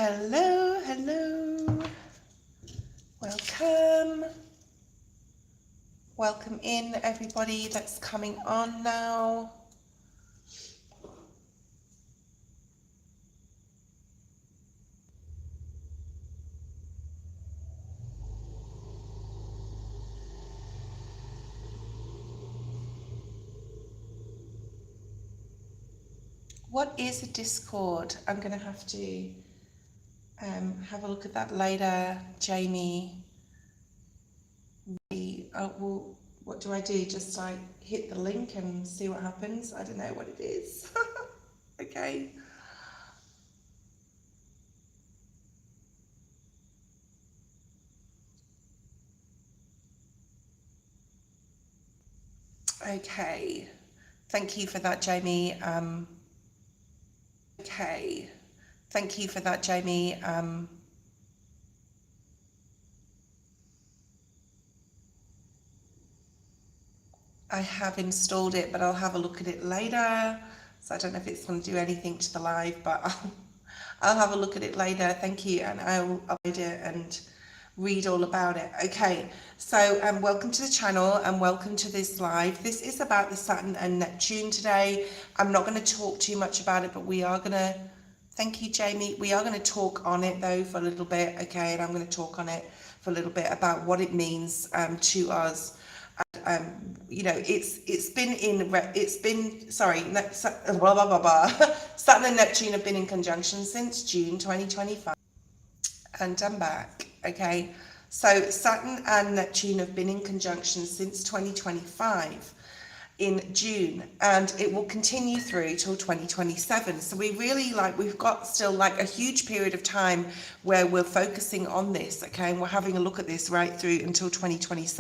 Hello, hello. Welcome. Welcome in everybody that's coming on now. What is a Discord? I'm going to have to have a look at that later, Jamie. Well, what do I do? Just like hit the link and see what happens? I don't know what it is. Okay. Okay. Thank you for that, Jamie. Okay. Thank you for that, Jamie. I have installed it, but I'll have a look at it later. So I don't know if it's going to do anything to the live, but I'll have a look at it later. Thank you, and I'll upload it and read all about it. Okay, so welcome to the channel and welcome to this live. This is about the Saturn and Neptune today. I'm not going to talk too much about it, but we are going to, thank you, Jamie. We are going to talk on it though for a little bit, okay? And I'm going to talk on it for a little bit about what it means to us. You know, Saturn and Neptune have been in conjunction since June 2025, and I'm back. Okay, so Saturn and Neptune have been in conjunction since 2025 in June, and it will continue through till 2027. So we really we've got still like a huge period of time where we're focusing on this, okay, and we're having a look at this right through until 2027.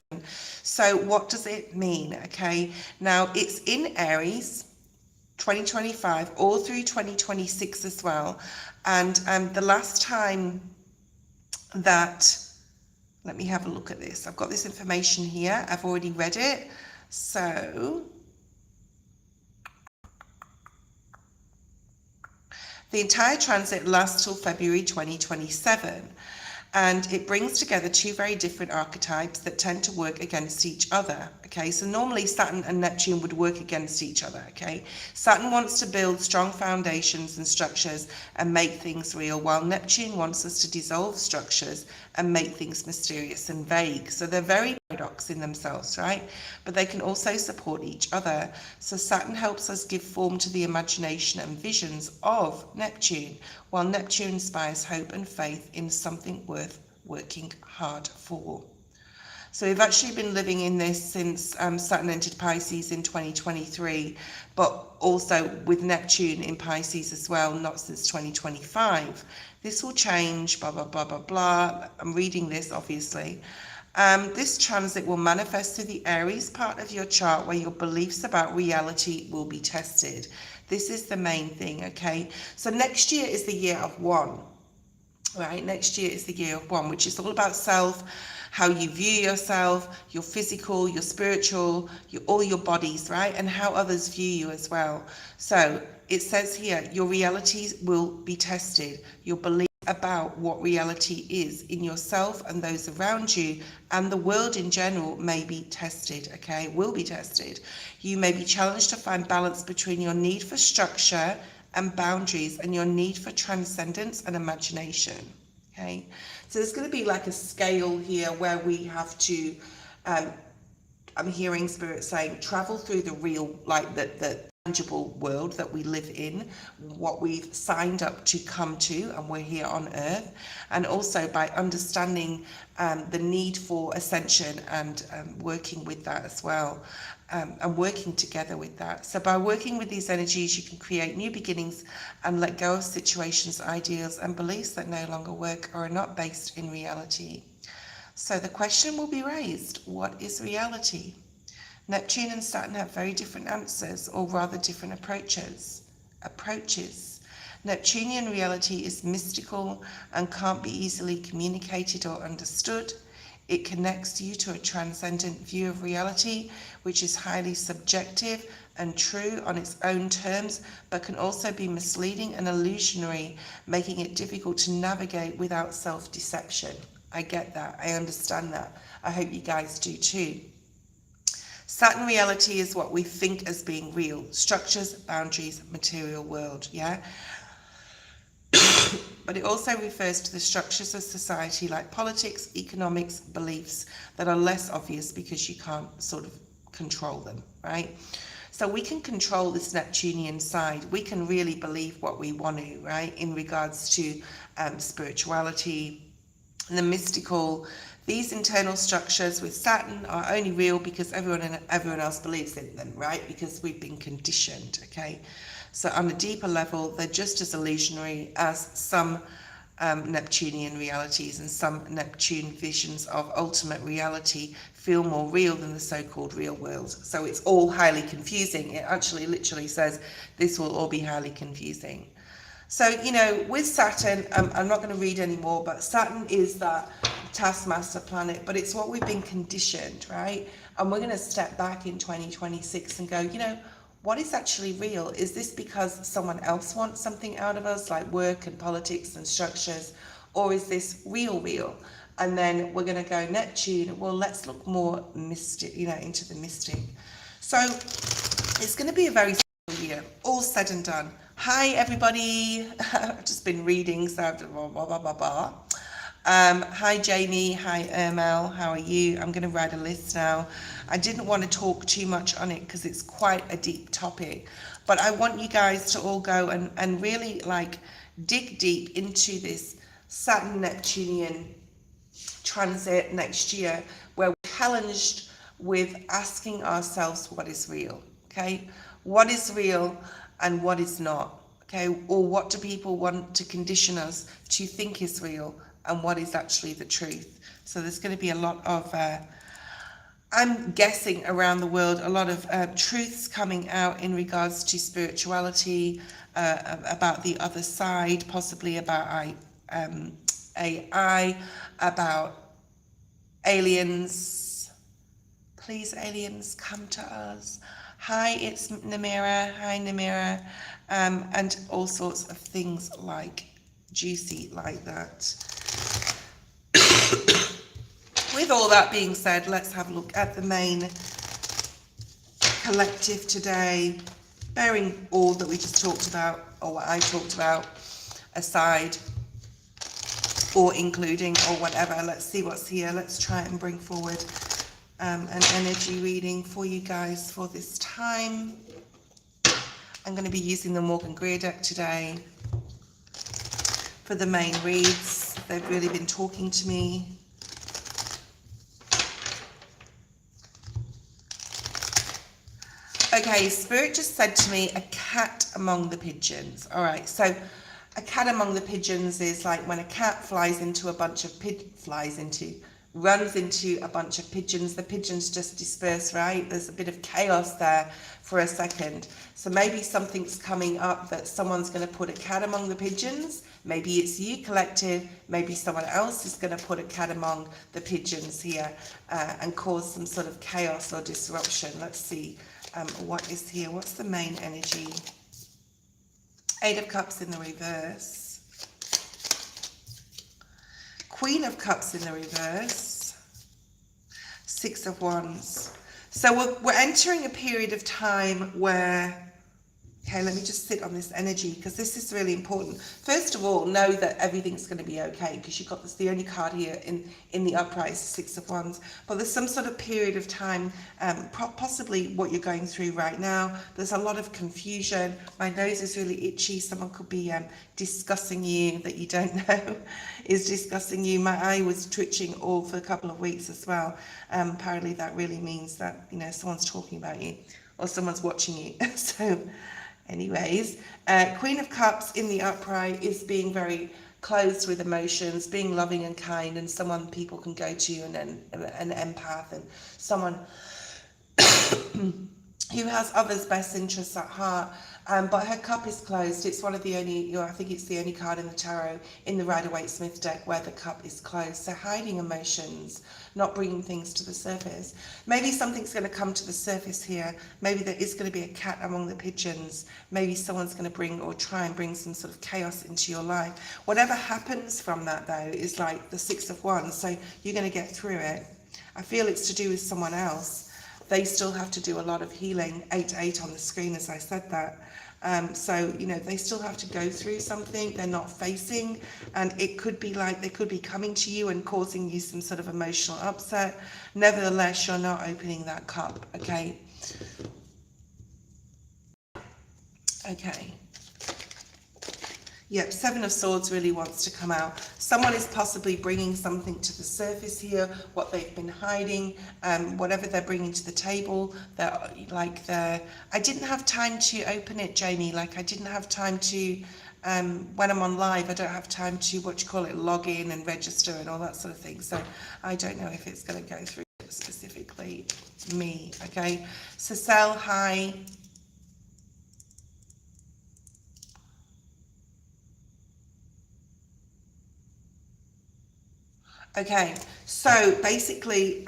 So what does it mean? Okay, now it's in Aries 2025 all through 2026 as well, and the last time that, let me have a look at this. I've got this information here, I've already read it. So the entire transit lasts till February 2027, and it brings together two very different archetypes that tend to work against each other. Okay, so normally Saturn and Neptune would work against each other. Okay, Saturn wants to build strong foundations and structures and make things real, while Neptune wants us to dissolve structures and make things mysterious and vague. So they're very paradox in themselves, right? But they can also support each other. So Saturn helps us give form to the imagination and visions of Neptune, while Neptune inspires hope and faith in something worth working hard for. So we've actually been living in this since Saturn entered Pisces in 2023, but also with Neptune in Pisces as well, not since 2025. This will change, blah, blah, blah, blah, blah. I'm reading this, obviously. This transit will manifest through the Aries part of your chart where your beliefs about reality will be tested. This is the main thing, okay? So next year is the year of one, right? Next year is the year of one, which is all about self, how you view yourself, your physical, your spiritual, all your bodies, right? And how others view you as well. So it says here, your realities will be tested. Your beliefs about what reality is in yourself and those around you and the world in general may be tested, okay? Will be tested. You may be challenged to find balance between your need for structure and boundaries and your need for transcendence and imagination, okay? So there's going to be like a scale here where we have to, I'm hearing Spirit saying, travel through the real, like the tangible world that we live in, what we've signed up to come to, and we're here on earth, and also by understanding the need for ascension and working with that as well, and working together with that. So by working with these energies, you can create new beginnings and let go of situations, ideals, and beliefs that no longer work or are not based in reality. So the question will be raised, what is reality? Neptune and Saturn have very different answers, or rather different approaches. Neptunian reality is mystical and can't be easily communicated or understood. It connects you to a transcendent view of reality, which is highly subjective and true on its own terms, but can also be misleading and illusionary, making it difficult to navigate without self-deception. I get that. I understand that. I hope you guys do too. Saturn reality is what we think as being real. Structures, boundaries, material world, yeah? But it also refers to the structures of society like politics, economics, beliefs that are less obvious because you can't sort of control them, right? So we can control this Neptunian side. We can really believe what we want to, right? In regards to spirituality, the mystical. These internal structures with Saturn are only real because everyone else believes in them, right? Because we've been conditioned, okay? So on a deeper level, they're just as illusionary as some Neptunian realities, and some Neptune visions of ultimate reality feel more real than the so-called real world. So it's all highly confusing. It actually literally says this will all be highly confusing. So, you know, with Saturn, I'm not going to read anymore, but Saturn is that taskmaster planet, but it's what we've been conditioned, right? And we're going to step back in 2026 and go, you know, what is actually real? Is this because someone else wants something out of us, like work and politics and structures, or is this real? And then we're going to go Neptune. Well, let's look more mystic, you know, into the mystic. So it's going to be a very special year, all said and done. Hi, everybody. I've just been reading, so I've blah, blah, blah, blah, blah. Hi, Jamie. Hi, Ermel. How are you? I'm going to write a list now. I didn't want to talk too much on it because it's quite a deep topic, but I want you guys to all go and really like dig deep into this Saturn Neptunian transit next year, where we're challenged with asking ourselves what is real, okay? What is real and what is not, okay? Or what do people want to condition us to think is real, and what is actually the truth? So there's going to be a lot of, I'm guessing around the world, a lot of truths coming out in regards to spirituality, about the other side, possibly about AI, about aliens. Please, aliens, come to us. Hi, it's Namira. Hi, Namira. And all sorts of things like juicy like that. With all that being said, let's have a look at the main collective today, bearing all that we just talked about, or what I talked about, aside, or including, or whatever. Let's see what's here. Let's try and bring forward an energy reading for you guys for this time. I'm going to be using the Morgan Greer deck today for the main reads. They've really been talking to me. Okay, Spirit just said to me, a cat among the pigeons. All right, so a cat among the pigeons is like when a cat flies into a bunch of runs into a bunch of pigeons. The pigeons just disperse, right? There's a bit of chaos there for a second. So maybe something's coming up that someone's going to put a cat among the pigeons. Maybe it's you, collective. Maybe someone else is going to put a cat among the pigeons here and cause some sort of chaos or disruption. Let's see. What is here? What's the main energy? Eight of Cups in the reverse. Queen of Cups in the reverse. Six of Wands. So we're entering a period of time where, okay, let me just sit on this energy because this is really important. First of all, know that everything's going to be okay because you've got this, the only card here in the upright is Six of Wands. But there's some sort of period of time, possibly what you're going through right now. There's a lot of confusion. My nose is really itchy. Someone could be discussing you that you don't know is discussing you. My eye was twitching all for a couple of weeks as well. Apparently that really means that, you know, someone's talking about you or someone's watching you. So anyways, Queen of Cups in the upright is being very closed with emotions, being loving and kind, and someone people can go to, and then an empath, and someone who has others' best interests at heart. But her cup is closed. It's one of the only, I think it's the only card in the tarot in the Waite Smith deck where the cup is closed. So hiding emotions, not bringing things to the surface. Maybe something's going to come to the surface here. Maybe there is going to be a cat among the pigeons. Maybe someone's going to bring or try and bring some sort of chaos into your life. Whatever happens from that, though, is like the Six of Wands. So you're going to get through it. I feel it's to do with someone else. They still have to do a lot of healing. 8-8 on the screen as I said that. So, they still have to go through something they're not facing, and it could be like they could be coming to you and causing you some sort of emotional upset. Nevertheless, you're not opening that cup, okay? Okay. Yep, Seven of Swords really wants to come out. Someone is possibly bringing something to the surface here, what they've been hiding, whatever they're bringing to the table. I didn't have time to open it, Jamie. Like, I didn't have time to, when I'm on live, I don't have time to, log in and register and all that sort of thing. So I don't know if it's going to go through specifically me, okay? So Cecile, hi. Okay, so basically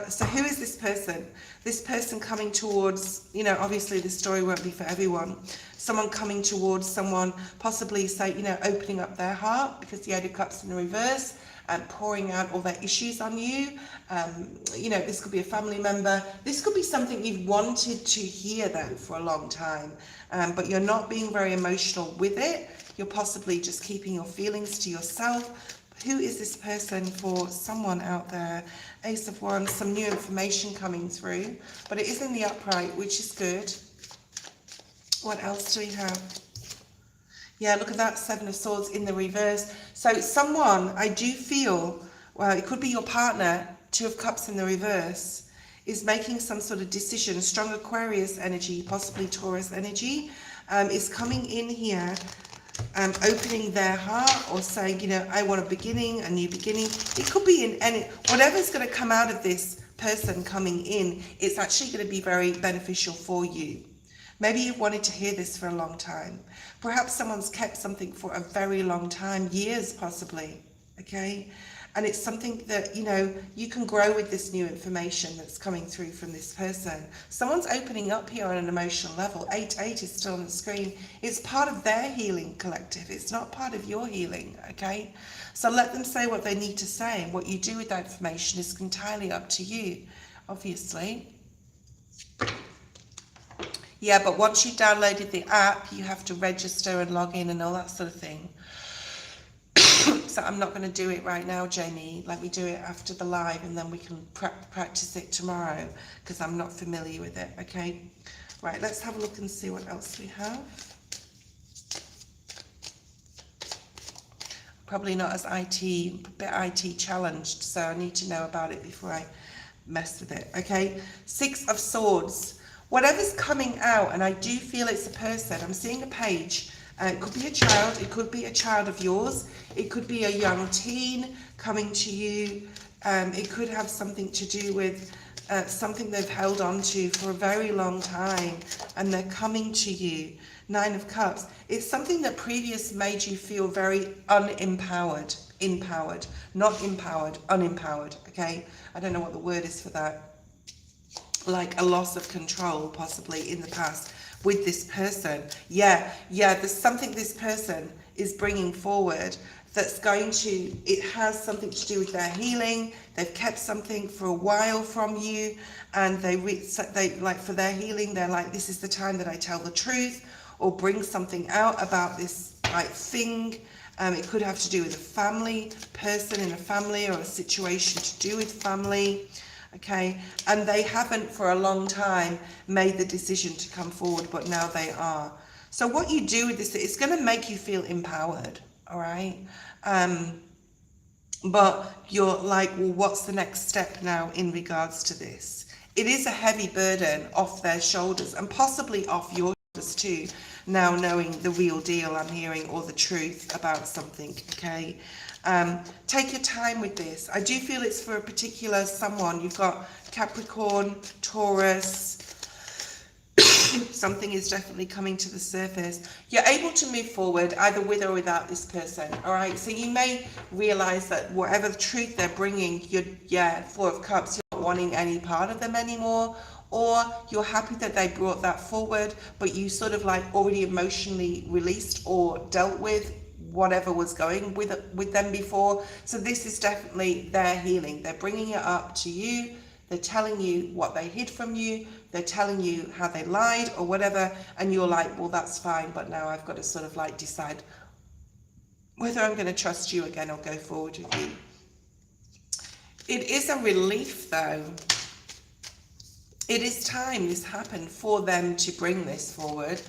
so who is this person? This person coming towards, obviously this story won't be for everyone. Someone coming towards someone, possibly say, opening up their heart, because the Eight of Cups in the reverse, and pouring out all their issues on you. This could be a family member. This could be something you've wanted to hear though for a long time, but you're not being very emotional with it. You're possibly just keeping your feelings to yourself. Who is this person for someone out there? Ace of Wands, some new information coming through, but it is in the upright, which is good. What else do we have? Yeah, look at that, Seven of Swords in the reverse. So someone, I do feel, well, it could be your partner, Two of Cups in the reverse, is making some sort of decision. Strong Aquarius energy, possibly Taurus energy, is coming in here, opening their heart, or saying, I want a beginning, a new beginning. It could be in any, whatever's going to come out of this person coming in, it's actually going to be very beneficial for you. Maybe you've wanted to hear this for a long time. Perhaps someone's kept something for a very long time, years possibly, okay? And it's something that, you can grow with this new information that's coming through from this person. Someone's opening up here on an emotional level. 8-8 is still on the screen. It's part of their healing collective. It's not part of your healing, okay? So let them say what they need to say, and what you do with that information is entirely up to you, obviously. Yeah, but once you've downloaded the app, you have to register and log in and all that sort of thing. So I'm not going to do it right now, Jamie. Let me do it after the live, and then we can practice it tomorrow, because I'm not familiar with it, okay? Right, let's have a look and see what else we have. Probably not as a bit IT challenged, so I need to know about it before I mess with it, okay? Six of Swords. Whatever's coming out, and I do feel it's a person. I'm seeing a page. It could be a child. It could be a child of yours. It could be a young teen coming to you. It could have something to do with something they've held on to for a very long time, and they're coming to you. Nine of Cups. It's something that previous made you feel very unempowered. Empowered. Not empowered. Unempowered. Okay? I don't know what the word is for that. Like a loss of control possibly in the past with this person. Yeah, there's something this person is bringing forward that's going to, it has something to do with their healing. They've kept something for a while from you, and they like, for their healing, they're like, this is the time that I tell the truth, or bring something out about this like thing. It could have to do with a family, person in a family, or a situation to do with family. Okay, and they haven't for a long time made the decision to come forward, but now they are. So what you do with this, it's going to make you feel empowered, all right? But you're like, well, what's the next step now in regards to this? It is a heavy burden off their shoulders, and possibly off your shoulders too, now knowing the real deal I'm hearing, or the truth about something, okay? Take your time with this. I do feel it's for a particular someone. You've got Capricorn, Taurus, something is definitely coming to the surface. You're able to move forward either with or without this person, all right? So you may realize that whatever truth they're bringing, Four of Cups, you're not wanting any part of them anymore, or you're happy that they brought that forward, but you sort of like already emotionally released or dealt with whatever was going with them before. So this is definitely their healing. They're bringing it up to you. They're telling you what they hid from you. They're telling you how they lied or whatever. And you're like, well, that's fine. But now I've got to sort of like decide whether I'm going to trust you again or go forward with you. It is a relief though. It is time this happened for them to bring this forward.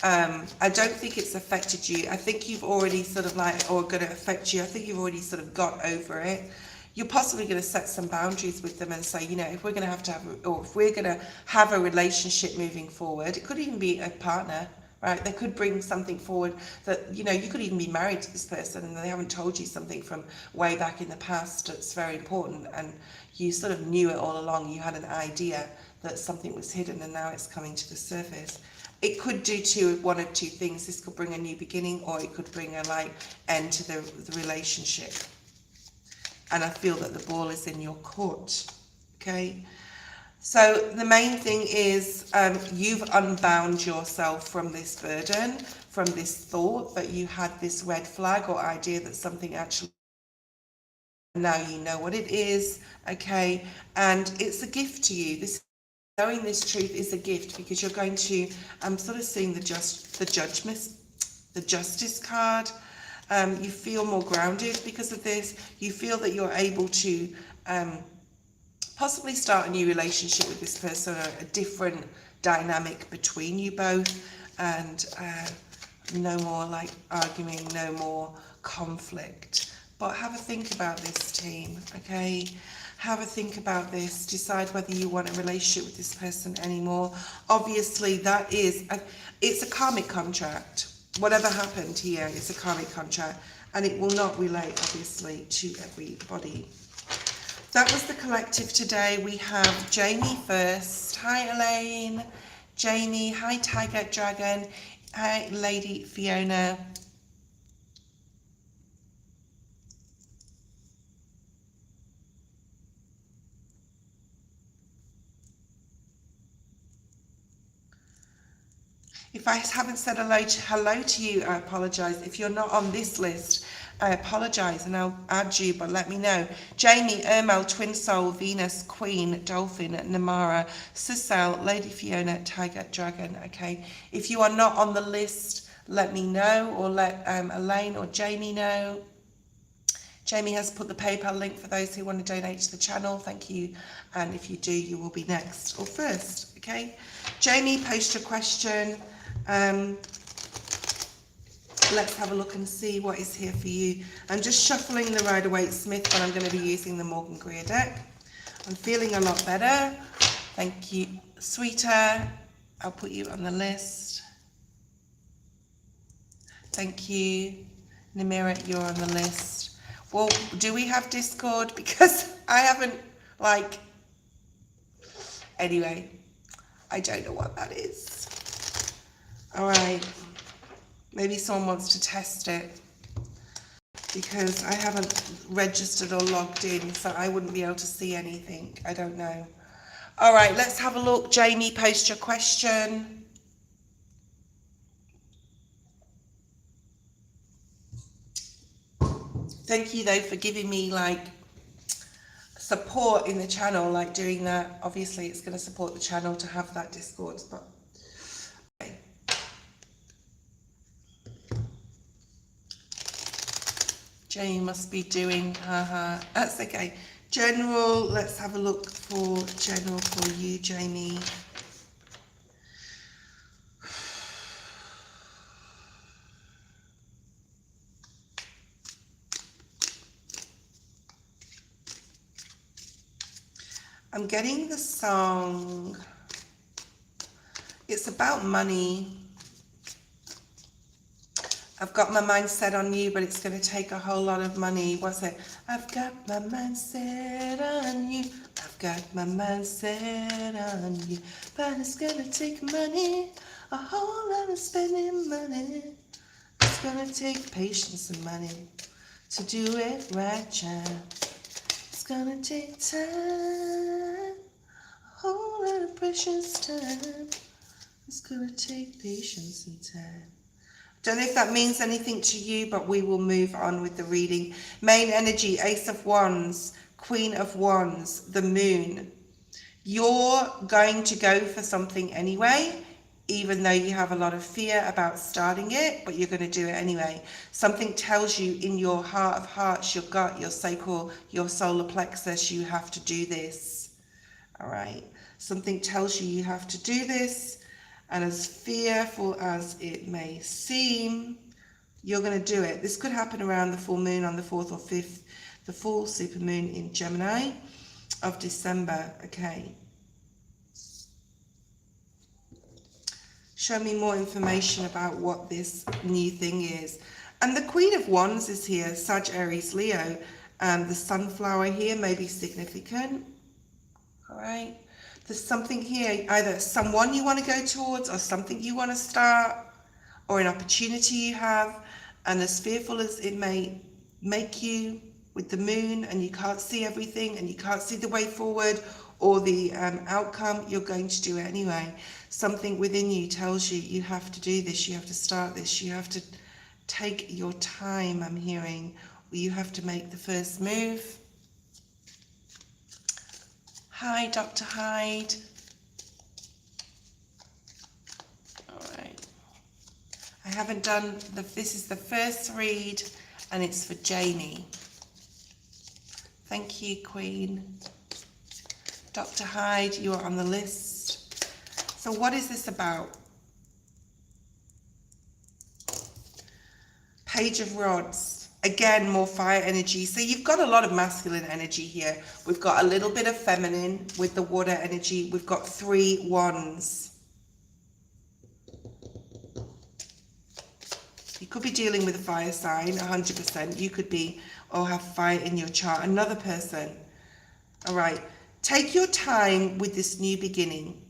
I don't think it's affected you. I think you've already sort of like, or going to affect you. I think you've already sort of got over it. You're possibly going to set some boundaries with them and say, you know, if we're going to if we're going to have a relationship moving forward, it could even be a partner, right? They could bring something forward that, you know, you could even be married to this person and they haven't told you something from way back in the past that's very important, and you sort of knew it all along. You had an idea that something was hidden and now it's coming to the surface. It could do one of two things. This could bring a new beginning, or it could bring a like end to the relationship. And I feel that the ball is in your court. Okay. So the main thing is you've unbound yourself from this burden, from this thought that you had this red flag or idea that something actually, now you know what it is. Okay. And it's a gift to you. Knowing this truth is a gift, because you're going to, I'm sort of seeing the justice card. You feel more grounded because of this. You feel that you're able to possibly start a new relationship with this person, a different dynamic between you both, and no more like arguing, no more conflict. But have a think about this, team, okay? Have a think about this. Decide whether you want a relationship with this person anymore. Obviously, it's a karmic contract. Whatever happened here is a karmic contract, and it will not relate, obviously, to everybody. That was the collective today. We have Jamie first. Hi, Elaine. Jamie. Hi, Tiger Dragon. Hi, Lady Fiona. If I haven't said hello to you, I apologise. If you're not on this list, I apologise, and I'll add you, but let me know. Jamie, Ermel, Twin Soul, Venus, Queen, Dolphin, Namara, Cecile, Lady Fiona, Tiger, Dragon, okay? If you are not on the list, let me know, or let Elaine or Jamie know. Jamie has put the PayPal link for those who want to donate to the channel. Thank you. And if you do, you will be next or first, okay? Jamie, post your question. Let's have a look and see what is here for you. I'm just shuffling the Waite Smith, but I'm going to be using the Morgan Greer deck. I'm feeling a lot better. Thank you, sweetheart. I'll put you on the list. Thank you. Namira, you're on the list. Well, do we have Discord? Because I haven't, like, anyway, I don't know what that is. All right. Maybe someone wants to test it, because I haven't registered or logged in, so I wouldn't be able to see anything. I don't know. All right, let's have a look. Jamie, post your question. Thank you, though, for giving me, like, support in the channel, like doing that. Obviously, it's going to support the channel to have that Discord, but okay. Jamie must be doing, that's okay. General, let's have a look for general for you, Jamie. I'm getting the song. It's about money. I've got my mind set on you, but it's going to take a whole lot of money. What's it? I've got my mind set on you. I've got my mind set on you, but it's going to take money. A whole lot of spending money. It's gonna take patience and money to do it right, child. It's gonna take time, a whole lot of precious time. It's gonna take patience and time. Don't know if that means anything to you, but we will move on with the reading. Main energy, Ace of Wands, Queen of Wands, the Moon. You're going to go for something anyway, even though you have a lot of fear about starting it, but you're going to do it anyway. Something tells you in your heart of hearts, your gut, your sacral, your solar plexus, you have to do this. All right. Something tells you you have to do this. And as fearful as it may seem, you're going to do it. This could happen around the full moon on the 4th or 5th, the full supermoon in Gemini of December. Okay. Show me more information about what this new thing is. And the Queen of Wands is here, Sag, Aries, Leo. The sunflower here may be significant. All right. There's something here, either someone you want to go towards or something you want to start or an opportunity you have. And as fearful as it may make you with the moon and you can't see everything and you can't see the way forward or the outcome, you're going to do it anyway. Something within you tells you you have to do this, you have to start this, you have to take your time, I'm hearing, or you have to make the first move. Hi, Dr. Hyde. All right. I haven't done, this is the first read and it's for Janie. Thank you, Queen. Dr. Hyde, you are on the list. So what is this about? Page of Rods. Again, more fire energy. So you've got a lot of masculine energy here. We've got a little bit of feminine with the water energy. We've got 3 wands. You could be dealing with a fire sign, 100%. You could be, or have fire in your chart. Another person. All right. Take your time with this new beginning.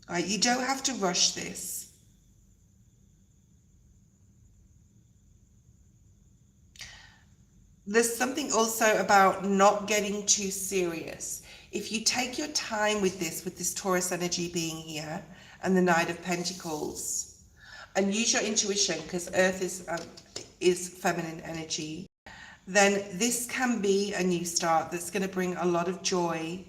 All right. You don't have to rush this. There's something also about not getting too serious. If you take your time with this Taurus energy being here and the Knight of Pentacles, and use your intuition, because Earth is feminine energy, then this can be a new start that's going to bring a lot of joy.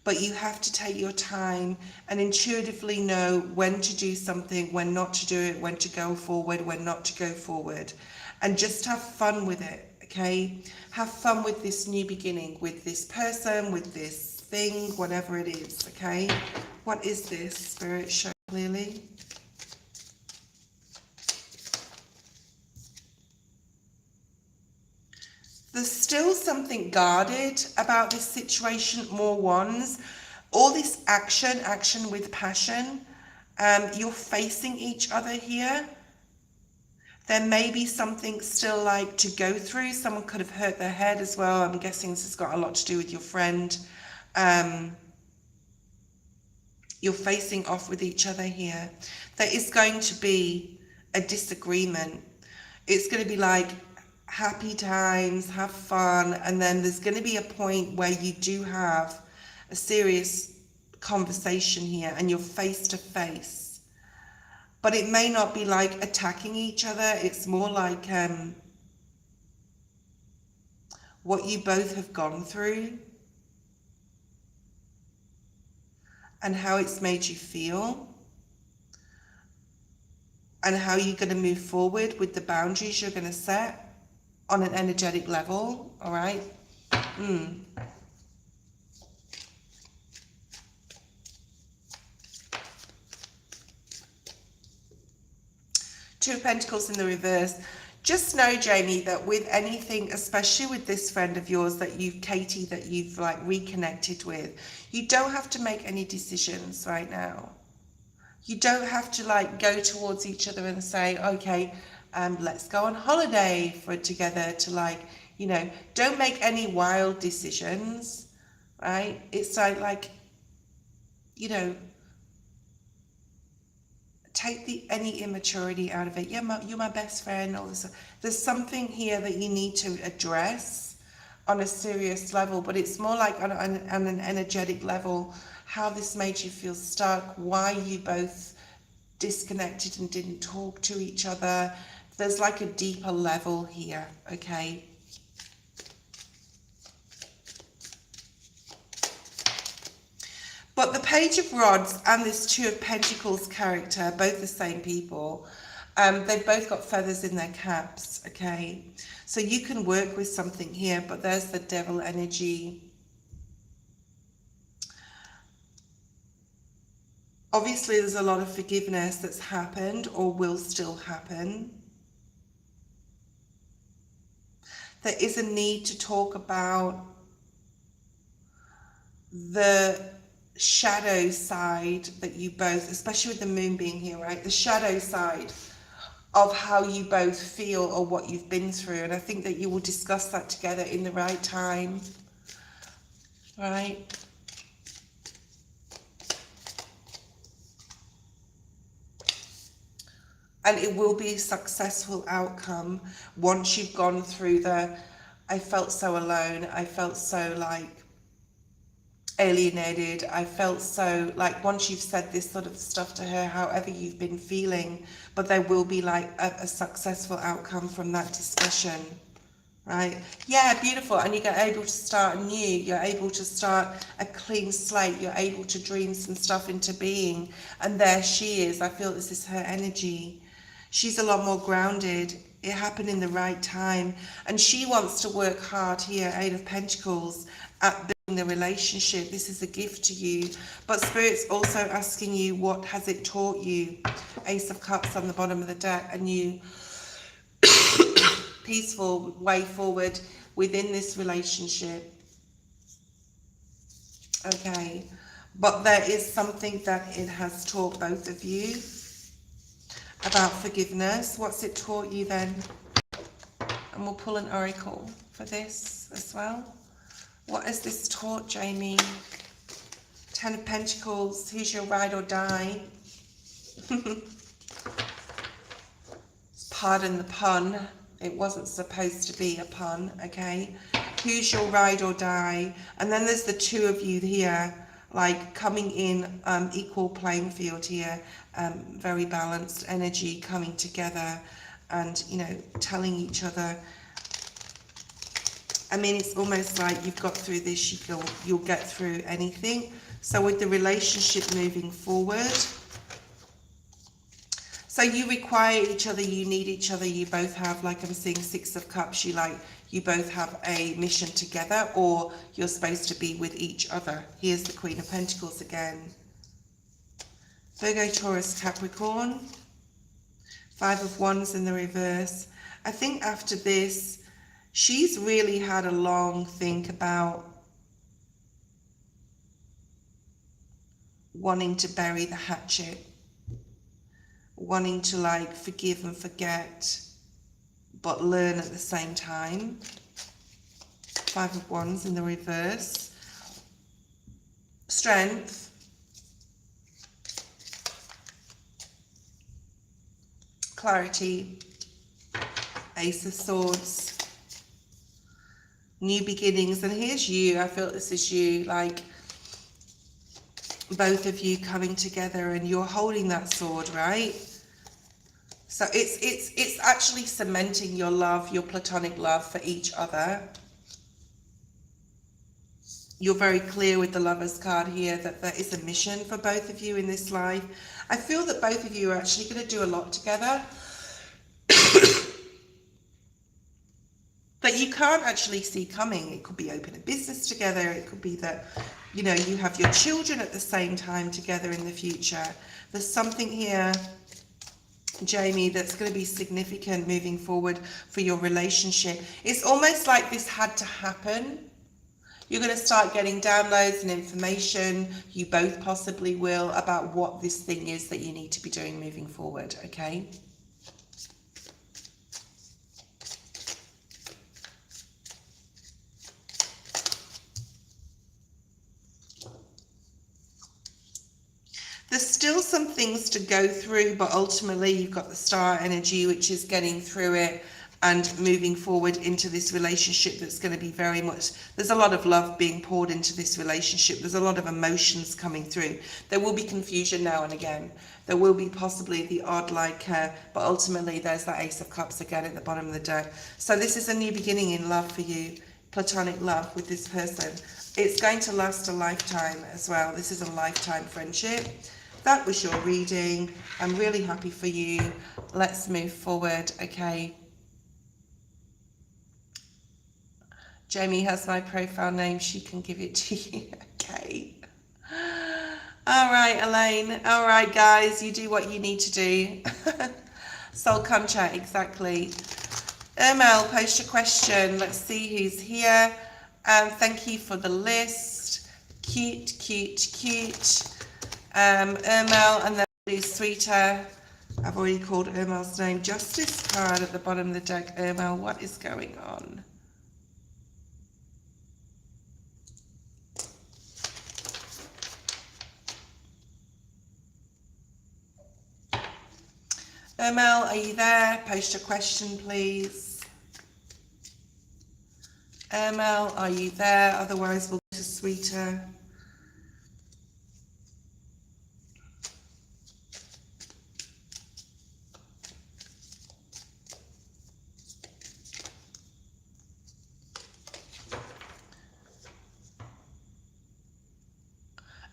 But you have to take your time and intuitively know when to do something, when not to do it, when to go forward, when not to go forward. And just have fun with it, okay? Have fun with this new beginning, with this person, with this thing, whatever it is, okay? What is this, Spirit? Show clearly. There's still something guarded about this situation, more wands. All this action with passion. You're facing each other here. There may be something still like to go through. Someone could have hurt their head as well. I'm guessing this has got a lot to do with your friend. You're facing off with each other here. There is going to be a disagreement. It's going to be like happy times, have fun, and then there's going to be a point where you do have a serious conversation here and you're face to face. But it may not be like attacking each other. It's more like what you both have gone through and how it's made you feel and how you're going to move forward with the boundaries you're going to set on an energetic level. All right. Two of Pentacles in the reverse. Just know, Jamie, that with anything, especially with this friend of yours that Katie, that you've like reconnected with, you don't have to make any decisions right now. You don't have to like go towards each other and say, okay, let's go on holiday together to like, you know, don't make any wild decisions, right? It's like, you know, take any immaturity out of it. Yeah, you're my best friend. All this. There's something here that you need to address on a serious level, but it's more like on an energetic level, how this made you feel stuck, why you both disconnected and didn't talk to each other. There's like a deeper level here, okay? But the Page of Rods and this Two of Pentacles character, both the same people, they've both got feathers in their caps, okay? So you can work with something here, but there's the Devil energy. Obviously, there's a lot of forgiveness that's happened or will still happen. There is a need to talk about the shadow side that you both, especially with the moon being here, right? The shadow side of how you both feel or what you've been through. And I think that you will discuss that together in the right time, right? And it will be a successful outcome once you've gone through I felt so alone, I felt so like alienated, I felt so like, once you've said this sort of stuff to her, however you've been feeling, but there will be like a successful outcome from that discussion, right? Yeah, beautiful. And you're able to start anew, you're able to start a clean slate, you're able to dream some stuff into being. And there she is. I feel this is her energy. She's a lot more grounded. It happened in the right time. And she wants to work hard here, Eight of Pentacles, at building the relationship. This is a gift to you. But Spirit's also asking you, what has it taught you? Ace of Cups on the bottom of the deck. A new peaceful way forward within this relationship. Okay. But there is something that it has taught both of you about forgiveness. What's it taught you then? And we'll pull an oracle for this as well. What has this taught, Jamie? Ten of Pentacles. Who's your ride or die? Pardon the pun. It wasn't supposed to be a pun, okay? Who's your ride or die? And then there's the two of you here, like coming in equal playing field here. Very balanced energy coming together and, you know, telling each other. I mean, it's almost like you've got through this, you'll get through anything. So with the relationship moving forward, so you require each other, you need each other, you both have, like I'm seeing Six of Cups, you both have a mission together, or you're supposed to be with each other. Here's the Queen of Pentacles again. Virgo, Taurus, Capricorn. Five of Wands in the reverse. I think after this, she's really had a long think about wanting to bury the hatchet, wanting to like forgive and forget, but learn at the same time. Five of Wands in the reverse. Strength. Clarity. Ace of Swords. New beginnings. And here's you. I feel this is you, like both of you coming together and you're holding that sword, right? So it's actually cementing your love, your platonic love for each other. You're very clear with the Lovers card here that there is a mission for both of you in this life. I feel that both of you are actually going to do a lot together that you can't actually see coming. It could be open a business together. It could be that, you know, you have your children at the same time together in the future. There's something here, Jamie, that's going to be significant moving forward for your relationship. It's almost like this had to happen. You're going to start getting downloads and information, you both possibly will, about what this thing is that you need to be doing moving forward, okay? There's still some things to go through, but ultimately you've got the star energy, which is getting through it and moving forward into this relationship that's going to be very much, there's a lot of love being poured into this relationship. There's a lot of emotions coming through. There will be confusion now and again. There will be possibly the odd but ultimately there's that Ace of Cups again at the bottom of the deck. So this is a new beginning in love for you, platonic love with this person. It's going to last a lifetime as well. This is a lifetime friendship. That was your reading. I'm really happy for you. Let's move forward, okay? Jamie has my profile name. She can give it to you, okay? All right, Elaine. All right, guys, you do what you need to do. Soul Concha, exactly. Ermel, post your question. Let's see who's here. Thank you for the list. Cute, cute, cute. Ermel, and then do Sweeter. I've already called Ermel's name. Justice card at the bottom of the deck. Ermel, what is going on? Ermel, are you there? Post your question, please. Ermel, are you there? Otherwise, we'll go to Sweeter.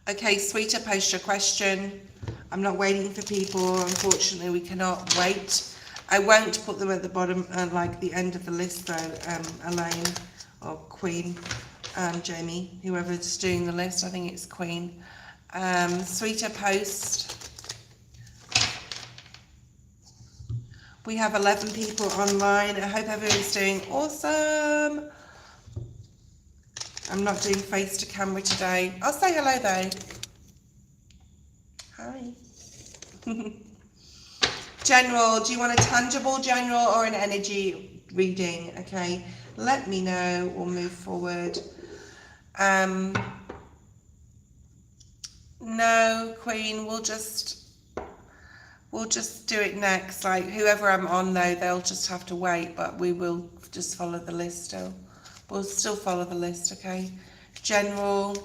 Okay, Sweeter, post your question. I'm not waiting for people. Unfortunately, we cannot wait. I won't put them at the bottom, like the end of the list, though, Elaine or Queen, Jamie, whoever's doing the list. I think it's Queen. Sweeter, post. We have 11 people online. I hope everyone's doing awesome. I'm not doing face to camera today. I'll say hello though. Hi. General, do you want a tangible general or an energy reading? Okay, let me know. We'll move forward. No, Queen, we'll just do it next. Like whoever I'm on though, they'll just have to wait, but we will just follow the list still. We'll still follow the list, okay? General.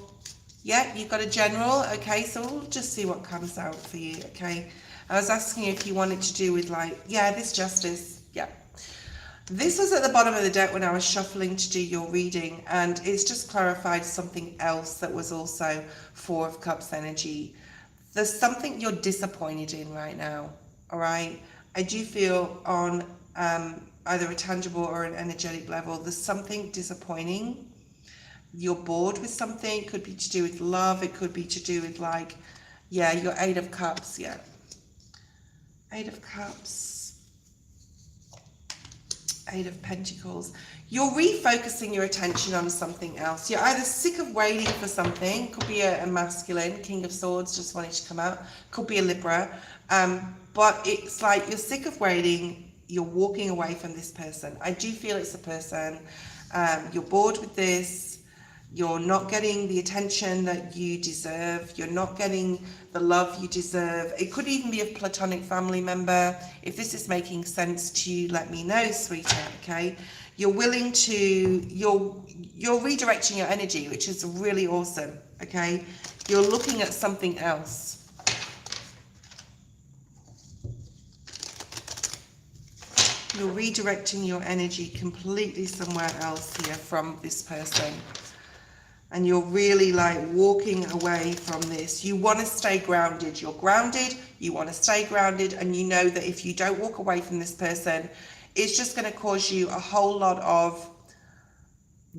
Yeah, you've got a general. Okay, so we'll just see what comes out for you, okay? I was asking you if you wanted to do with this Justice. Yeah. This was at the bottom of the deck when I was shuffling to do your reading, and it's just clarified something else that was also Four of Cups energy. There's something you're disappointed in right now, all right? I do feel on either a tangible or an energetic level, there's something disappointing. You're bored with something. It could be to do with love. It could be to do with your Eight of Cups. Yeah. Eight of Cups. Eight of Pentacles. You're refocusing your attention on something else. You're either sick of waiting for something. Could be a masculine, King of Swords, just wanting to come out. Could be a Libra. But it's like you're sick of waiting. You're walking away from this person. I do feel it's a person. You're bored with this. You're not getting the attention that you deserve. You're not getting the love you deserve. It could even be a platonic family member. If this is making sense to you, let me know, sweetheart, okay? You're willing to, you're redirecting your energy, which is really awesome, okay? You're looking at something else. You're redirecting your energy completely somewhere else here from this person. And you're really walking away from this. You want to stay grounded. You're grounded. You want to stay grounded. And you know that if you don't walk away from this person, it's just going to cause you a whole lot of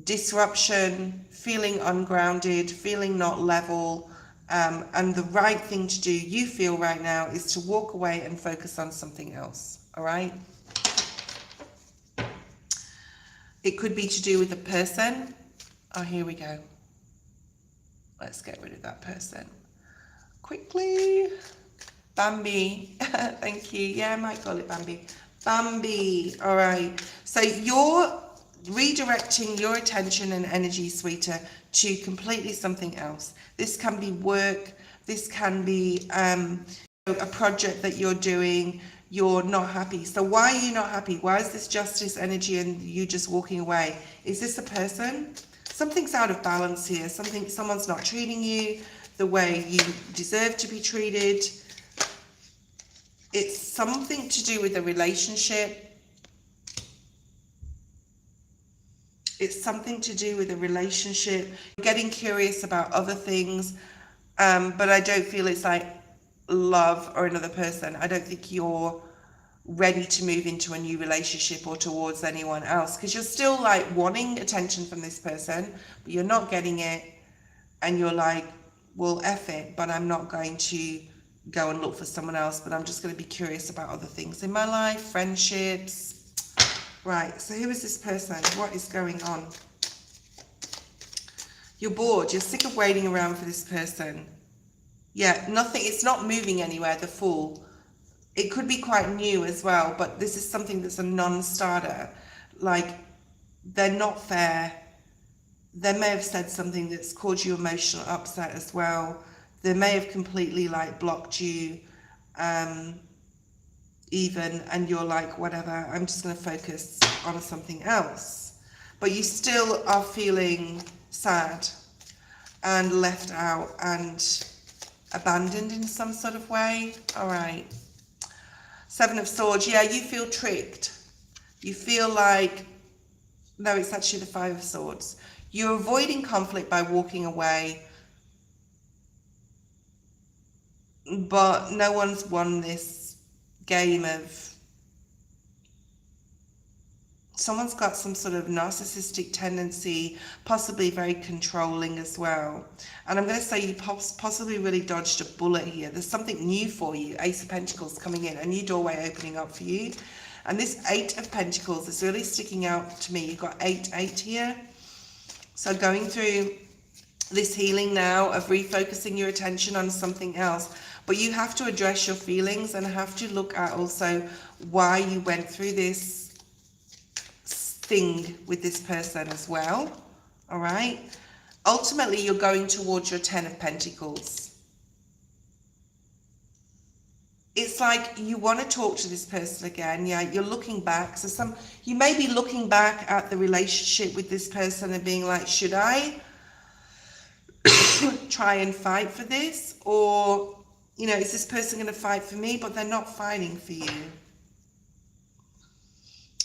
disruption, feeling ungrounded, feeling not level. And the right thing to do, you feel right now, is to walk away and focus on something else. All right? It could be to do with a person. Oh, here we go. Let's get rid of that person quickly. Bambi. Thank you. Yeah, I might call it Bambi. Bambi. All right. So you're redirecting your attention and energy, sweeter, to completely something else. This can be work. This can be a project that you're doing, you're not happy. So why are you not happy? Why is this justice energy and you just walking away? Is this a person? Something's out of balance here. Someone's not treating you the way you deserve to be treated. It's something to do with a relationship. It's something to do with a relationship. Getting curious about other things, but I don't feel it's like love or another person. I don't think you're ready to move into a new relationship or towards anyone else, because you're still like wanting attention from this person, but you're not getting it, and you're like, well, F it, but I'm not going to go and look for someone else, but I'm just going to be curious about other things in my life, friendships. Right, so who is this person? What is going on? You're bored. You're sick of waiting around for this person. Yeah, nothing. It's not moving anywhere, the Fool. It could be quite new as well, but this is something that's a non-starter. Like, they're not fair. They may have said something that's caused you emotional upset as well. They may have completely like blocked you, even, and you're like, whatever, I'm just going to focus on something else. But you still are feeling sad and left out and abandoned in some sort of way. All right. Seven of Swords. Yeah, you feel tricked. You feel like, no, it's actually the Five of Swords. You're avoiding conflict by walking away, but no one's won this game of, someone's got some sort of narcissistic tendency, possibly very controlling as well. And I'm going to say you possibly really dodged a bullet here. There's something new for you. Ace of Pentacles coming in, a new doorway opening up for you. And this Eight of Pentacles is really sticking out to me. You've got 8, 8 here. So going through this healing now of refocusing your attention on something else. But you have to address your feelings and have to look at also why you went through this thing with this person as well. All right. Ultimately, you're going towards your 10 of Pentacles. It's like you want to talk to this person again. Yeah, you're looking back. So you may be looking back at the relationship with this person and being like, should I try and fight for this? Or, you know, is this person going to fight for me? But they're not fighting for you.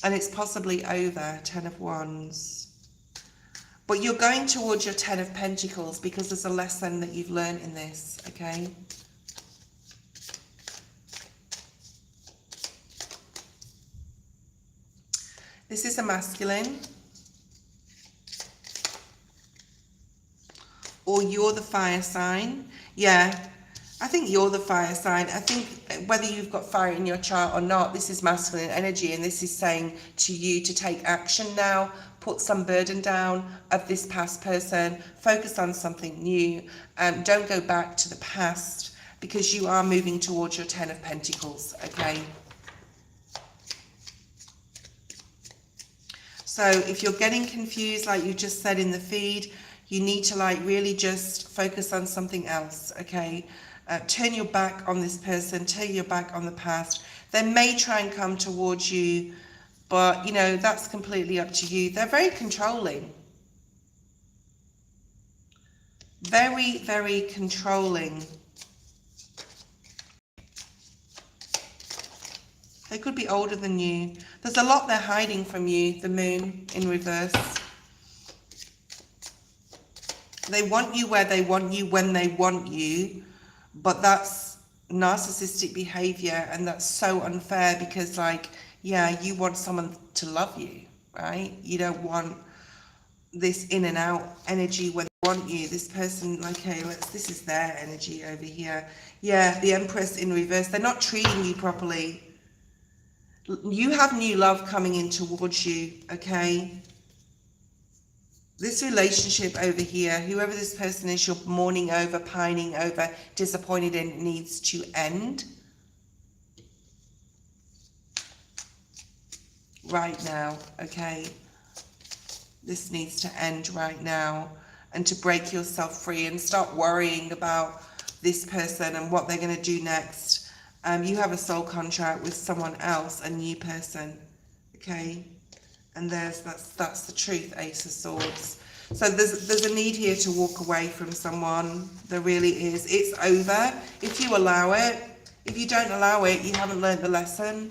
And it's possibly over, 10 of Wands. But you're going towards your 10 of Pentacles because there's a lesson that you've learned in this, okay? This is a masculine. Or you're the fire sign. Yeah, I think you're the fire sign. I think whether you've got fire in your chart or not, this is masculine energy, and this is saying to you to take action now, put some burden down of this past person, focus on something new, don't go back to the past, because you are moving towards your 10 of Pentacles, okay? So if you're getting confused, like you just said in the feed, you need to like really just focus on something else, okay? Turn your back on this person, turn your back on the past. They may try and come towards you, but, you know, that's completely up to you. They're very controlling. Very, very controlling. They could be older than you. There's a lot they're hiding from you, the Moon in reverse. They want you where they want you, when they want you, but that's narcissistic behavior, and that's so unfair because, like, yeah, you want someone to love you, right? You don't want this in and out energy when they want you. This person, like, hey, this is their energy over here. Yeah, the Empress in reverse. They're not treating you properly. You have new love coming in towards you, okay? This relationship over here, whoever this person is, you're mourning over, pining over, disappointed in, needs to end. Right now, okay? This needs to end right now, and to break yourself free and stop worrying about this person and what they're going to do next. You have a soul contract with someone else, a new person, okay? And that's the truth, Ace of Swords. So there's a need here to walk away from someone. There really is. It's over if you allow it. If you don't allow it, you haven't learned the lesson.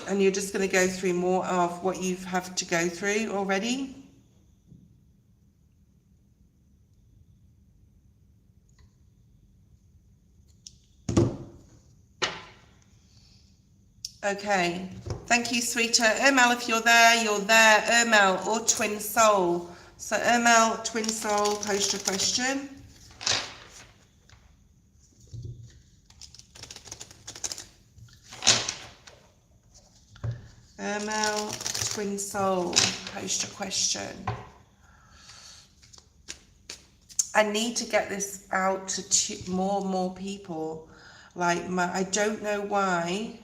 And you're just going to go through more of what you've had to go through already. Okay, thank you, sweetheart. Ermel, if you're there, you're there. Ermel or Twin Soul. So Ermel, Twin Soul, post your question. Ermel, Twin Soul, post your question. I need to get this out to more and more people. Like, I don't know why.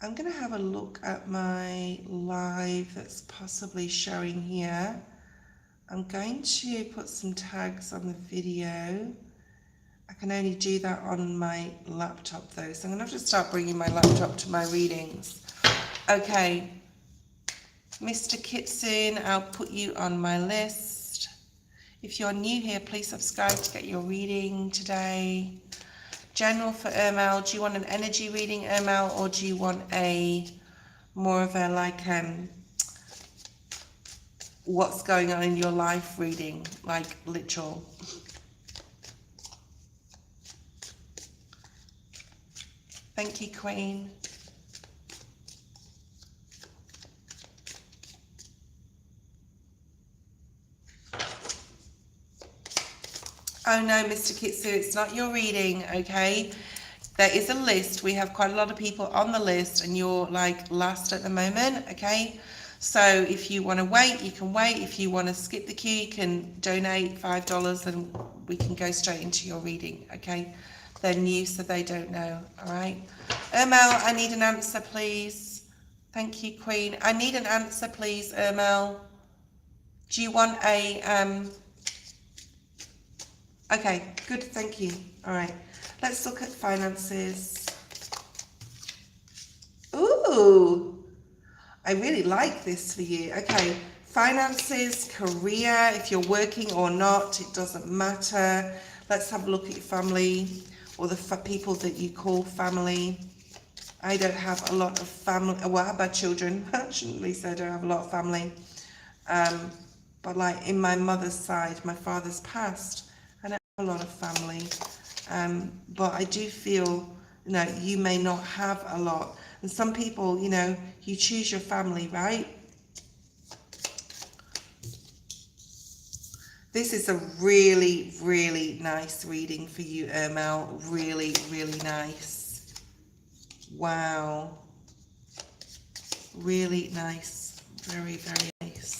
I'm going to have a look at my live that's possibly showing here. I'm going to put some tags on the video. I can only do that on my laptop though, so I'm going to have to start bringing my laptop to my readings. Okay, Mr. Kitson, I'll put you on my list. If you're new here, please subscribe to get your reading today. General for Ermel, do you want an energy reading, Ermel, or do you want a more of a like what's going on in your life reading, like literal? Thank you, Queen. Oh no, Mr. Kitsu, it's not your reading, okay? There is a list. We have quite a lot of people on the list and you're like last at the moment, okay? So if you want to wait, you can wait. If you want to skip the queue, you can donate $5 and we can go straight into your reading, okay? They're new, so they don't know, all right? Ermel, I need an answer, please. Thank you, Queen. I need an answer, please, Ermel. Do you want a... Okay, good, thank you. All right, let's look at finances. Ooh, I really like this for you. Okay, finances, career, if you're working or not, it doesn't matter. Let's have a look at your family or the people that you call family. I don't have a lot of family. Well, how about children? I shouldn't really say I don't have a lot of family. But like in my mother's side, my father's passed. A lot of family, but I do feel, you know, you may not have a lot, and some people, you know, you choose your family, right? This is a really, really nice reading for you, Ermel. Really, really nice. Wow. Really nice. Very, very nice.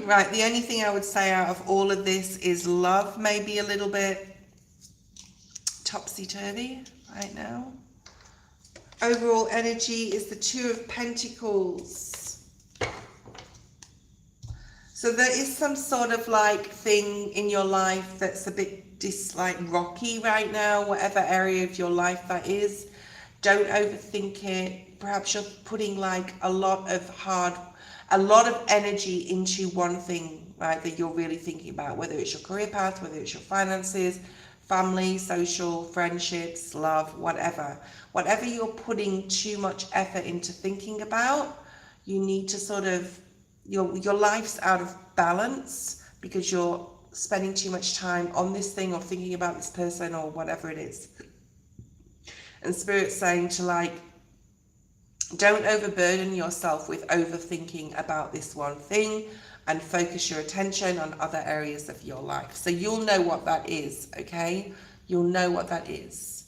Right, the only thing I would say out of all of this is love, maybe a little bit topsy-turvy right now. Overall energy is the Two of Pentacles. So there is some sort of like thing in your life that's a bit rocky right now, whatever area of your life that is. Don't overthink it. Perhaps you're putting like a lot of energy into one thing, right, that you're really thinking about, whether it's your career path, whether it's your finances, family, social, friendships, love, whatever. Whatever you're putting too much effort into thinking about, you need to sort of, your life's out of balance because you're spending too much time on this thing or thinking about this person or whatever it is. And Spirit's saying to like, don't overburden yourself with overthinking about this one thing and focus your attention on other areas of your life. So you'll know what that is, okay? You'll know what that is.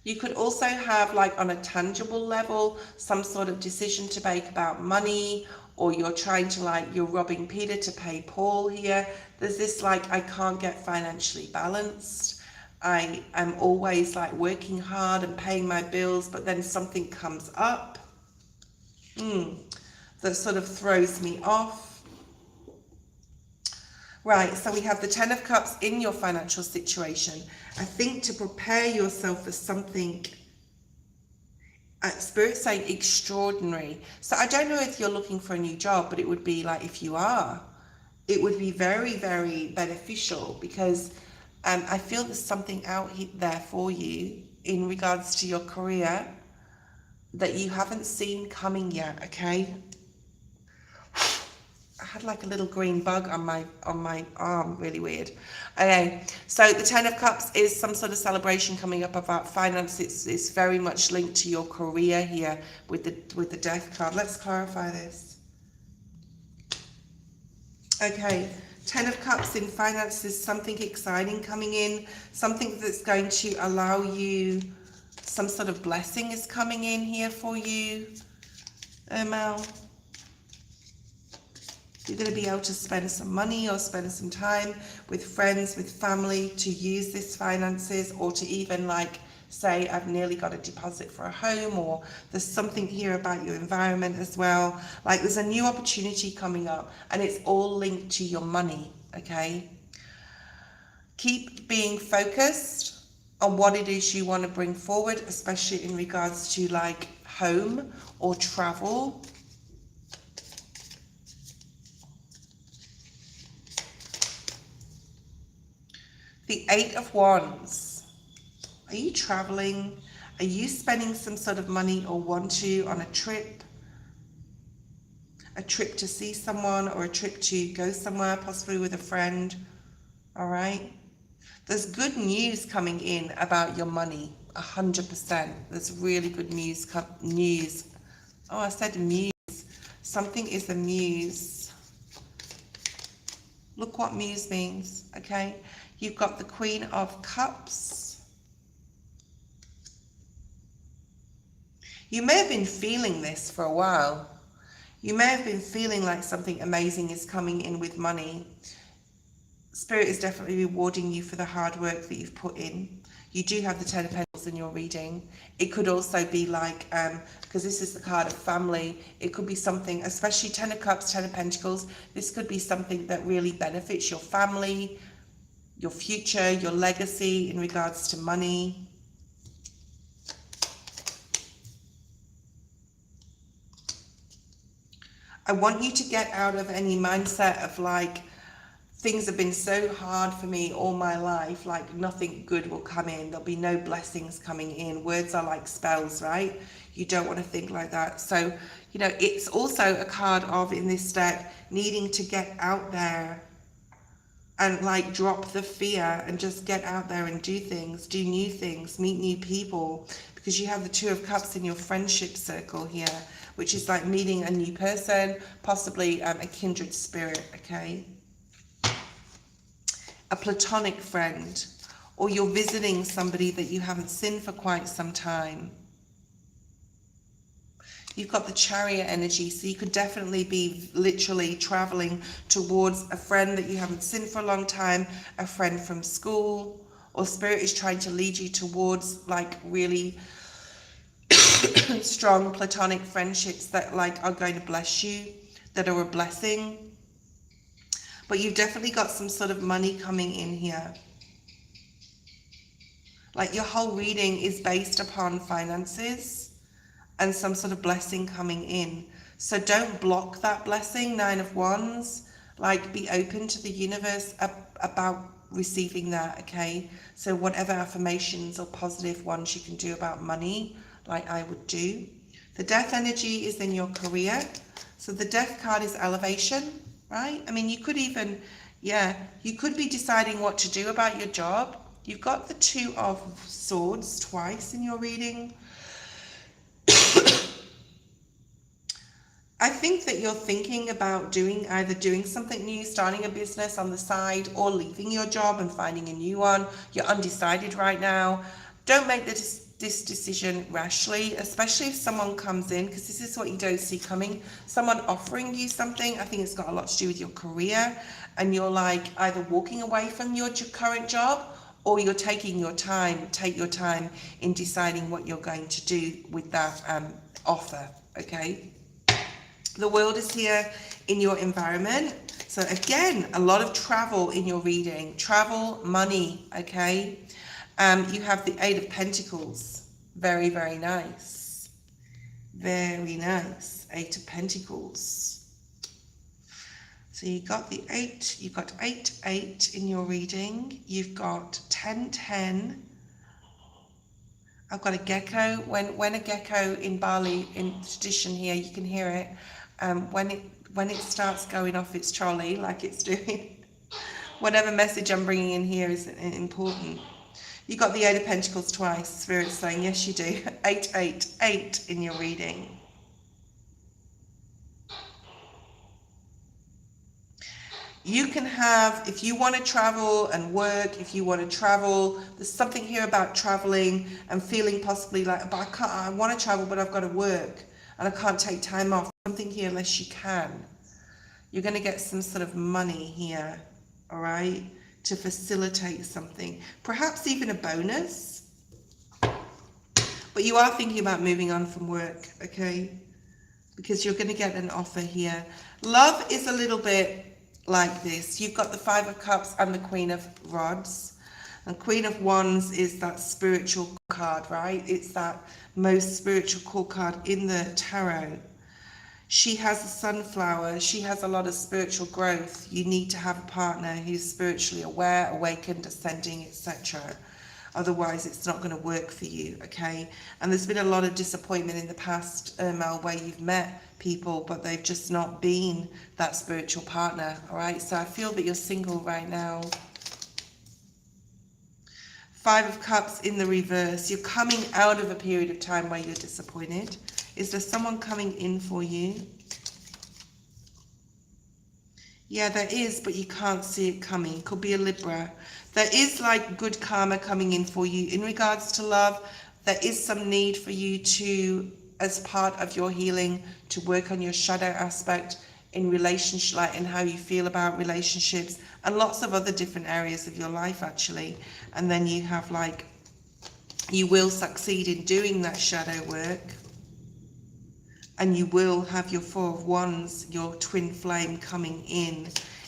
You could also have, like on a tangible level, some sort of decision to make about money, or you're trying to like, you're robbing Peter to pay Paul here. There's this like, I can't get financially balanced. I am always like working hard and paying my bills, but then something comes up that sort of throws me off. Right, so we have the Ten of Cups in your financial situation. I think to prepare yourself for something, Spirit's saying extraordinary. So I don't know if you're looking for a new job, but it would be like, if you are, it would be very, very beneficial, because I feel there's something out there for you in regards to your career that you haven't seen coming yet, okay? I had like a little green bug on my arm, really weird. Okay, so the Ten of Cups is some sort of celebration coming up about finance. It's very much linked to your career here with the Death card. Let's clarify this. Okay, Ten of Cups in finance is something exciting coming in, something that's going to allow you, some sort of blessing is coming in here for you, Mel. You're going to be able to spend some money or spend some time with friends, with family, to use this finances, or to even like say, I've nearly got a deposit for a home, or there's something here about your environment as well. Like there's a new opportunity coming up, and it's all linked to your money, okay? Keep being focused on what it is you want to bring forward, especially in regards to like home or travel. The Eight of Wands. Are you traveling? Are you spending some sort of money or want to on a trip? A trip to see someone, or a trip to go somewhere, possibly with a friend. All right. There's good news coming in about your money, 100%. There's really good news. Oh, I said muse. Something is a muse. Look what muse means, okay? You've got the Queen of Cups. You may have been feeling this for a while. You may have been feeling like something amazing is coming in with money. Spirit is definitely rewarding you for the hard work that you've put in. You do have the Ten of Pentacles in your reading. It could also be like, because this is the card of family, it could be something, especially Ten of Cups, Ten of Pentacles, this could be something that really benefits your family, your future, your legacy in regards to money. I want you to get out of any mindset of like, things have been so hard for me all my life, like nothing good will come in. There'll be no blessings coming in. Words are like spells, right? You don't want to think like that. So, you know, it's also a card of, in this deck, needing to get out there and like drop the fear and just get out there and do things, do new things, meet new people, because you have the Two of Cups in your friendship circle here, which is like meeting a new person, possibly a kindred spirit, okay? A platonic friend, or you're visiting somebody that you haven't seen for quite some time. You've got the Chariot energy, so you could definitely be literally traveling towards a friend that you haven't seen for a long time, a friend from school, or Spirit is trying to lead you towards like really strong platonic friendships that like are going to bless you, that are a blessing. But you've definitely got some sort of money coming in here. Like your whole reading is based upon finances and some sort of blessing coming in. So don't block that blessing, Nine of Wands. Like be open to the universe about receiving that, okay? So whatever affirmations or positive ones you can do about money, like I would do. The Death energy is in your career. So the Death card is elevation, right? I mean, you could even, you could be deciding what to do about your job. You've got the Two of Swords twice in your reading. I think that you're thinking about either doing something new, starting a business on the side, or leaving your job and finding a new one. You're undecided right now. Don't make this decision rashly, especially if someone comes in, because this is what you don't see coming. Someone offering you something, I think it's got a lot to do with your career, and you're like either walking away from your current job, or you're taking your time. Take your time in deciding what you're going to do with that offer, okay? The world is here in your environment. So again, a lot of travel in your reading. Travel, money, okay? You have the Eight of Pentacles. Very, very nice. Very nice. Eight of Pentacles. So you got the 8, you've got 8, 8 in your reading. You've got 10, 10. I've got a gecko. When a gecko in Bali, in tradition here, you can hear it. When it starts going off its trolley, like it's doing, whatever message I'm bringing in here is important. You got the Eight of Pentacles twice. Spirit's saying, yes, you do. 8, 8, 8 in your reading. You can have, if you want to travel and work, if you want to travel, there's something here about traveling and feeling possibly like, but I want to travel, but I've got to work and I can't take time off. Something here unless you can. You're going to get some sort of money here, all right, to facilitate something. Perhaps even a bonus. But you are thinking about moving on from work, okay? Because you're going to get an offer here. Love is a little bit like this. You've got the Five of Cups and the Queen of Rods. And Queen of Wands is that spiritual card, right? It's that most spiritual core card in the tarot. She has a sunflower. She has a lot of spiritual growth. You need to have a partner who's spiritually aware, awakened, ascending, etc. Otherwise, it's not going to work for you, okay? And there's been a lot of disappointment in the past, Mel, where you've met people, but they've just not been that spiritual partner, all right? So I feel that you're single right now. Five of Cups in the reverse. You're coming out of a period of time where you're disappointed. Is there someone coming in for you? Yeah, there is, but you can't see it coming. Could be a Libra. There is like good karma coming in for you. In regards to love, there is some need for you to, as part of your healing, to work on your shadow aspect in relationship, like in how you feel about relationships and lots of other different areas of your life actually. And then you have like, you will succeed in doing that shadow work. And you will have your Four of Wands, your twin flame coming in.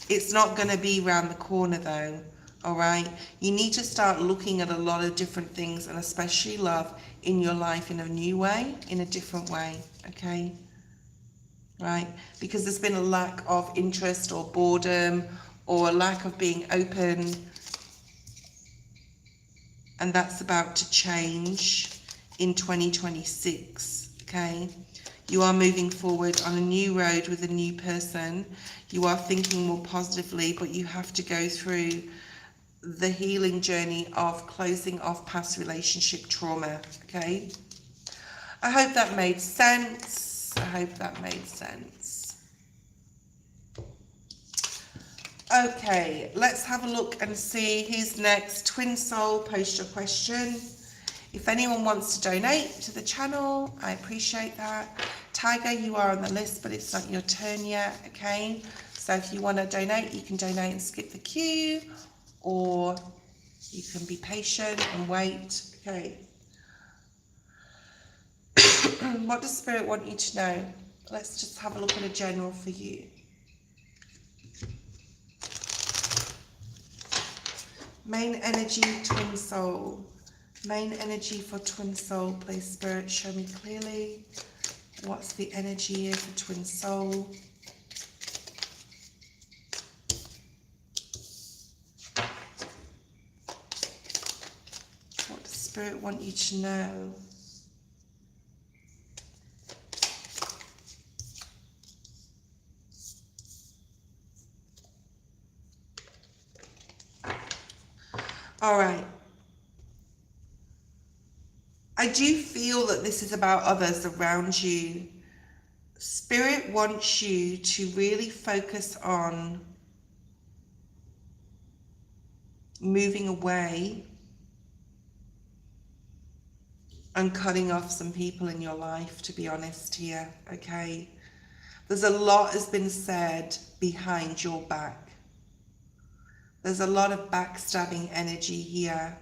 It's not going to be around the corner though, all right? You need to start looking at a lot of different things, and especially love in your life in a new way, in a different way, okay? Right? Because there's been a lack of interest or boredom or a lack of being open. And that's about to change in 2026, okay? You are moving forward on a new road with a new person. You are thinking more positively, but you have to go through the healing journey of closing off past relationship trauma, okay? I hope that made sense. I hope that made sense. Okay, let's have a look and see who's next. Twin Soul, post your question. If anyone wants to donate to the channel, I appreciate that. Tiger, you are on the list, but it's not your turn yet, okay? So if you want to donate, you can donate and skip the queue, or you can be patient and wait, okay? What does Spirit want you to know? Let's just have a look at a general for you. Main energy, Twin Soul. Main energy for Twin Soul, please, Spirit, show me clearly. What's the energy here for Twin Soul? What does Spirit want you to know? All right. I do feel that this is about others around you. Spirit wants you to really focus on moving away and cutting off some people in your life, to be honest here, okay? There's a lot has been said behind your back. There's a lot of backstabbing energy here.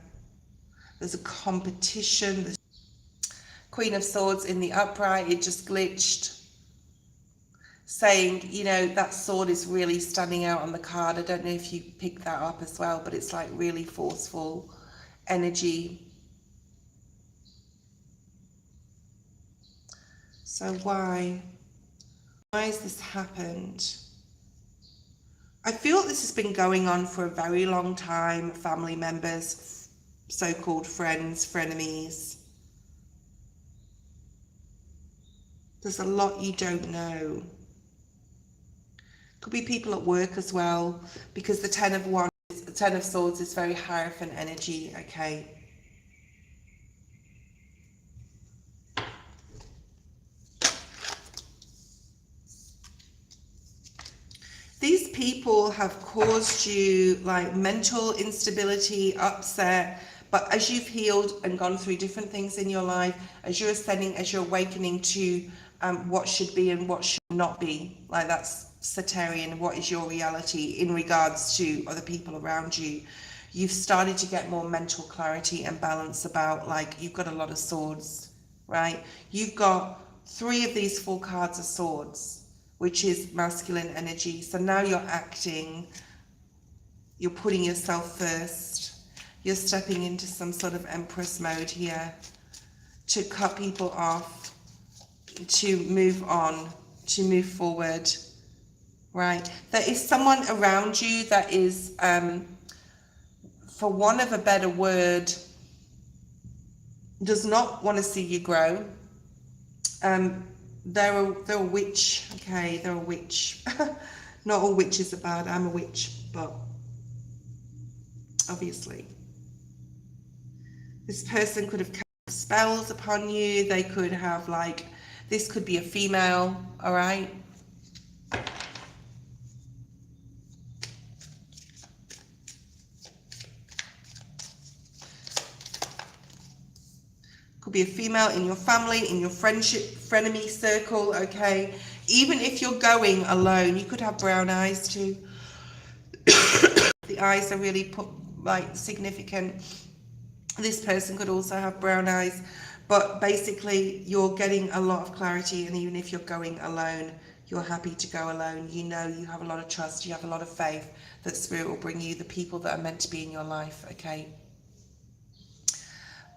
There's a competition. The Queen of Swords in the upright, it just glitched. Saying, you know, that sword is really standing out on the card. I don't know if you picked that up as well, but it's like really forceful energy. So why has this happened? I feel this has been going on for a very long time. Family members, so-called friends, frenemies. There's a lot you don't know. Could be people at work as well, because the Ten of Swords is very Hierophant energy, okay? These people have caused you like mental instability, upset, but as you've healed and gone through different things in your life, as you're ascending, as you're awakening to what should be and what should not be, like that's Saturn, what is your reality in regards to other people around you, you've started to get more mental clarity and balance about, like, you've got a lot of swords, right? You've got 3 of these 4 cards of swords, which is masculine energy. So now you're acting, you're putting yourself first, you're stepping into some sort of Empress mode here to cut people off, to move on, to move forward, right? There is someone around you that is, for want of a better word, does not want to see you grow. They're a witch, okay, they're a witch. Not all witches are bad, I'm a witch, but obviously. This person could have cast spells upon you, they could have like, this could be a female, all right? Could be a female in your family, in your frenemy circle, okay? Even if you're going alone, you could have brown eyes too. The eyes are really significant. This person could also have brown eyes, but basically you're getting a lot of clarity, and even if you're going alone, you're happy to go alone. You know, you have a lot of trust, you have a lot of faith that Spirit will bring you the people that are meant to be in your life, okay?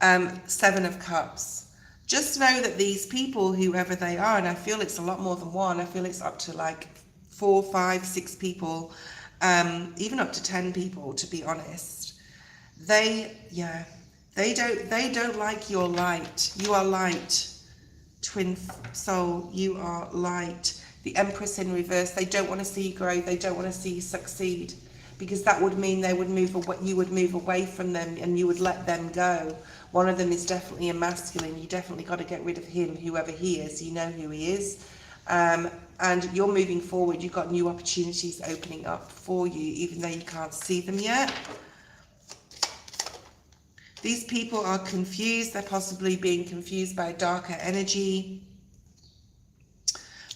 7 of Cups. Just know that these people, whoever they are, and I feel it's a lot more than one, I feel it's up to like 4, 5, 6 people, even up to 10 people, to be honest. They don't like your light. You are light, twin soul, you are light. The Empress in reverse, they don't want to see you grow, they don't want to see you succeed, because that would mean they would move away, you would move away from them and you would let them go. One of them is definitely a masculine. You definitely got to get rid of him, whoever he is. You know who he is. And you're moving forward. You've got new opportunities opening up for you, even though you can't see them yet. These people are confused. They're possibly being confused by darker energy.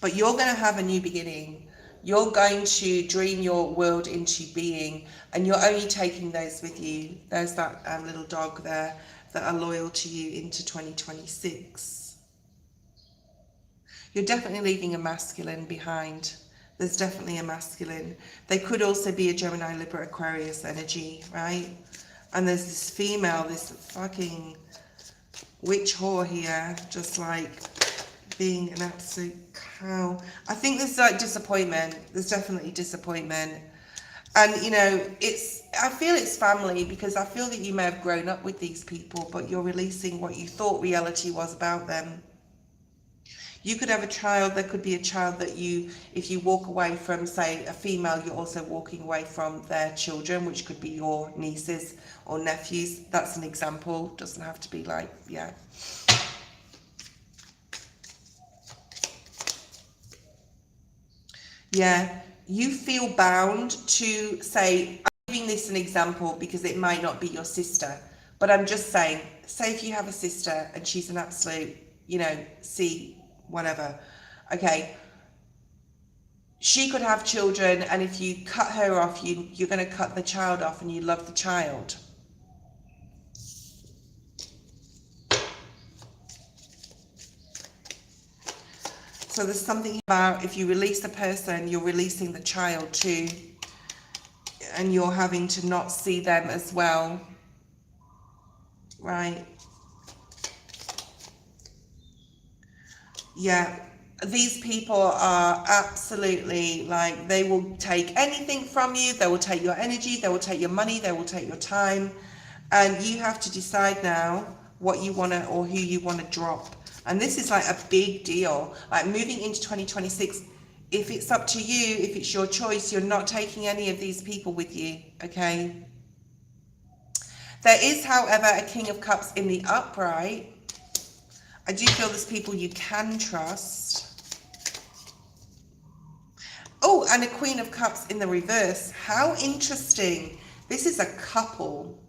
But you're going to have a new beginning. You're going to dream your world into being, and you're only taking those with you. There's that little dog there, that are loyal to you into 2026. You're definitely leaving a masculine behind. There's definitely a masculine. They could also be a Gemini, Libra, Aquarius energy, right? And there's this female, this fucking witch whore here, just like being an absolute cow. I think there's like disappointment. There's definitely disappointment. And, you know, I feel it's family, because I feel that you may have grown up with these people, but you're releasing what you thought reality was about them. You could have a child. There could be a child that if you walk away from, say, a female, you're also walking away from their children, which could be your nieces or nephews. That's an example. Doesn't have to be like, yeah. Yeah. You feel bound to say, I'm giving this an example because it might not be your sister, but I'm just saying, say if you have a sister and she's an absolute, you know, C, whatever, okay, she could have children, and if you cut her off, you're going to cut the child off, and you love the child. So there's something about if you release the person, you're releasing the child too, and you're having to not see them as well, right? Yeah. These people are absolutely like, they will take anything from you. They will take your energy, they will take your money, they will take your time, and you have to decide now what you want to, or who you want to drop. And this is like a big deal, like moving into 2026. If it's up to you, if it's your choice, you're not taking any of these people with you, okay? There is, however, a King of Cups in the upright. I do feel there's people you can trust. Oh, and a Queen of Cups in the reverse. How interesting. This is a couple.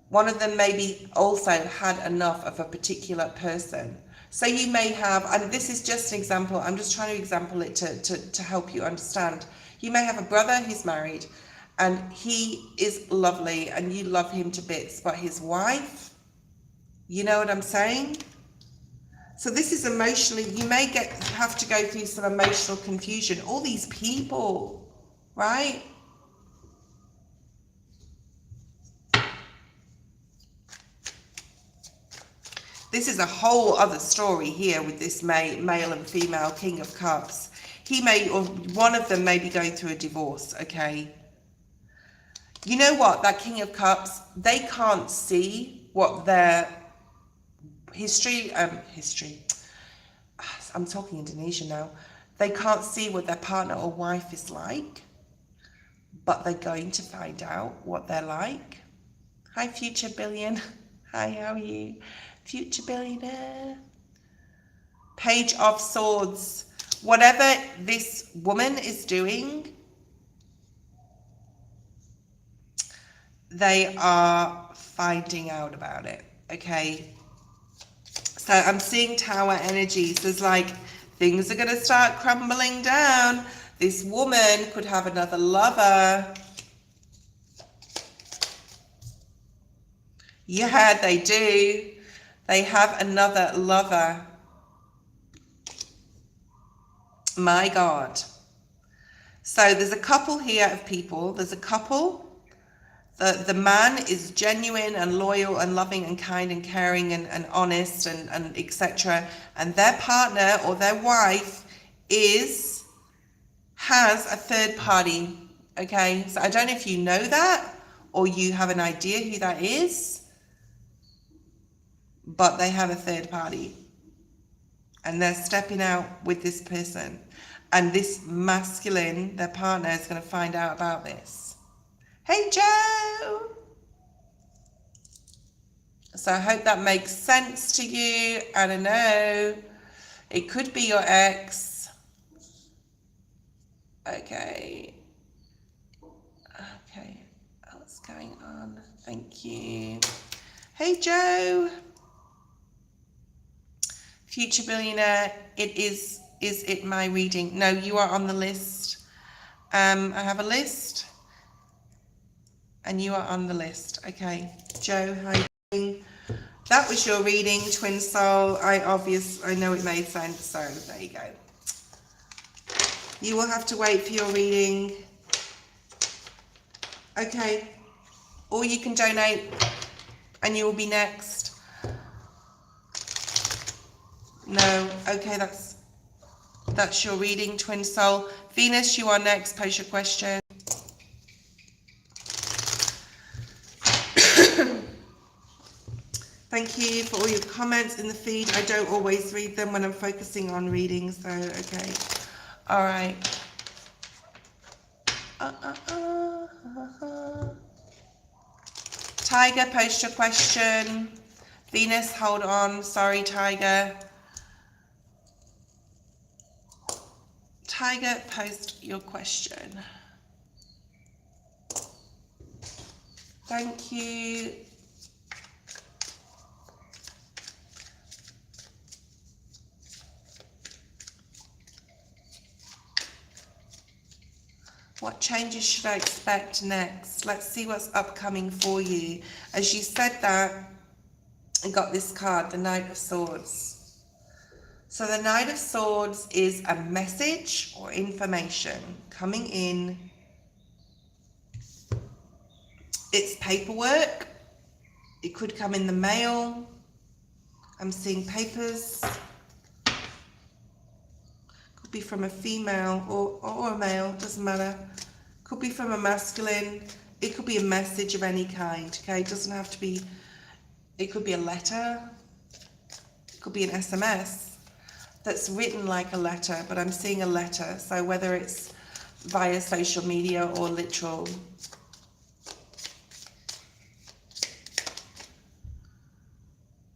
One of them maybe also had enough of a particular person. So you may have, and this is just an example, I'm just trying to example it to help you understand. You may have a brother who's married, and he is lovely, and you love him to bits, but his wife, you know what I'm saying? So this is emotionally, you may have to go through some emotional confusion. All these people, right? This is a whole other story here with this male and female King of Cups. He may, or one of them may be going through a divorce, okay? You know what? That King of Cups, they can't see what their history, I'm talking Indonesian now. They can't see what their partner or wife is like, but they're going to find out what they're like. Hi, future billion. Hi, how are you? Future billionaire. Page of Swords. Whatever this woman is doing, they are finding out about it, okay? So I'm seeing Tower energies. There's like, things are going to start crumbling down. This woman could have another lover. Yeah, they do. They have another lover. My God. So there's a couple here of people. There's a couple. The man is genuine and loyal and loving and kind and caring and honest and etc. And their partner or their wife has a third party. Okay, so I don't know if you know that or you have an idea who that is, but they have a third party. And they're stepping out with this person. And this masculine, their partner, is going to find out about this. Hey, Joe! So I hope that makes sense to you. I don't know. It could be your ex. Okay. Okay. What's going on? Thank you. Hey, Joe. Future billionaire. Is it my reading? No, you are on the list. I have a list. And you are on the list. Okay. Joe, how are you doing? That was your reading, Twin Soul. I know it made sense, so there you go. You will have to wait for your reading. Okay. Or you can donate and you will be next. No. Okay, that's your reading, Twin Soul. Venus, you are next. Pose your question. Thank you for all your comments in the feed. I don't always read them when I'm focusing on reading, so okay. All right. Tiger, post your question. Venus, hold on. Sorry, Tiger. Tiger, post your question. Thank you. What changes should I expect next? Let's see what's upcoming for you. As you said that, I got this card, the Knight of Swords. So the Knight of Swords is a message or information coming in. It's paperwork. It could come in the mail. I'm seeing papers. Could be from a female or a male, doesn't matter. Could be from a masculine. It could be a message of any kind, okay? It doesn't have to be, it could be a letter. It could be an SMS that's written like a letter, but I'm seeing a letter. So whether it's via social media or literal.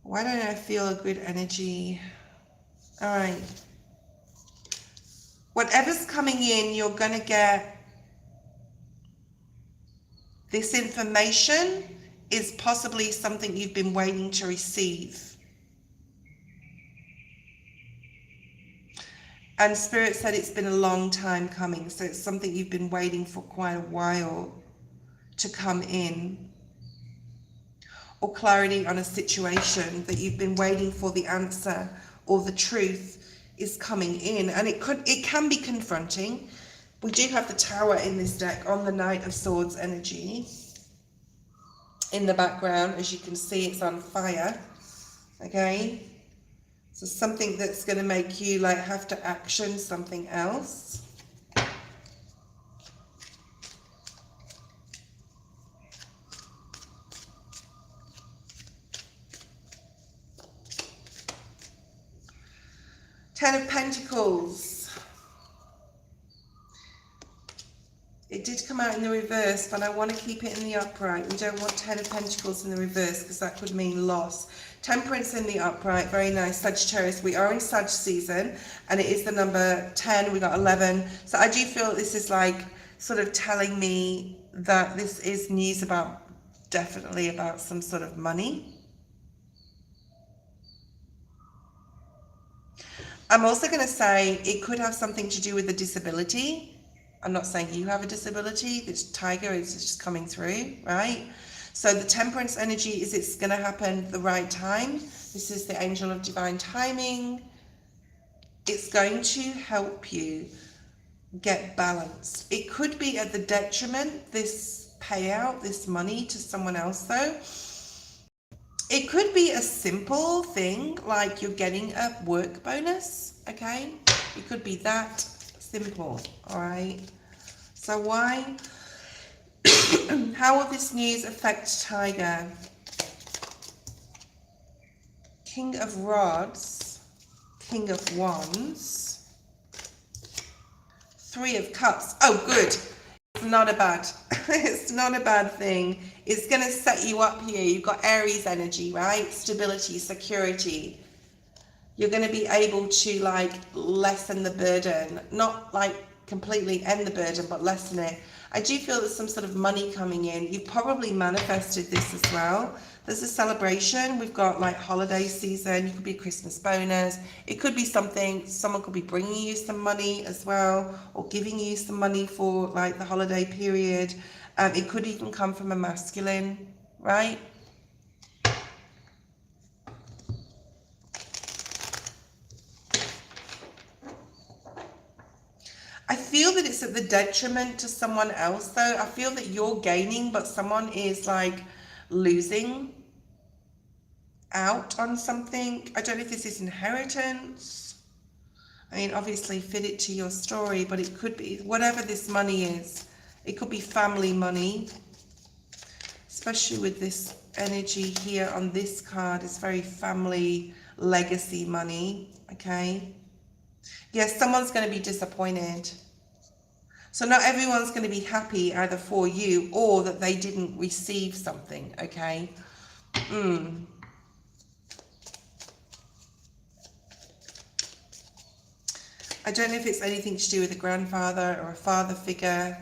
Why don't I feel a good energy? All right. Whatever's coming in, you're going to get this information is possibly something you've been waiting to receive. And Spirit said it's been a long time coming, so it's something you've been waiting for quite a while to come in. Or clarity on a situation that you've been waiting for, the answer or the truth is coming in. And it can be confronting. We do have the Tower in this deck on the Knight of Swords energy. In the background, as you can see, it's on fire. Okay? So something that's going to make you like have to action something else. Ten of Pentacles. It did come out in the reverse, but I want to keep it in the upright. We don't want Ten of Pentacles in the reverse because that could mean loss. Temperance in the upright, very nice. Sagittarius, we are in Sag season, and it is the number 10. We got 11. So I do feel this is like sort of telling me that this is news about, definitely about some sort of money. I'm also going to say it could have something to do with a disability. I'm not saying you have a disability. This tiger is just coming through, right? So the temperance energy is it's going to happen at the right time. This is the angel of divine timing. It's going to help you get balanced. It could be at the detriment, this payout, this money to someone else though. It could be a simple thing like you're getting a work bonus, okay? It could be that simple, all right? So why? How will this news affect Tiger? King of Rods, King of Wands, Three of Cups. Oh, good. It's not a bad, it's not a bad thing. It's going to set you up here. You've got Aries energy, right? Stability, security. You're going to be able to like lessen the burden, not like completely end the burden, but lessen it. I do feel there's some sort of money coming in. You've probably manifested this as well. There's a celebration. We've got like holiday season. You could be a Christmas bonus. It could be something, someone could be bringing you some money as well, or giving you some money for like the holiday period. It could even come from a masculine, right? I feel that it's at the detriment to someone else though. I feel that you're gaining, but someone is like losing out on something. I don't know if this is inheritance. I mean, obviously fit it to your story, but it could be whatever this money is. It could be family money, especially with this energy here on this card. It's very family legacy money, okay? Yes, someone's going to be disappointed. So not everyone's going to be happy either for you or that they didn't receive something, okay? I don't know if it's anything to do with a grandfather or a father figure.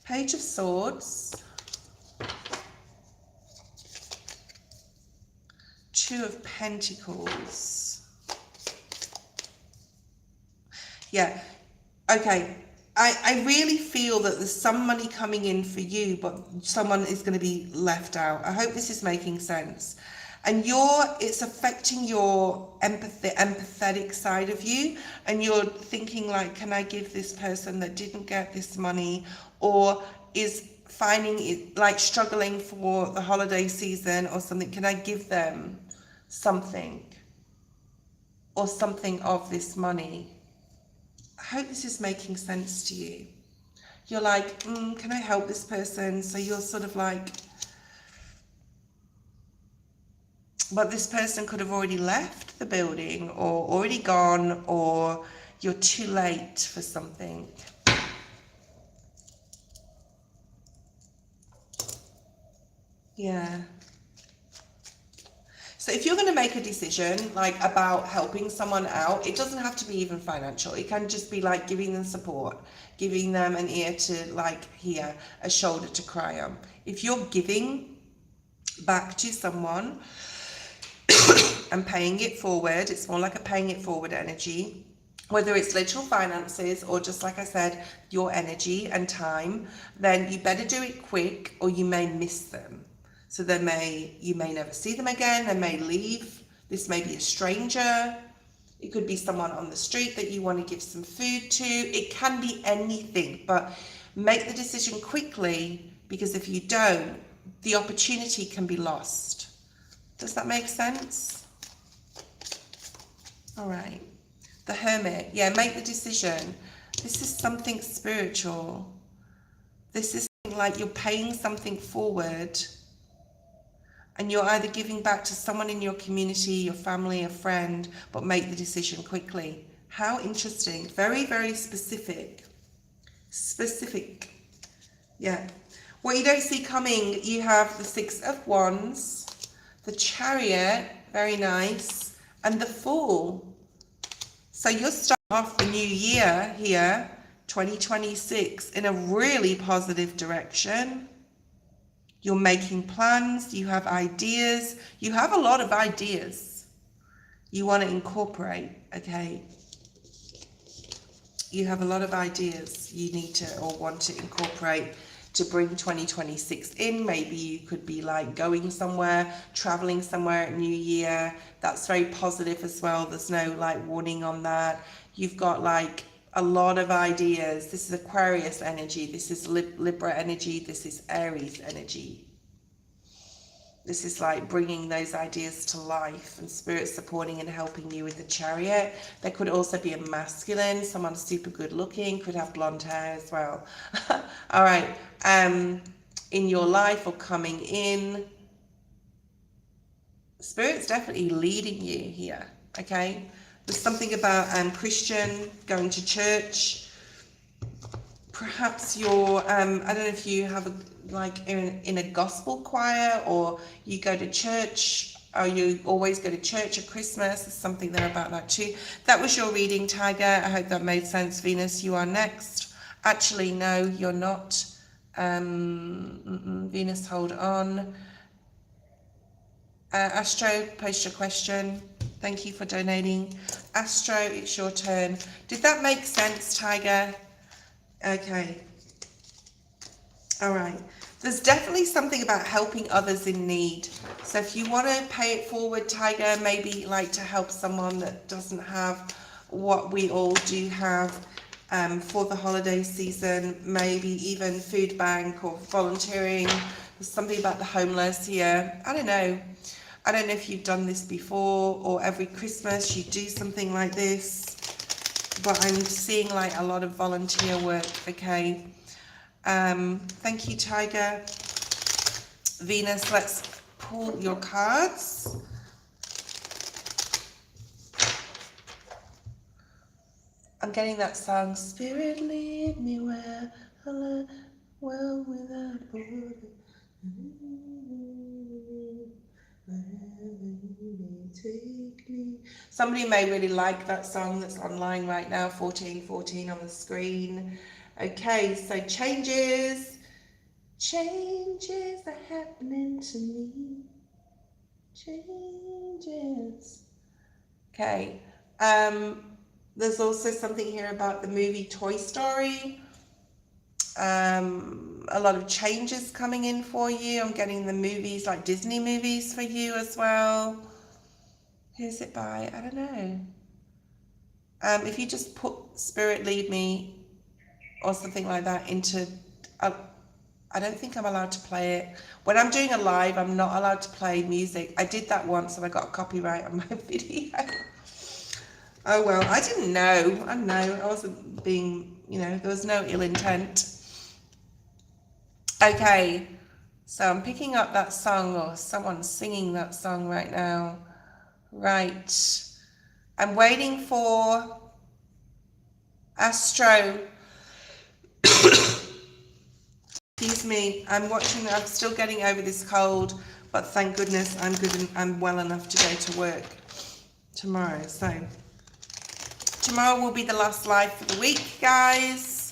Page of Swords. Two of Pentacles. Yeah. Okay. I really feel that there's some money coming in for you, but someone is going to be left out. I hope this is making sense. And it's affecting your empathetic side of you, and you're thinking like, can I give this person that didn't get this money, or is finding it like struggling for the holiday season or something, can I give them something or something of this money? I hope this is making sense to you. You're like, can I help this person? So you're sort of like, but this person could have already left the building or already gone, or you're too late for something. Yeah. So if you're going to make a decision like about helping someone out, it doesn't have to be even financial. It can just be like giving them support, giving them an ear to like hear, a shoulder to cry on. If you're giving back to someone and paying it forward, it's more like a paying it forward energy, whether it's literal finances or just like I said, your energy and time, then you better do it quick or you may miss them. So you may never see them again, they may leave. This may be a stranger. It could be someone on the street that you want to give some food to. It can be anything, but make the decision quickly, because if you don't, the opportunity can be lost. Does that make sense? All right. The Hermit. Yeah, make the decision. This is something spiritual. This is like you're paying something forward, and you're either giving back to someone in your community, your family, a friend, but make the decision quickly. How interesting. Very, very specific. Specific. Yeah. What you don't see coming, you have the Six of Wands, the Chariot, very nice, and the Fool. So you're starting off the new year here, 2026, in a really positive direction. You're making plans, you have ideas, you have a lot of ideas you want to incorporate, okay? You have a lot of ideas you need to or want to incorporate to bring 2026 in. Maybe you could be like going somewhere, traveling somewhere at New Year. That's very positive as well. There's no like warning on that. You've got like a lot of ideas. This is Aquarius energy. This is Libra energy. This is Aries energy. This is like bringing those ideas to life, and spirit supporting and helping you with the Chariot. There could also be a masculine, someone super good looking, could have blonde hair as well. All right, in your life or coming in, spirit's definitely leading you here, okay? There's something about Christian, going to church. Perhaps you're, I don't know if you have like in a gospel choir, or you go to church, or you always go to church at Christmas. There's something there about that too. That was your reading, Tiger. I hope that made sense. Venus, you are next. Actually, no, you're not. Venus, hold on. Astro, post your question. Thank you for donating. Astro, it's your turn. Did that make sense, Tiger? Okay. All right. There's definitely something about helping others in need. So if you want to pay it forward, Tiger, maybe like to help someone that doesn't have what we all do have for the holiday season, maybe even food bank or volunteering. There's something about the homeless here. I don't know. I don't know if you've done this before, or every Christmas you do something like this. But I'm seeing like a lot of volunteer work, okay? Thank you, Tiger. Venus, let's pull your cards. I'm getting that song, Spirit lead me where I learn well without border. Take me. Somebody may really like that song that's online right now, 1414 on the screen. Okay, so changes are happening to me. Changes. Okay, There's also something here about the movie Toy Story. A lot of changes coming in for you. I'm getting the movies, like Disney movies for you as well. Who's it by? I don't know. If you just put Spirit Lead Me or something like that into, I don't think I'm allowed to play it. When I'm doing a live, I'm not allowed to play music. I did that once and I got a copyright on my video. Oh well, I didn't know. I know. I wasn't being, there was no ill intent. Okay, so I'm picking up that song, or someone's singing that song right now. Right. I'm waiting for Astro. Excuse me, I'm still getting over this cold, but thank goodness I'm good and I'm well enough to go to work tomorrow. So tomorrow will be the last live for the week, guys.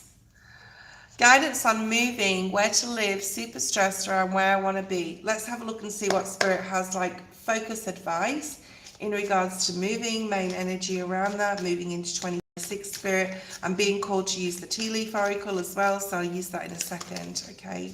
Guidance on moving, where to live, super stressed around where I want to be. Let's have a look and see what Spirit has, like focus advice in regards to moving, main energy around that, moving into 26 Spirit. I'm being called to use the tea leaf oracle as well, so I'll use that in a second, okay?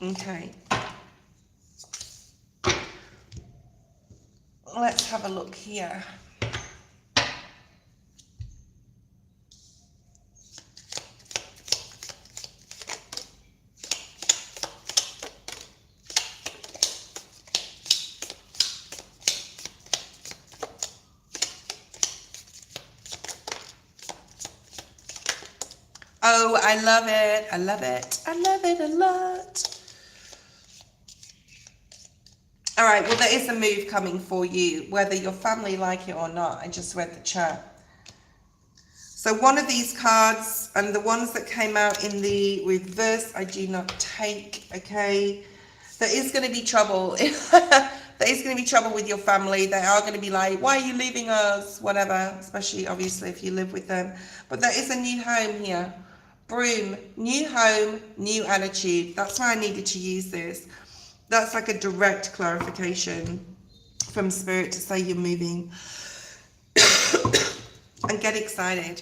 Okay. Let's have a look here. Oh, I love it. I love it. I love it a lot. All right, well, there is a move coming for you, whether your family like it or not. I just read the chart. So one of these cards, and the ones that came out in the reverse, I do not take, okay? There is going to be trouble. There is going to be trouble with your family. They are going to be like, why are you leaving us? Whatever, especially, obviously, if you live with them. But there is a new home here. Broom, new home, new attitude. That's why I needed to use this. That's like a direct clarification from Spirit to say you're moving. And get excited.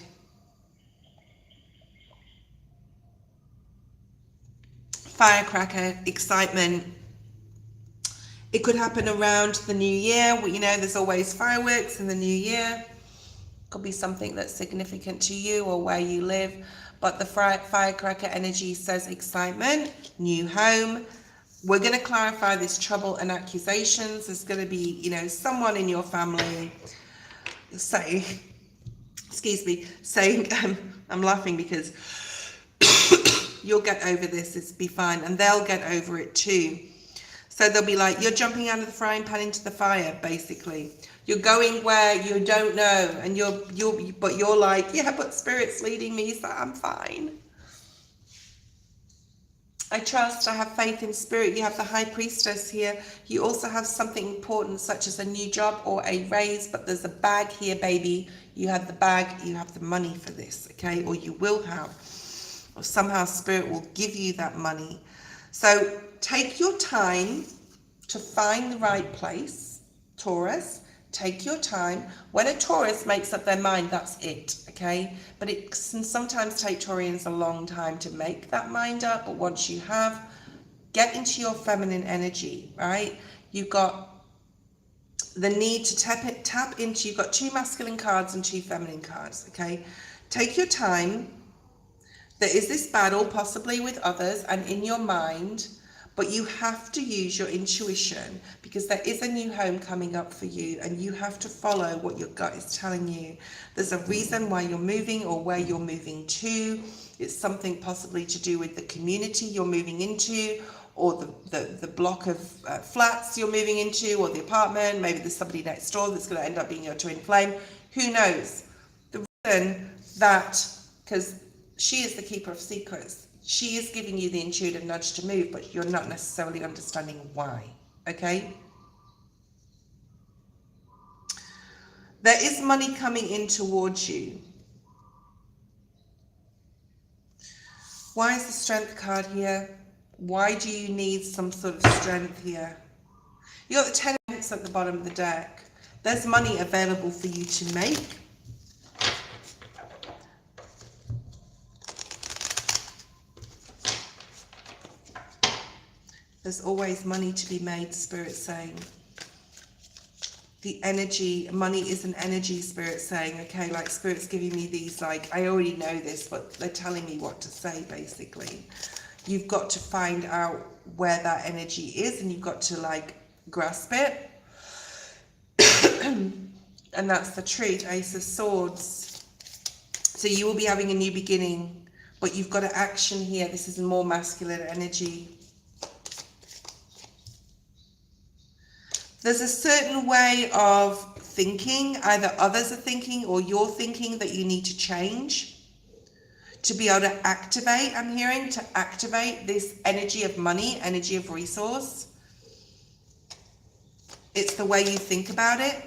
Firecracker, excitement. It could happen around the new year. There's always fireworks in the new year. Could be something that's significant to you or where you live. But the firecracker energy says excitement, new home. We're going to clarify this trouble and accusations. There's going to be, someone in your family saying, I'm laughing because you'll get over this, it'll be fine, and they'll get over it too. So they'll be like, you're jumping out of the frying pan into the fire, basically. You're going where you don't know, and you're like, yeah, but Spirit's leading me, so I'm fine. I trust, I have faith in Spirit. You have the High Priestess here. You also have something important, such as a new job or a raise, but there's a bag here, baby. You have the bag, you have the money for this, okay? Or you will have. Or somehow Spirit will give you that money. So take your time to find the right place, Taurus. Take your time. When a Taurus makes up their mind, that's it, okay? But it can sometimes take Taurians a long time to make that mind up, but once you have, get into your feminine energy, right? You've got the need to tap into, you've got 2 masculine cards and 2 feminine cards, okay? Take your time. There is this battle, possibly with others and in your mind, but you have to use your intuition because there is a new home coming up for you and you have to follow what your gut is telling you. There's a reason why you're moving or where you're moving to. It's something possibly to do with the community you're moving into, or the block of flats you're moving into, or the apartment. Maybe there's somebody next door that's going to end up being your twin flame. Who knows? The reason that, because she is the keeper of secrets. She is giving you the intuitive nudge to move, but you're not necessarily understanding why, okay? There is money coming in towards you. Why is the Strength card here? Why do you need some sort of strength here? You got the 10 of Pentacles at the bottom of the deck. There's money available for you to make. There's always money to be made, Spirit saying. The energy, money is an energy, Spirit saying, okay, like Spirit's giving me these, like, I already know this, but they're telling me what to say, basically. You've got to find out where that energy is, and you've got to, like, grasp it. And that's the truth, Ace of Swords. So you will be having a new beginning, but you've got to action here. This is more masculine energy. There's a certain way of thinking, either others are thinking or you're thinking, that you need to change to be able to activate, I'm hearing, to activate this energy of money, energy of resource. It's the way you think about it.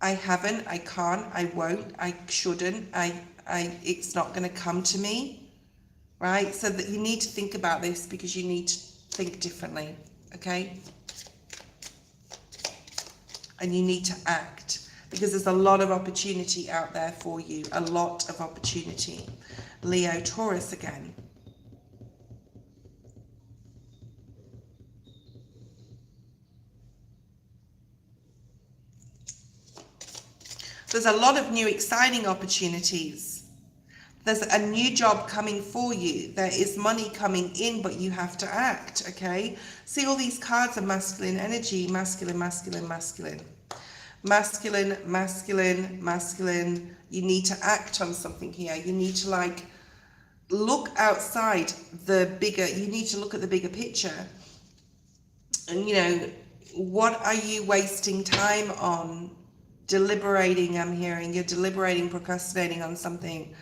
I haven't, I can't, I won't, I shouldn't, it's not going to come to me, right? So that you need to think about this, because you need to think differently, okay? And you need to act, because there's a lot of opportunity out there for you, a lot of opportunity. Leo, Taurus again. There's a lot of new exciting opportunities. There's a new job coming for you. There is money coming in, but you have to act, okay? See, all these cards are masculine energy. Masculine, masculine, masculine. Masculine, masculine, masculine. You need to act on something here. You need to, like, look outside the bigger, you need to look at the bigger picture. And, you know, what are you wasting time on? Deliberating, I'm hearing. You're deliberating, procrastinating on something.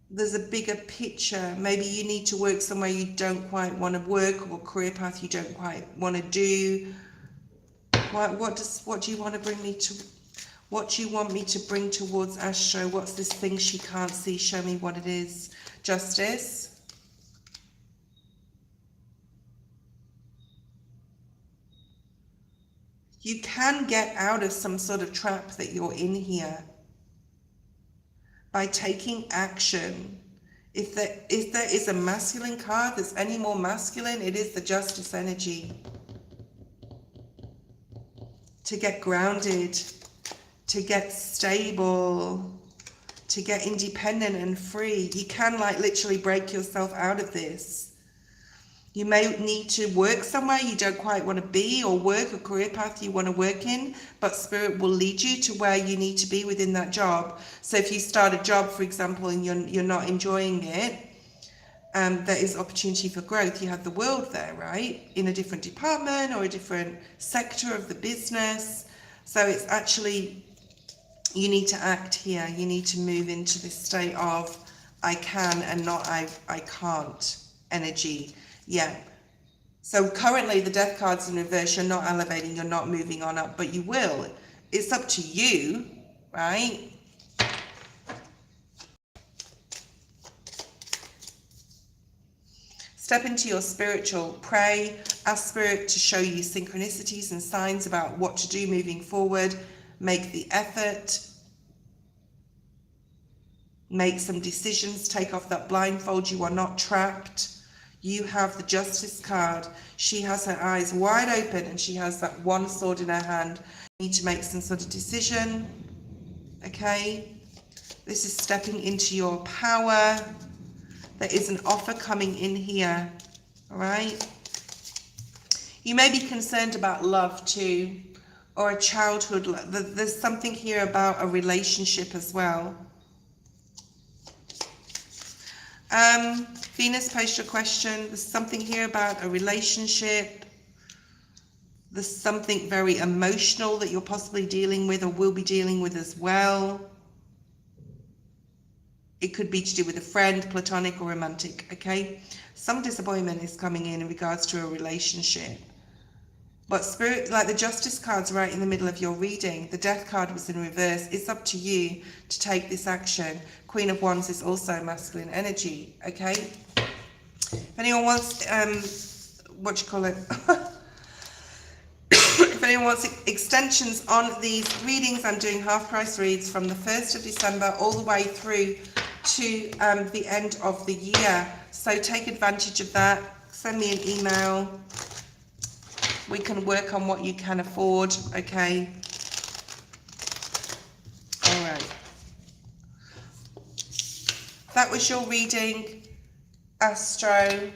There's a bigger picture. Maybe you need to work somewhere you don't quite want to work, or career path you don't quite want to do. What do you want to bring me to? What do you want me to bring towards Astro? What's this thing she can't see? Show me what it is. Justice. You can get out of some sort of trap that you're in here by taking action. If there is a masculine card that's any more masculine, it is the Justice energy. To get grounded, to get stable, to get independent and free. You can, like, literally break yourself out of this. You may need to work somewhere you don't quite want to be, or work a career path you want to work in, but Spirit will lead you to where you need to be within that job. So if you start a job, for example, and you're not enjoying it, there is opportunity for growth. You have the world there, right? In a different department or a different sector of the business. So it's actually, you need to act here. You need to move into this state of I can and not I can't energy. Yeah. So currently the Death card's in reverse. You're not elevating, you're not moving on up, but you will. It's up to you, right? Step into your spiritual. Pray. Ask Spirit to show you synchronicities and signs about what to do moving forward. Make the effort. Make some decisions. Take off that blindfold. You are not trapped. You have the Justice card. She has her eyes wide open and she has that one sword in her hand. You need to make some sort of decision. Okay? This is stepping into your power. There is an offer coming in here. All right? You may be concerned about love too, or a childhood. There's something here about a relationship as well. Venus, post your question. There's something here about a relationship. There's something very emotional that you're possibly dealing with or will be dealing with as well. It could be to do with a friend, platonic or romantic, okay? Some disappointment is coming in regards to a relationship. But Spirit, like the Justice card's right in the middle of your reading. The Death card was in reverse. It's up to you to take this action. Queen of Wands is also masculine energy, okay? If anyone wants, what you call it? If anyone wants extensions on these readings, I'm doing half price reads from the 1st of December all the way through to the end of the year. So take advantage of that. Send me an email. We can work on what you can afford, okay? All right. That was your reading, Astro.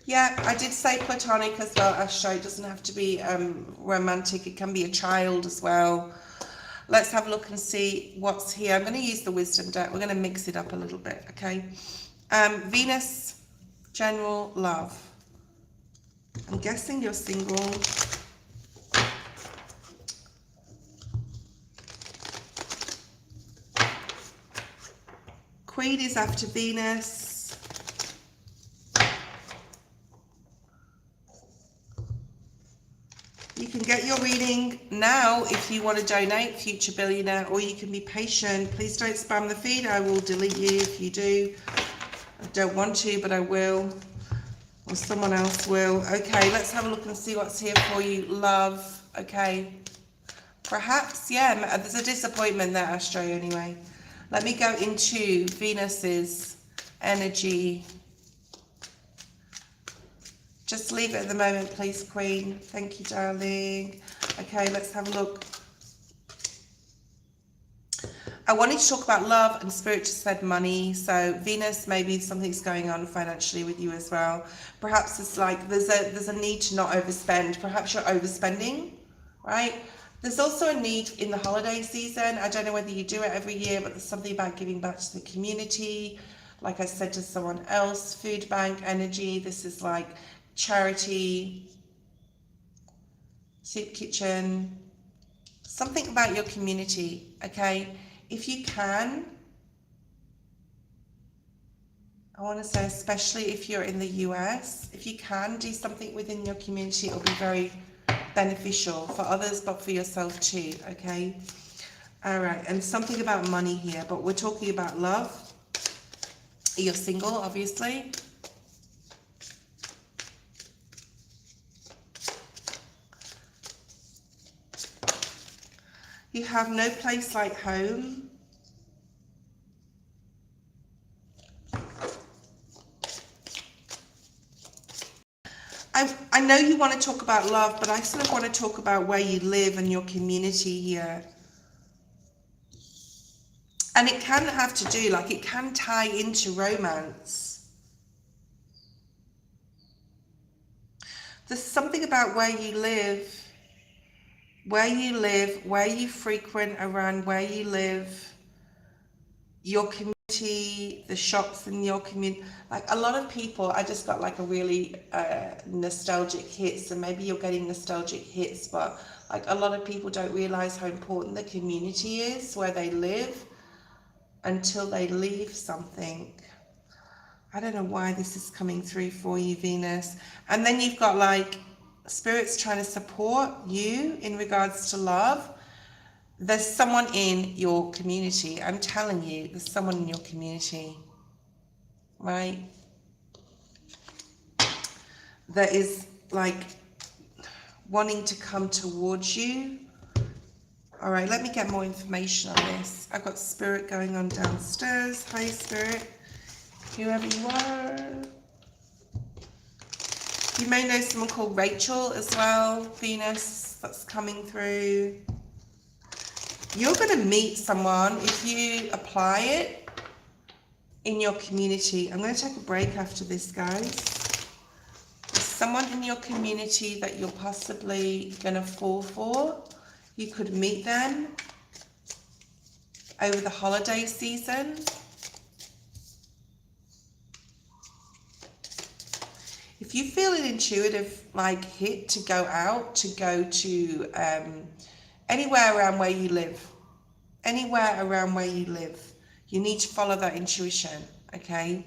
Yeah, I did say platonic as well, Astro. It doesn't have to be romantic. It can be a child as well. Let's have a look and see what's here. I'm going to use the wisdom deck. We're going to mix it up a little bit, okay? Venus, general love. I'm guessing you're single. Queen is after Venus. You can get your reading now if you want to donate, Future Billionaire, or you can be patient. Please don't spam the feed. I will delete you if you do. I don't want to, but I will. Or someone else will. Okay, let's have a look and see what's here for you. Love. Okay. Perhaps, yeah, there's a disappointment there, Astro, anyway. Let me go into Venus's energy. Just leave it at the moment, please, Queen. Thank you, darling. Okay, let's have a look. I wanted to talk about love, and Spirit just said money. So Venus, maybe something's going on financially with you as well. Perhaps it's like there's a need to not overspend. Perhaps you're overspending, right? There's also a need in the holiday season. I don't know whether you do it every year, but there's something about giving back to the community. Like I said to someone else, food bank energy. This is like charity, soup kitchen, something about your community, okay? If you can, I want to say, especially if you're in the US, if you can do something within your community, it'll be very beneficial for others, but for yourself too, okay? All right, and something about money here, but we're talking about love. You're single, obviously. You have no place like home. I know you want to talk about love, but I sort of want to talk about where you live and your community here. And it can have to do, like it can tie into romance. There's something about where you live, where you frequent around where you live, your community, the shops in your community. Like a lot of people, I just got like a really nostalgic hit. So maybe you're getting nostalgic hits, but like a lot of people don't realize how important the community is where they live until they leave something. I don't know why this is coming through for you, Venus. And then you've got like Spirit's trying to support you in regards to love. There's someone in your community. I'm telling you, there's someone in your community, right? That is like wanting to come towards you. All right, let me get more information on this. I've got Spirit going on downstairs. Hi, Spirit, whoever you are. You may know someone called Rachel as well, Venus, that's coming through. You're going to meet someone if you apply it in your community. I'm going to take a break after this, guys. There's someone in your community that you're possibly going to fall for. You could meet them over the holiday season. If you feel an intuitive like hit to go out, to go to anywhere around where you live, you need to follow that intuition, okay?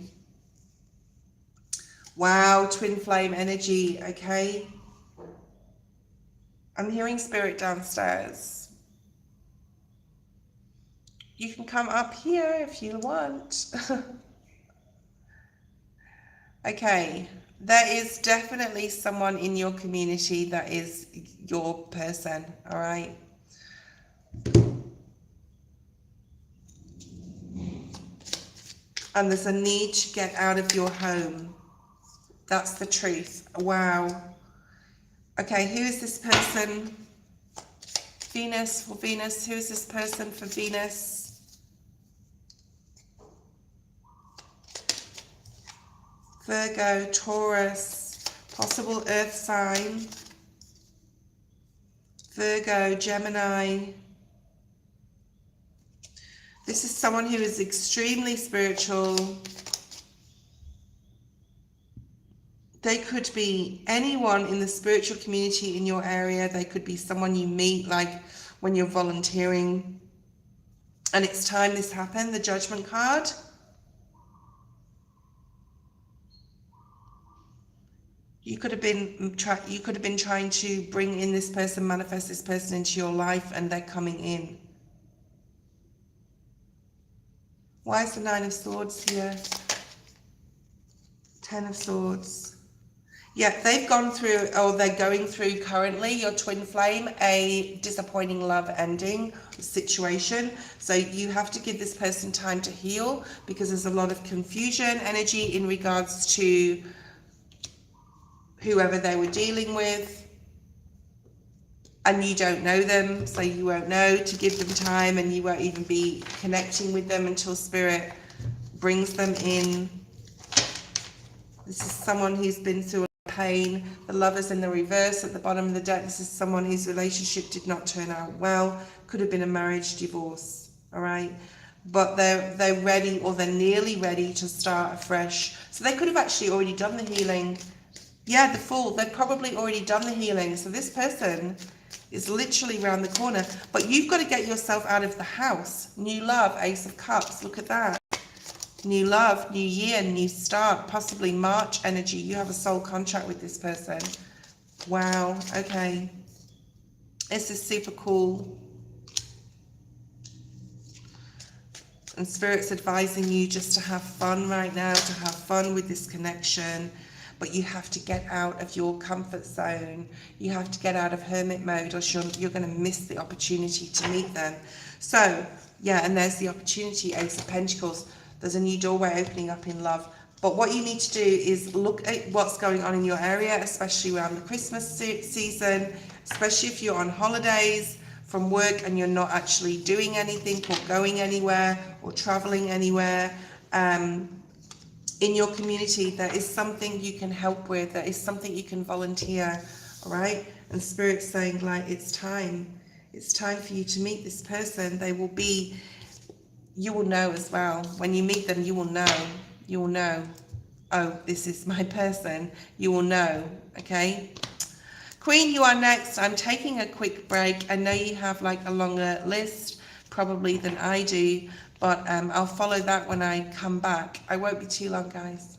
Wow, twin flame energy, okay? I'm hearing spirit downstairs. You can come up here if you want. Okay, there is definitely someone in your community that is your person, all right? And there's a need to get out of your home. That's the truth. Wow. Okay, who is this person? Venus, for Venus. Who is this person for Venus? Virgo, Taurus, possible earth sign. Virgo, Gemini. This is someone who is extremely spiritual. They could be anyone in the spiritual community in your area. They could be someone you meet, like when you're volunteering. And it's time this happened, the Judgment card. You could have been trying to bring in this person, manifest this person into your life, and they're coming in. Why is the Nine of Swords here? Ten of Swords. Yeah, they've gone through, or they're going through currently, your twin flame, a disappointing love ending situation. So you have to give this person time to heal, because there's a lot of confusion energy in regards to whoever they were dealing with. And you don't know them, so you won't know to give them time, and you won't even be connecting with them until Spirit brings them in. This is someone who's been through pain. The Lovers in the reverse at the bottom of the deck. This is someone whose relationship did not turn out well. Could have been a marriage, divorce, all right? But they're ready, or they're nearly ready to start afresh. So they could have actually already done the healing. Yeah, the Fool, they've probably already done the healing. So this person is literally around the corner. But you've got to get yourself out of the house. New love, Ace of Cups, look at that. New love, new year, new start, possibly March energy. You have a soul contract with this person. Wow, okay. This is super cool. And Spirit's advising you just to have fun right now, to have fun with this connection. But you have to get out of your comfort zone. You have to get out of hermit mode, or you're going to miss the opportunity to meet them. So, yeah, and there's the opportunity, Ace of Pentacles. There's a new doorway opening up in love. But what you need to do is look at what's going on in your area, especially around the Christmas season, especially if you're on holidays from work and you're not actually doing anything or going anywhere or traveling anywhere. In your community, there is something you can help with. There is something you can volunteer, all right? And Spirit's saying, like, it's time. It's time for you to meet this person. They will be... You will know as well. When you meet them, you will know. You will know, oh, this is my person. You will know, okay? Queen, you are next. I'm taking a quick break. I know you have like a longer list probably than I do, but I'll follow that when I come back. I won't be too long, guys.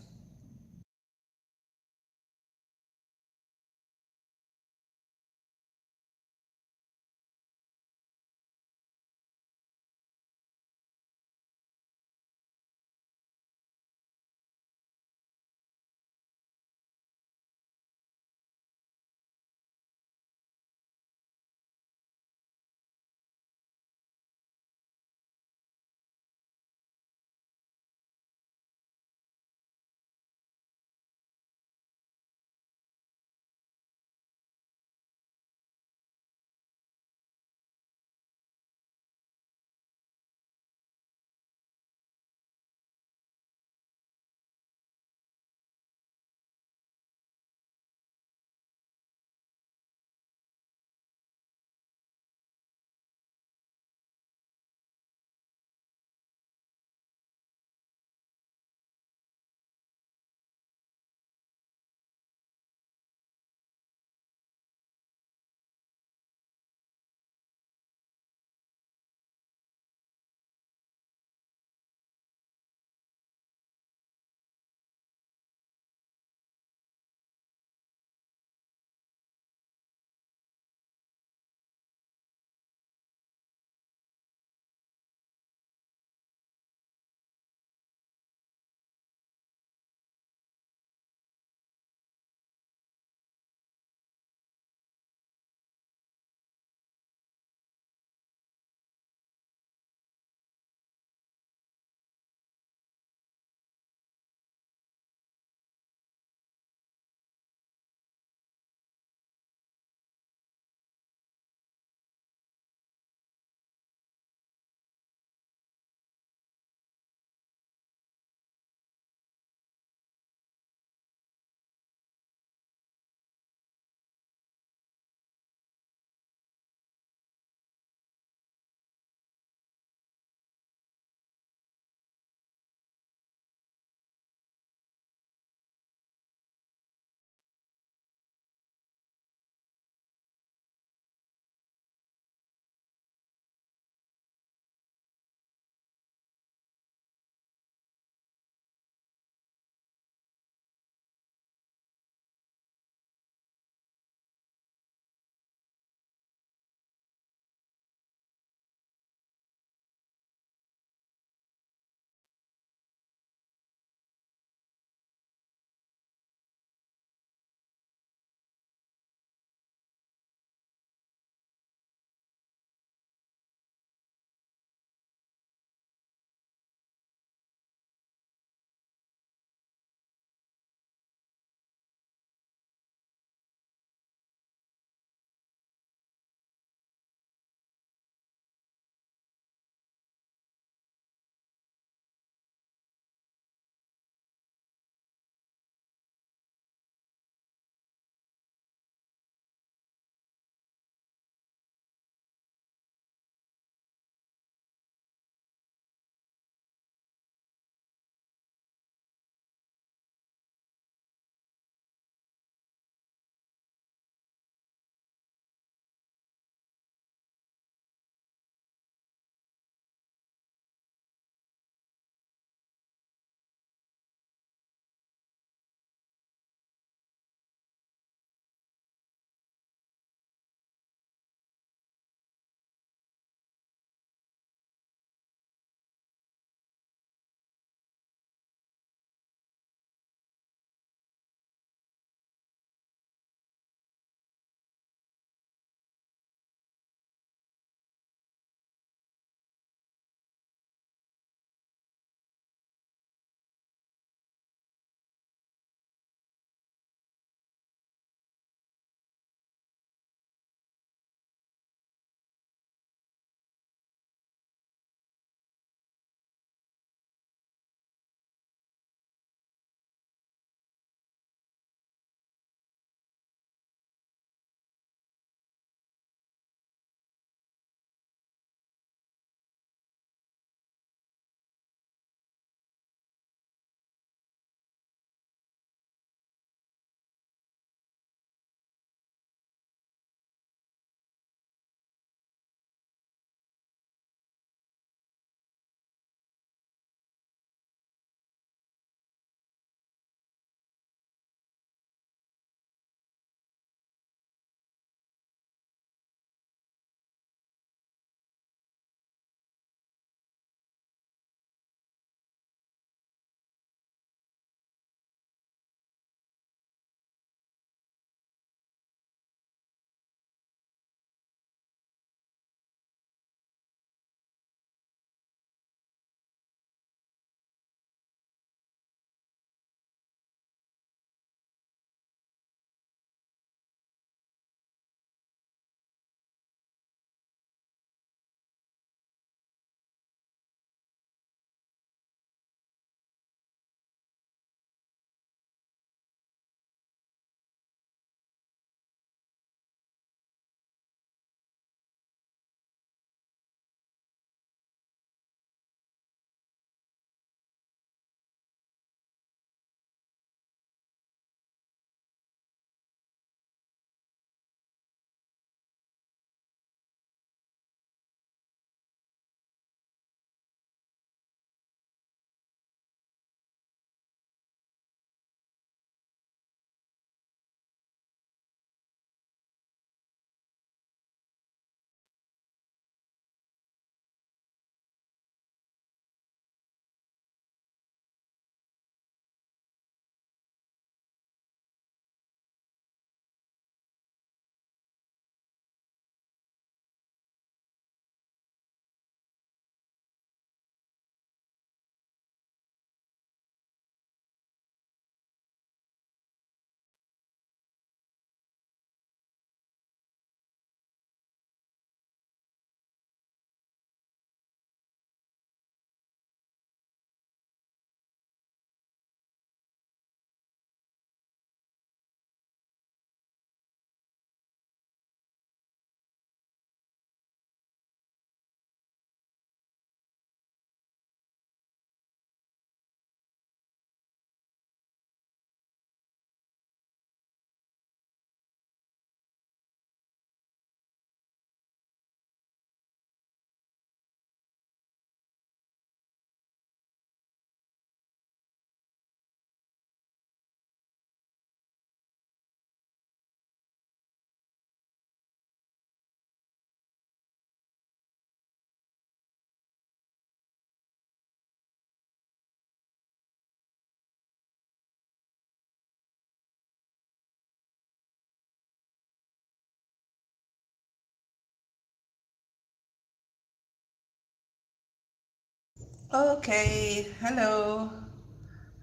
Okay, hello.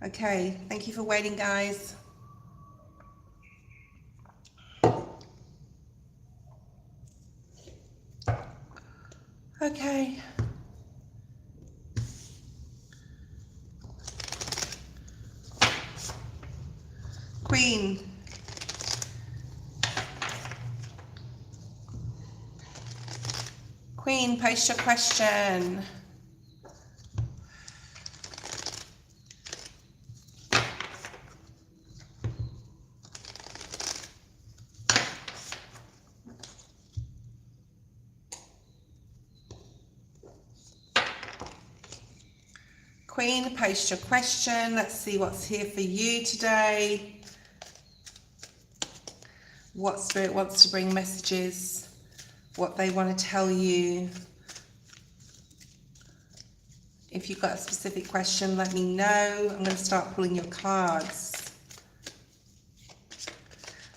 Okay, thank you for waiting, guys. Okay. Queen. Queen, post your question. Queen, post your question. Let's see what's here for you today. What Spirit wants to bring messages, what they want to tell you. If you've got a specific question, let me know. I'm going to start pulling your cards.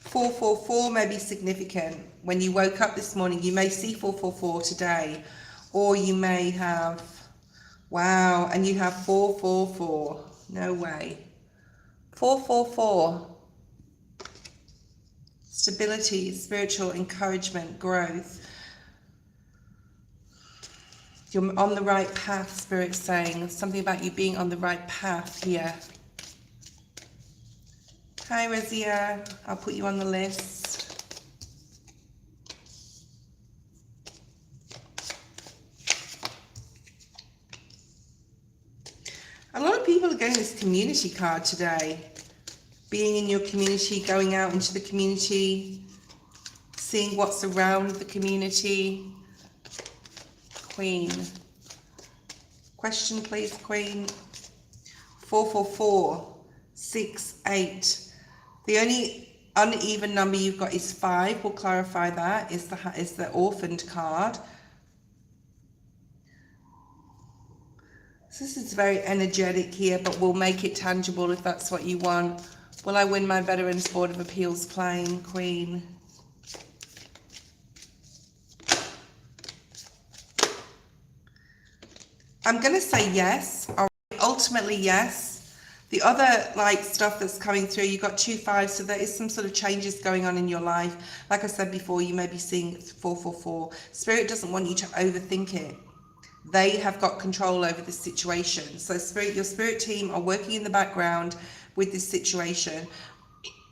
444 may be significant. When you woke up this morning, you may see 444 today, or you may have, wow, and you have 444. No way. 444. Stability, spiritual encouragement, growth. You're on the right path, Spirit's saying. Something about you being on the right path here. Hi, Razia. I'll put you on the list. A lot of people are getting this community card today. Being in your community, going out into the community, seeing what's around the community. Queen. Question, please, Queen. 444, 6, 8. The only uneven number you've got is 5. We'll clarify that. Is the orphaned card. So this is very energetic here, but we'll make it tangible if that's what you want. Will I win my Veterans Board of Appeals claim, Queen? I'm going to say yes. All right. Ultimately, yes. The other stuff that's coming through, you've got 2 5s, so there is some sort of changes going on in your life. Like I said before, you may be seeing 444. Spirit doesn't want you to overthink it. They have got control over the situation. So your spirit team are working in the background with this situation.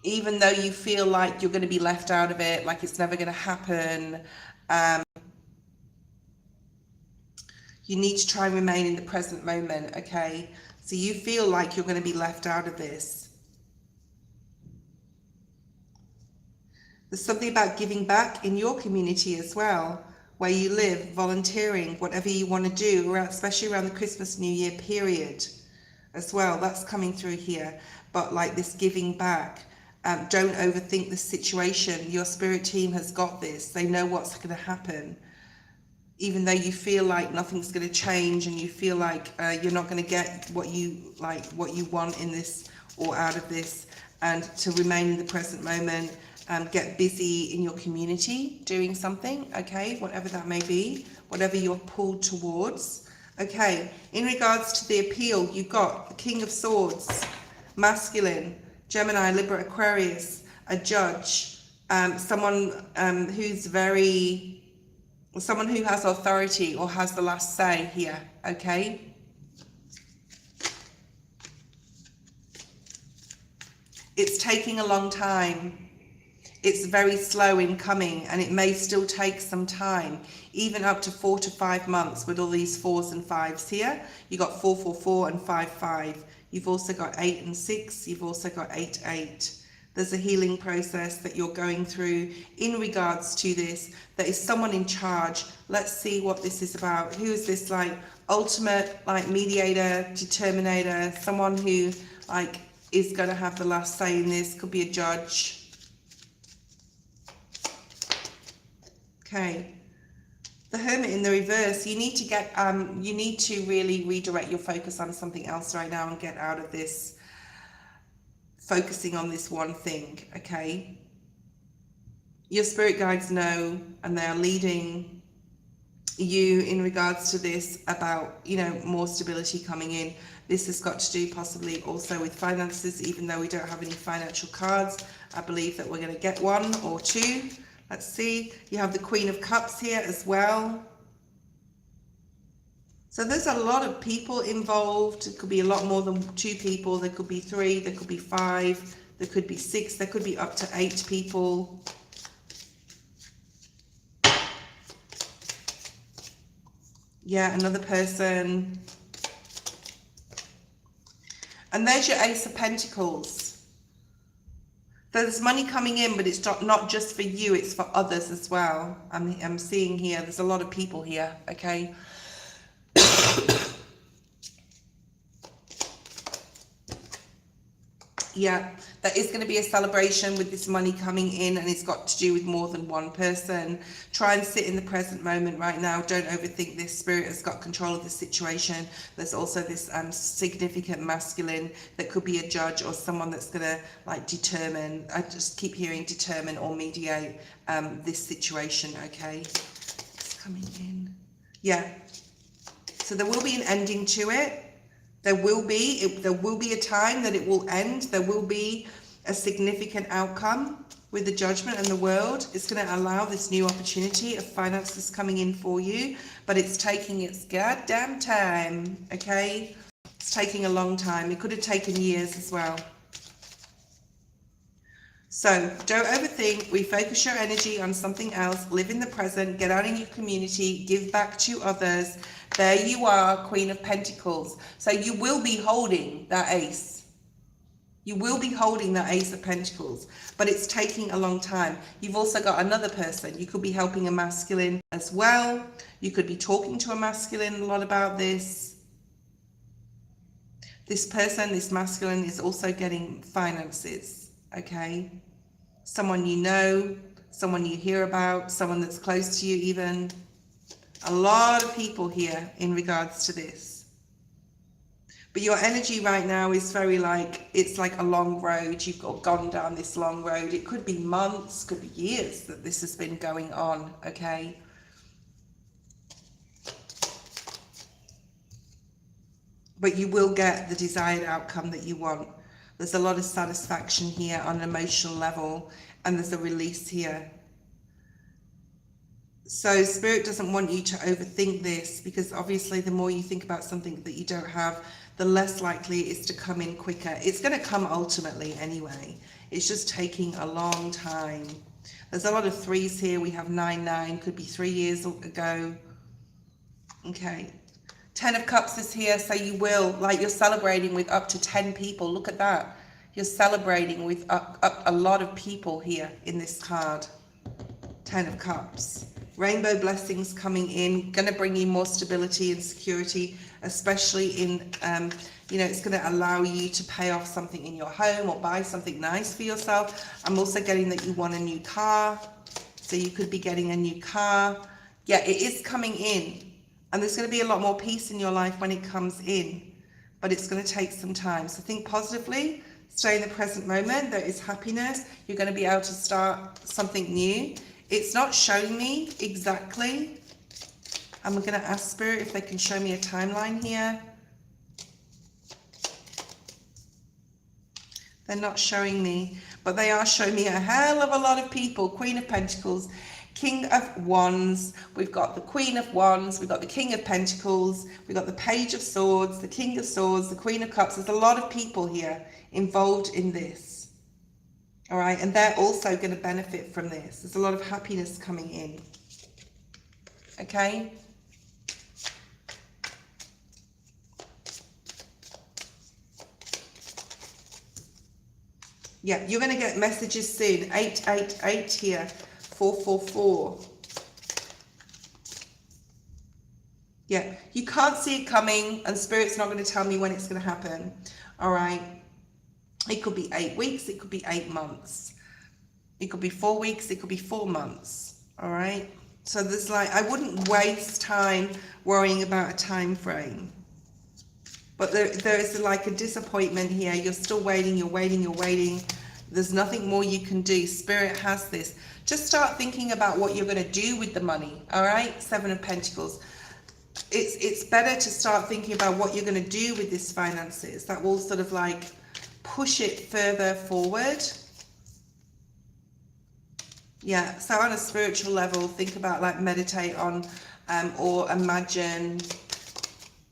Even though you feel like you're going to be left out of it, like it's never going to happen, you need to try and remain in the present moment, okay? So you feel like you're going to be left out of this. There's something about giving back in your community as well, where you live, volunteering, whatever you want to do, especially around the Christmas, New Year period as well. That's coming through here. But like this giving back, don't overthink the situation. Your spirit team has got this. They know what's going to happen. Even though you feel like nothing's going to change and you feel like you're not going to get what you want in this or out of this, and to remain in the present moment, get busy in your community doing something, okay, whatever that may be, whatever you're pulled towards. Okay, in regards to the appeal, you've got the King of Swords, masculine, Gemini, Libra, Aquarius, a judge, someone someone who has authority or has the last say here, okay? It's taking a long time. It's very slow in coming, and it may still take some time, even up to 4 to 5 months with all these 4s and 5s here. You've got 444 and 55. You've also got 8 and 6. You've also got 8, 8. There's a healing process that you're going through in regards to this. There is someone in charge. Let's see what this is about. Who is this ultimate mediator, determinator, someone who is going to have the last say in this? Could be a judge. Okay. The Hermit in the reverse. You need to really redirect your focus on something else right now and get out of this focusing on this one thing, okay? Your spirit guides know, and they are leading you in regards to this about, you know, more stability coming in. This has got to do possibly also with finances, even though we don't have any financial cards. I believe that we're going to get one or two. Let's see. You have the Queen of Cups here as well. So there's a lot of people involved. It could be a lot more than 2 people. There could be 3, there could be 5, there could be 6, there could be up to 8 people. Yeah, another person. And there's your Ace of Pentacles. There's money coming in, but it's not just for you, it's for others as well. I'm seeing here, there's a lot of people here, okay? Yeah, there is going to be a celebration with this money coming in, and it's got to do with more than one person. Try and sit in the present moment right now. Don't overthink this. Spirit has got control of the situation. There's also this significant masculine that could be a judge or someone that's going to like determine. I just keep hearing determine or mediate this situation, okay? It's coming in. Yeah. So there will be an ending to it. There will be a time that it will end. There will be a significant outcome with the Judgment and the World. It's going to allow this new opportunity of finances coming in for you, but it's taking its goddamn time, okay? It's taking a long time. It could have taken years as well. So don't overthink. Refocus your energy on something else. Live in the present. Get out in your community. Give back to others. There you are, Queen of Pentacles. So you will be holding that ace. You will be holding that Ace of Pentacles, but it's taking a long time. You've also got another person. You could be helping a masculine as well. You could be talking to a masculine a lot about this. This person, this masculine, is also getting finances, okay? Someone you know, someone you hear about, someone that's close to you even. A lot of people here in regards to this. But your energy right now is very like, it's like a long road. You've gone down this long road. It could be months, could be years that this has been going on, okay? But you will get the desired outcome that you want. There's a lot of satisfaction here on an emotional level, and there's a release here. So Spirit doesn't want you to overthink this, because obviously the more you think about something that you don't have, the less likely it is to come in quicker. It's going to come ultimately anyway. It's just taking a long time. There's a lot of threes here. We have 9-9, could be 3 years ago. Okay. 10 of Cups is here, so you will, like, you're celebrating with up to 10 people. Look at that. You're celebrating with a lot of people here in this card. 10 of Cups. Rainbow blessings coming in, going to bring you more stability and security, especially in, you know, it's going to allow you to pay off something in your home or buy something nice for yourself. I'm also getting that you want a new car, so you could be getting a new car. Yeah, it is coming in, and there's going to be a lot more peace in your life when it comes in, but it's going to take some time. So think positively, stay in the present moment. There is happiness. You're going to be able to start something new. It's not showing me exactly. I'm going to ask Spirit if they can show me a timeline here. They're not showing me, but they are showing me a hell of a lot of people. Queen of Pentacles, King of Wands. We've got the Queen of Wands. We've got the King of Pentacles. We've got the Page of Swords, the King of Swords, the Queen of Cups. There's a lot of people here involved in this. All right, and they're also going to benefit from this. There's a lot of happiness coming in. Okay. Yeah, you're going to get messages soon. 888 here. 444. Yeah, you can't see it coming, and Spirit's not going to tell me when it's going to happen. All right. It could be 8 weeks, it could be 8 months. It could be 4 weeks, it could be 4 months. All right. So there's like, I wouldn't waste time worrying about a time frame. But there is like a disappointment here. You're still waiting, you're waiting, you're waiting. There's nothing more you can do. Spirit has this. Just start thinking about what you're going to do with the money. All right, Seven of Pentacles. It's better to start thinking about what you're going to do with this finances. That will sort of like push it further forward. Yeah, so on a spiritual level, think about like meditate on or imagine.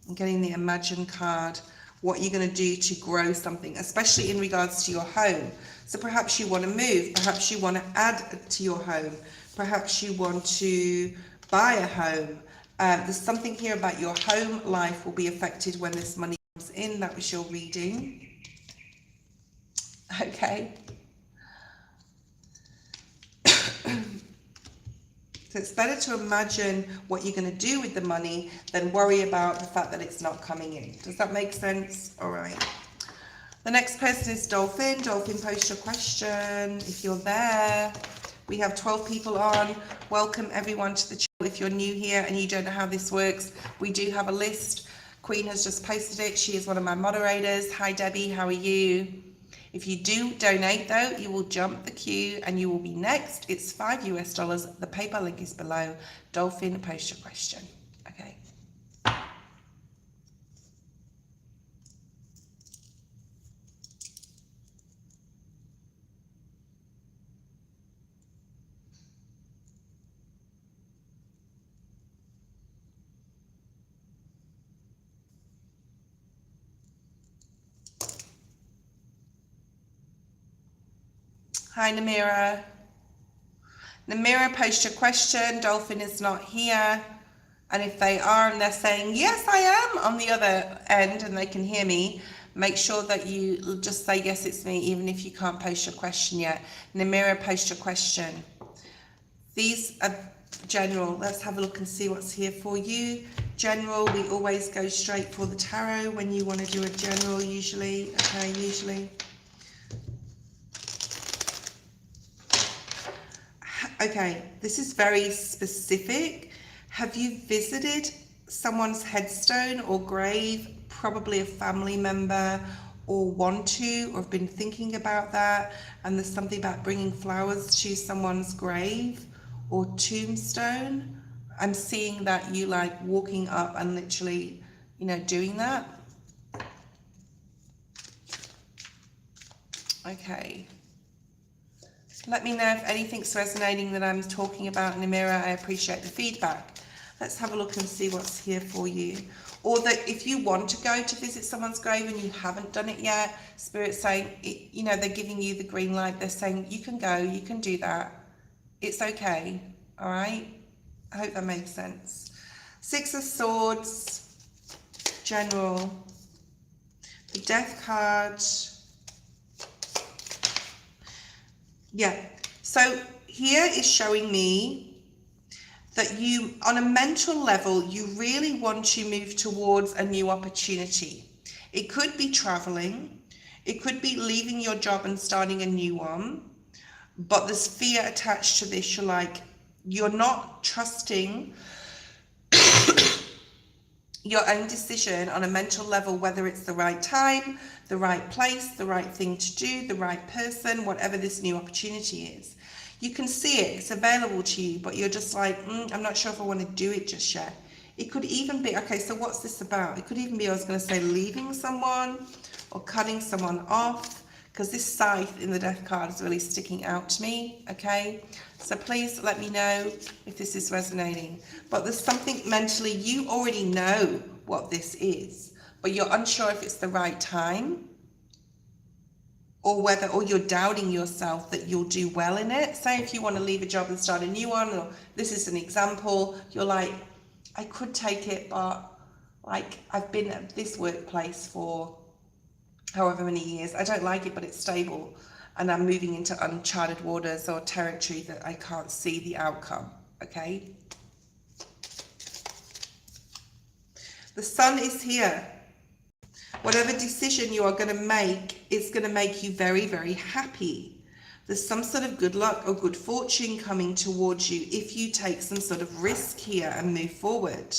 I'm getting the Imagine card. What you're going to do to grow something, especially in regards to your home. So perhaps you want to move. Perhaps you want to add to your home. Perhaps you want to buy a home. There's something here about your home life will be affected when this money comes in. That was your reading. Okay. So it's better to imagine what you're going to do with the money than worry about the fact that it's not coming in. Does that make sense? All right. The next person is Dolphin. Dolphin, post your question if you're there. We have 12 people on. Welcome everyone to the channel. If you're new here and you don't know how this works, we do have a list. Queen has just posted it. She is one of my moderators. Hi Debbie, how are you? If you do donate though, you will jump the queue and you will be next. It's $5 US. The PayPal link is below. Dolphin, post your question. Okay. Hi Namira. Namira, post your question. Dolphin is not here. And if they are and they're saying, yes, I am on the other end and they can hear me, make sure that you just say, yes, it's me, even if you can't post your question yet. Namira, post your question. These are general. Let's have a look and see what's here for you. General, we always go straight for the tarot when you want to do a general usually. Okay, usually. Okay, this is very specific. Have you visited someone's headstone or grave, probably a family member, or want to, or have been thinking about that, and there's something about bringing flowers to someone's grave or tombstone? I'm seeing that you like walking up and literally, you know, doing that. Okay. Let me know if anything's resonating that I'm talking about, Namira. I appreciate the feedback. Let's have a look and see what's here for you. Or that if you want to go to visit someone's grave and you haven't done it yet, Spirit's saying, you know, they're giving you the green light. They're saying, you can go, you can do that. It's okay. All right? I hope that makes sense. Six of Swords, General, the Death card. Yeah, so here is showing me that you, on a mental level, you really want to move towards a new opportunity. It could be traveling, it could be leaving your job and starting a new one, but there's fear attached to this. You're like, you're not trusting your own decision on a mental level, whether it's the right time, the right place, the right thing to do, the right person, whatever this new opportunity is. You can see it, it's available to you, but you're just like, I'm not sure if I want to do it just yet. It could even be, okay, so what's this about? It could even be, I was going to say, leaving someone or cutting someone off, because this scythe in the Death card is really sticking out to me, okay? So please let me know if this is resonating. But there's something mentally, you already know what this is, but you're unsure if it's the right time, or whether, or you're doubting yourself that you'll do well in it. Say if you want to leave a job and start a new one, or this is an example, you're like, I could take it, but like I've been at this workplace for however many years. I don't like it, but it's stable. And I'm moving into uncharted waters or territory that I can't see the outcome, okay? The Sun is here. Whatever decision you are going to make is going to make you very, very happy. There's some sort of good luck or good fortune coming towards you if you take some sort of risk here and move forward.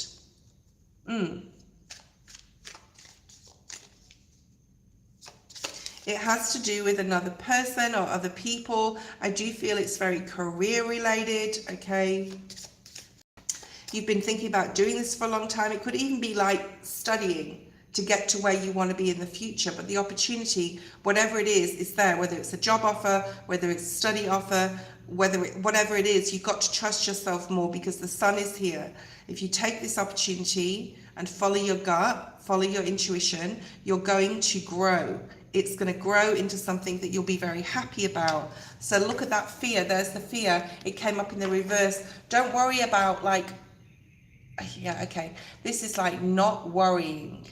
It has to do with another person or other people. I do feel it's very career related, okay? You've been thinking about doing this for a long time. It could even be like studying to get to where you want to be in the future. But the opportunity, whatever it is there. Whether it's a job offer, whether it's a study offer, whatever it is, you've got to trust yourself more because the sun is here. If you take this opportunity and follow your gut, follow your intuition, you're going to grow. It's going to grow into something that you'll be very happy about. So look at that fear. There's the fear. It came up in the reverse. Don't worry about like, yeah, okay. This is like not worrying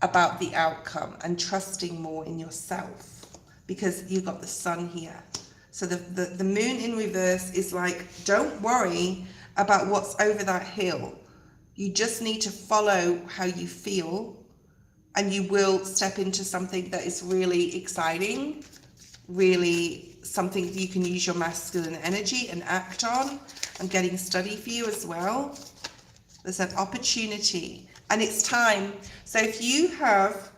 about the outcome and trusting more in yourself because you've got the sun here. So the moon in reverse is like, don't worry about what's over that hill. You just need to follow how you feel and you will step into something that is really exciting, really something that you can use your masculine energy and act on. I'm getting study for you as well. There's an opportunity and it's time. So if you have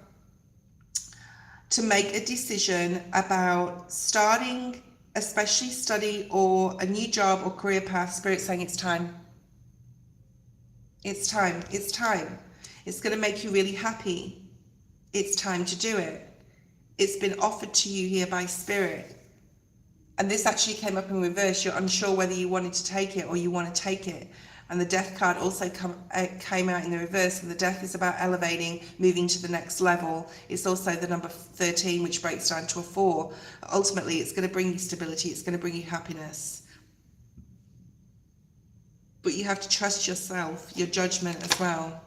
to make a decision about starting, especially study or a new job or career path, Spirit's saying it's time. It's time. It's time. It's going to make you really happy. It's time to do it. It's been offered to you here by Spirit. And this actually came up in reverse. You're unsure whether you wanted to take it or you want to take it. And the death card also came out in the reverse. And the death is about elevating, moving to the next level. It's also the number 13, which breaks down to a 4. Ultimately, it's going to bring you stability. It's going to bring you happiness. But you have to trust yourself, your judgment as well.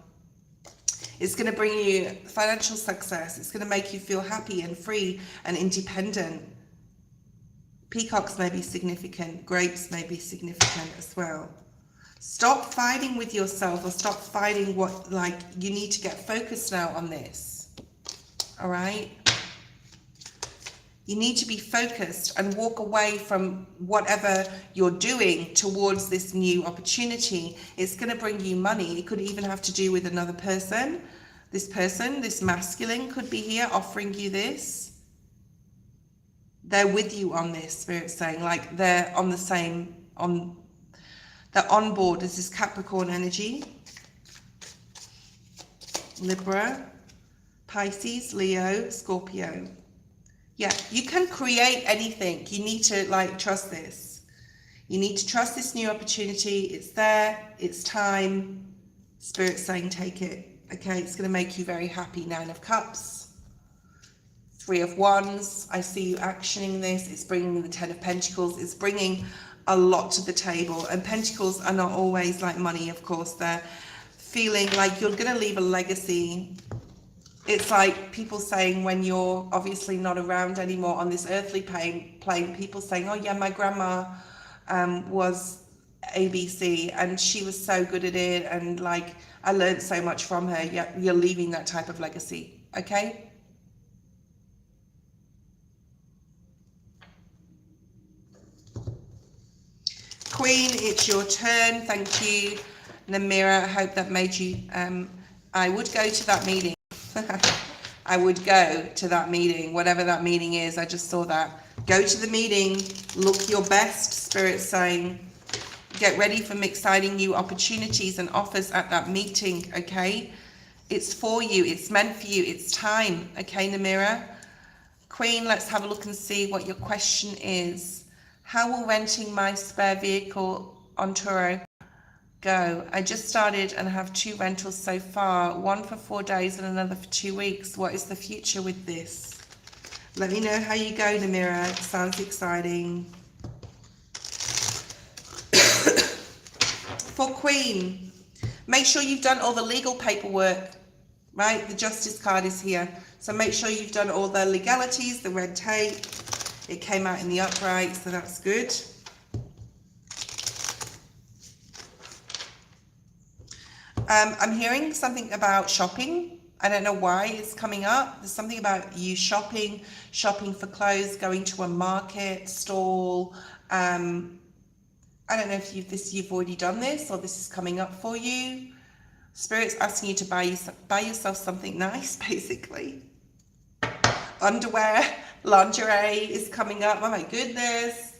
It's going to bring you financial success. It's going to make you feel happy and free and independent. Peacocks may be significant. Grapes may be significant as well. Stop fighting with yourself or stop fighting what, like, you need to get focused now on this. All right? You need to be focused and walk away from whatever you're doing towards this new opportunity. It's going to bring you money. It could even have to do with another person. This masculine could be here offering you this. They're with you on this, Spirit's saying, like they're on the same, they're on board. This is Capricorn energy. Libra, Pisces, Leo, Scorpio. Yeah, you can create anything. You need to like trust this. You need to trust this new opportunity. It's there. It's time. Spirit's saying take it. Okay, it's going to make you very happy. 9 of Cups. 3 of Wands. I see you actioning this. It's bringing the 10 of Pentacles. It's bringing a lot to the table. And Pentacles are not always like money, of course. They're feeling like you're going to leave a legacy. It's like people saying when you're obviously not around anymore on this earthly plane, people saying, oh yeah, my grandma was ABC and she was so good at it and like I learned so much from her. Yeah, you're leaving that type of legacy, okay? Queen, it's your turn. Thank you, Namira. I hope that made you, I would go to that meeting. I would go to that meeting, whatever that meeting is. I just saw that. Go to the meeting, look your best, Spirit's saying. Get ready for exciting new opportunities and offers at that meeting, okay? It's for you, it's meant for you, it's time, okay, Namira? Queen, let's have a look and see what your question is. How will renting my spare vehicle on Turo go? I just started and have 2 rentals so far, 1 for 4 days and another for 2 weeks. What is the future with this? Let me know how you go, Namira. Sounds exciting. For Queen, make sure you've done all the legal paperwork, right? The Justice card is here. So make sure you've done all the legalities, the red tape. It came out in the upright, so that's good. I'm hearing something about shopping. I don't know why it's coming up. There's something about you shopping for clothes, going to a market stall. I don't know if you've already done this or this is coming up for you. Spirit's asking you to buy yourself something nice, basically. underwear, lingerie is coming up. Oh my goodness.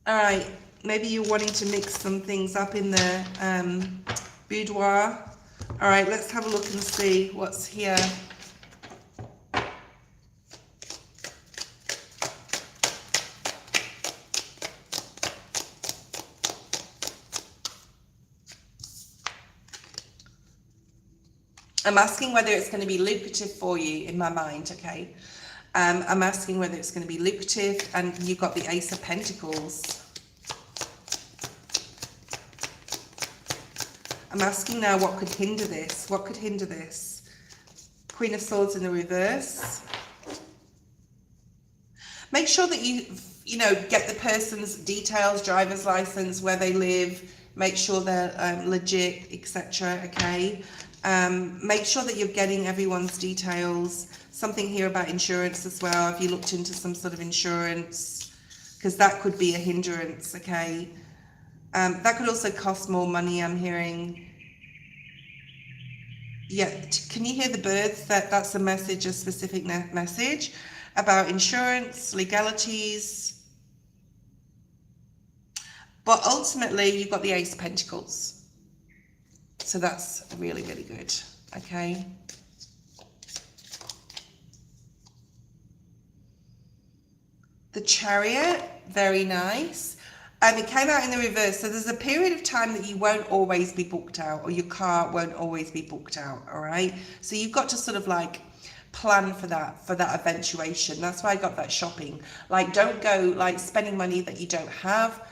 All right, maybe you're wanting to mix some things up in the boudoir. All right, let's have a look and see what's here. I'm asking whether it's going to be lucrative for you in my mind, okay? I'm asking whether it's going to be lucrative, and you've got the Ace of Pentacles. I'm asking now what could hinder this? What could hinder this? Queen of Swords in the reverse. Make sure that you know, get the person's details, driver's license, where they live, make sure they're legit, etc. Okay. Make sure that you're getting everyone's details. Something here about insurance as well. Have you looked into some sort of insurance? Because that could be a hindrance, okay? That could also cost more money, I'm hearing. Yeah, can you hear the birds? That's a message, a specific message about insurance, legalities. But ultimately, you've got the Ace of Pentacles. So that's really, really good, okay? The Chariot, very nice. It came out in the reverse. So there's a period of time that you won't always be booked out, or your car won't always be booked out, all right? So you've got to sort of like plan for that eventuation. That's why I got that shopping. Like, don't go like spending money that you don't have,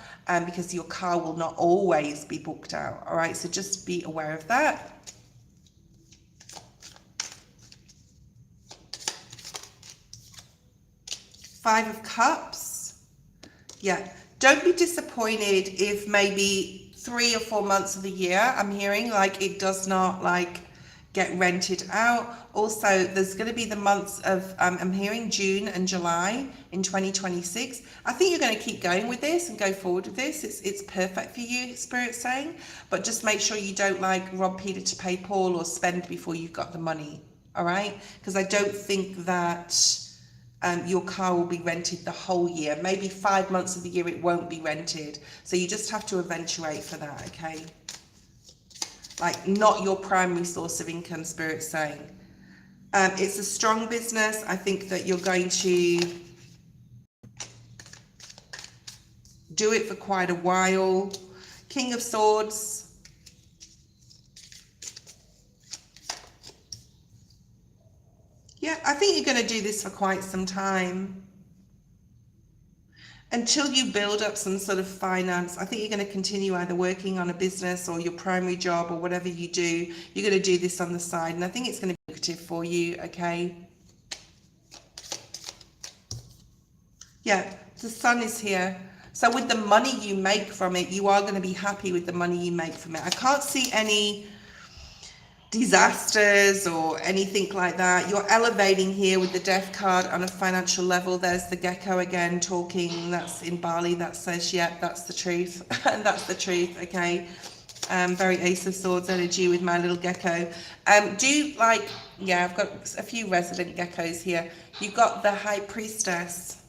because your car will not always be booked out, all right? So just be aware of that. Five of Cups. Yeah, don't be disappointed if maybe 3 or 4 months of the year, I'm hearing, like it does not like get rented out. Also, there's going to be the months of, I'm hearing June and July in 2026. I think you're going to keep going with this and go forward with this. It's perfect for you, Spirit's saying, but just make sure you don't like rob Peter to pay Paul or spend before you've got the money, all right? Because I don't think that your car will be rented the whole year. Maybe 5 months of the year it won't be rented. So you just have to eventuate for that, okay? Like, not your primary source of income, Spirit's saying. It's a strong business. I think that you're going to do it for quite a while. King of Swords. Yeah, I think you're going to do this for quite some time. Until you build up some sort of finance. I think you're going to continue either working on a business or your primary job or whatever you do. You're going to do this on the side, and I think it's going to be lucrative for you, okay? Yeah, the Sun is here. So with the money you make from it, you are going to be happy with the money you make from it. I can't see any disasters or anything like that. You're elevating here with the Death card on a financial level. There's the gecko again talking. That's in Bali. That says, yeah, that's the truth. And that's the truth, okay? Very Ace of Swords energy with my little gecko. Yeah, I've got a few resident geckos here. You've got the High Priestess.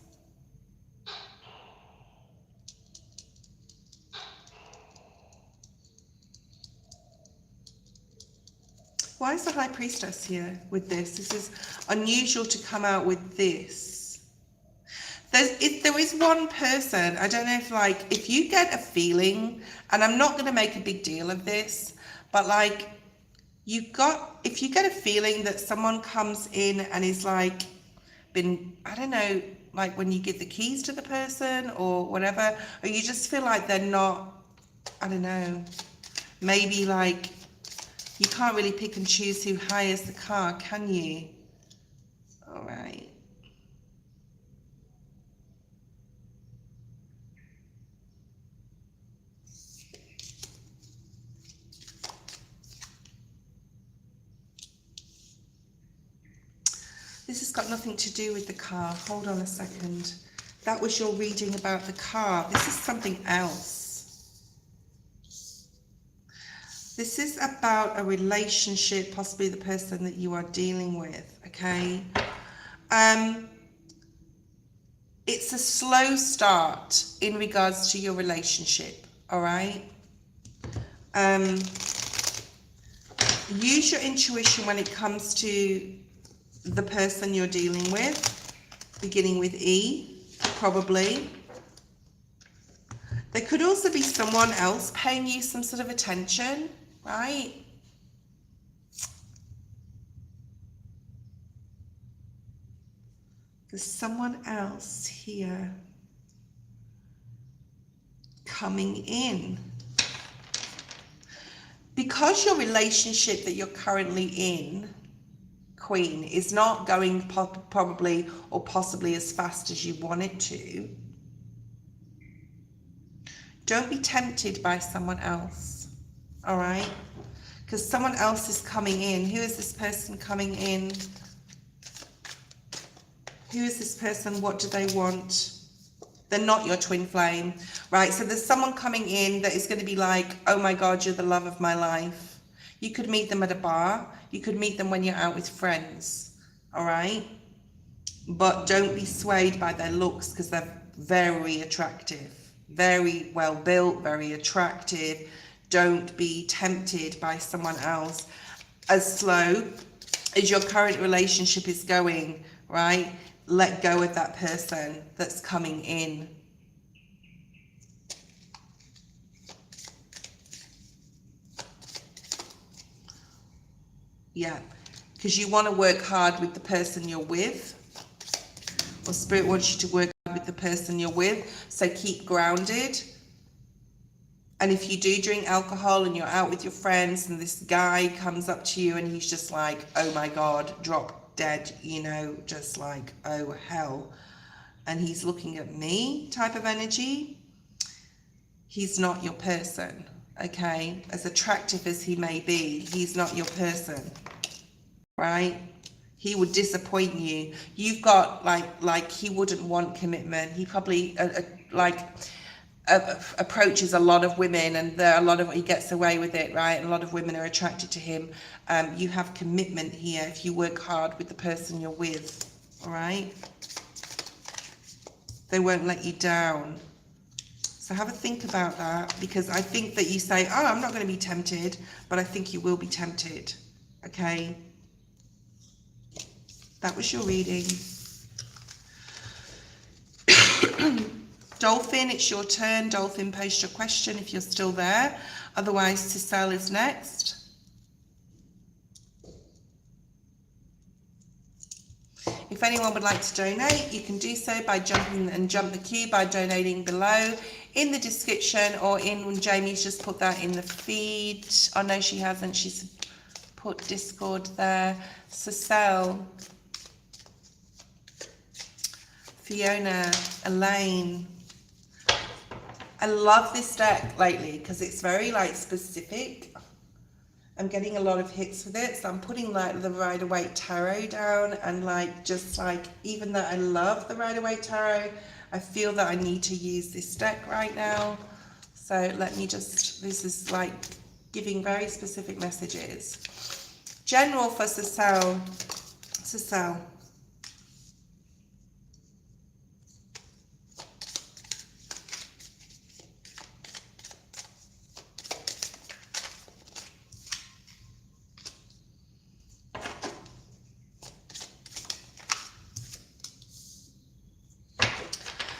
Why is the High Priestess here with this? This is unusual to come out with this. There is one person, I don't know if like, if you get a feeling, and I'm not going to make a big deal of this, but like, if you get a feeling that someone comes in and is like, I don't know, like when you give the keys to the person or whatever, or you just feel like they're not, I don't know, maybe like, you can't really pick and choose who hires the car, can you? All right. This has got nothing to do with the car. Hold on a second. That was your reading about the car. This is something else. This is about a relationship, possibly the person that you are dealing with, okay? It's a slow start in regards to your relationship, all right? Use your intuition when it comes to the person you're dealing with, beginning with E, probably. There could also be someone else paying you some sort of attention, right? There's someone else here coming in. Because your relationship that you're currently in, Queen, is not going probably or possibly as fast as you want it to, don't be tempted by someone else, all right? Because someone else is coming in. Who is this person coming in? Who is this person? What do they want? They're not your twin flame, right? So there's someone coming in that is going to be like, oh my God, you're the love of my life. You could meet them at a bar. You could meet them when you're out with friends, all right? But don't be swayed by their looks, because they're very attractive, very well built, very attractive. Don't be tempted by someone else. As slow as your current relationship is going, right? Let go of that person that's coming in. Yeah, because you want to work hard with the person you're with, or Spirit wants you to work hard with the person you're with. So keep grounded. And if you do drink alcohol and you're out with your friends and this guy comes up to you and he's just like, oh my God, drop dead, you know, just like, oh hell, and he's looking at me type of energy, he's not your person, okay? As attractive as he may be, he's not your person, right? He would disappoint you. You've got like he wouldn't want commitment. He probably approaches a lot of women, and there are a lot of, he gets away with it, right? And a lot of women are attracted to him. You have commitment here if you work hard with the person you're with, all right? They won't let you down. So have a think about that, because I think that you say, oh, I'm not going to be tempted, but I think you will be tempted, okay? That was your reading. Dolphin, it's your turn. Dolphin, post your question if you're still there. Otherwise, Cecile is next. If anyone would like to donate, you can do so by jump the queue by donating below in the description, or in when Jamie's just put that in the feed. Oh no, she hasn't. She's put Discord there. Cecile, Fiona, Elaine. I love this deck lately because it's very like specific. I'm getting a lot of hits with it, so I'm putting like the Rider-Waite Tarot down, and like just like, even though I love the Rider-Waite Tarot, I feel that I need to use this deck right now. So let me just, this is like giving very specific messages. General for Cecile. Cecile.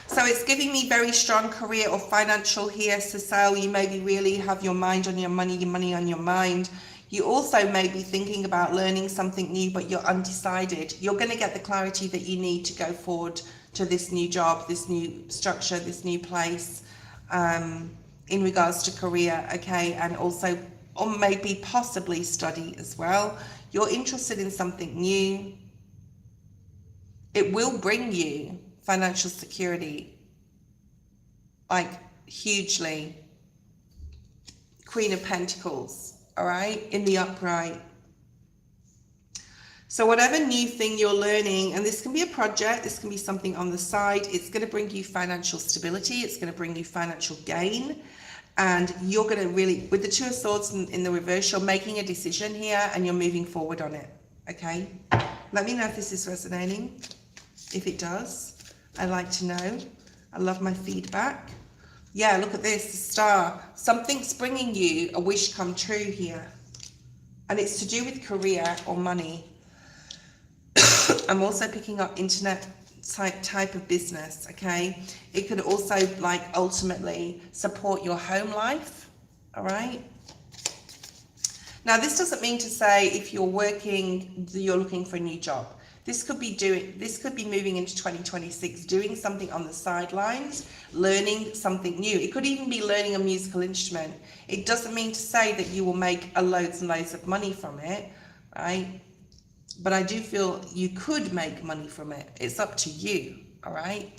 So it's giving me very strong career or financial here, Cecile. You maybe really have your mind on your money on your mind. You also may be thinking about learning something new, but you're undecided. You're going to get the clarity that you need to go forward to this new job, this new structure, this new place, in regards to career, okay? And also, or maybe possibly study as well. You're interested in something new. It will bring you financial security, like hugely. Queen of Pentacles, all right, in the upright. So whatever new thing you're learning, and this can be a project, this can be something on the side, it's going to bring you financial stability, it's going to bring you financial gain, and you're going to really, with the Two of Swords in the reverse, you're making a decision here and you're moving forward on it, okay? Let me know if this is resonating. If it does, I'd like to know. I love my feedback. Yeah, look at this, the star. Something's bringing you a wish come true here. And it's to do with career or money. I'm also picking up internet type of business, okay? It could also like ultimately support your home life, all right? Now, this doesn't mean to say if you're working, you're looking for a new job. This could be moving into 2026, doing something on the sidelines, learning something new. It could even be learning a musical instrument. It doesn't mean to say that you will make loads and loads of money from it, right? But I do feel you could make money from it. It's up to you, all right?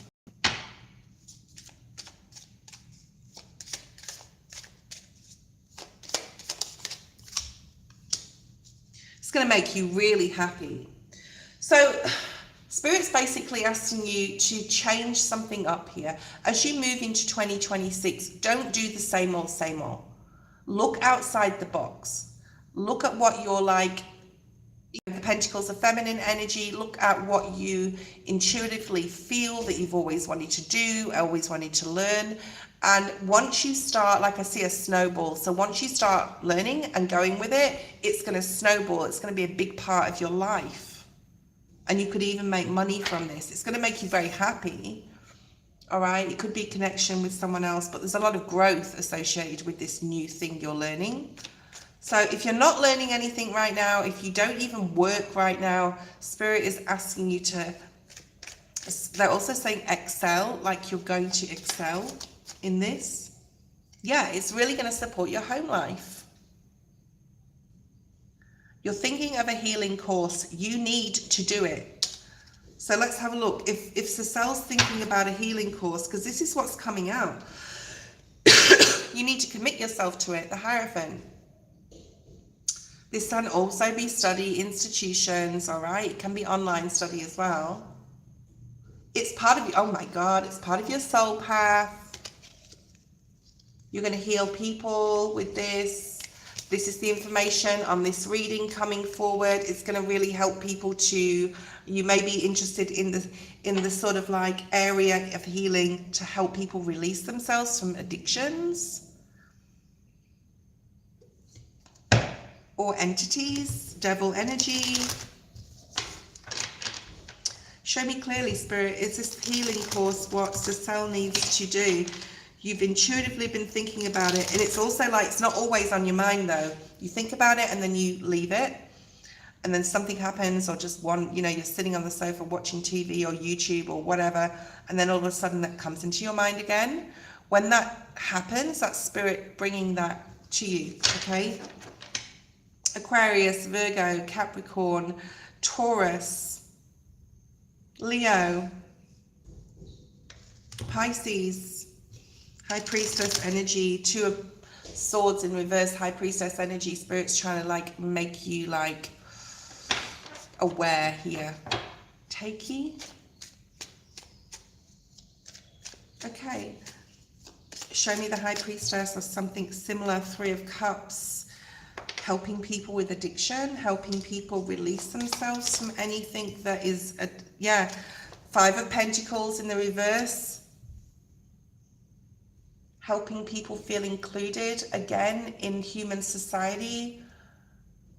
It's going to make you really happy. So Spirit's basically asking you to change something up here. As you move into 2026, don't do the same old, same old. Look outside the box. Look at what you're like. The Pentacles of feminine energy. Look at what you intuitively feel that you've always wanted to do, always wanted to learn. And once you start, like I see a snowball. So once you start learning and going with it, it's going to snowball. It's going to be a big part of your life. And you could even make money from this. It's going to make you very happy. All right. It could be connection with someone else, but there's a lot of growth associated with this new thing you're learning. So if you're not learning anything right now, if you don't even work right now, Spirit is asking you to, they're also saying excel, like you're going to excel in this. Yeah, it's really going to support your home life. You're thinking of a healing course. You need to do it. So let's have a look. If Ceccoli's thinking about a healing course, because this is what's coming out, you need to commit yourself to it, the Hierophant. This can also be study institutions, all right? It can be online study as well. It's part of you. Oh my God, it's part of your soul path. You're going to heal people with this. This is the information on this reading coming forward. It's going to really help people to, you may be interested in the sort of like area of healing to help people release themselves from addictions. Or entities, devil energy. Show me clearly, Spirit, is this healing course what Ceccoli needs to do? You've intuitively been thinking about it, and it's also like, it's not always on your mind though. You think about it and then you leave it, and then something happens, or just one, you know, you're sitting on the sofa watching TV or YouTube or whatever, and then all of a sudden that comes into your mind again. When that happens, that's Spirit bringing that to you, okay? Aquarius, Virgo, Capricorn, Taurus, Leo, Pisces, High Priestess energy, Two of Swords in reverse, High Priestess energy. Spirit's trying to like make you like aware here. Takey. Okay. Show me the High Priestess of something similar. Three of Cups. Helping people with addiction, helping people release themselves from anything that is, yeah. Five of Pentacles in the reverse. Helping people feel included again in human society.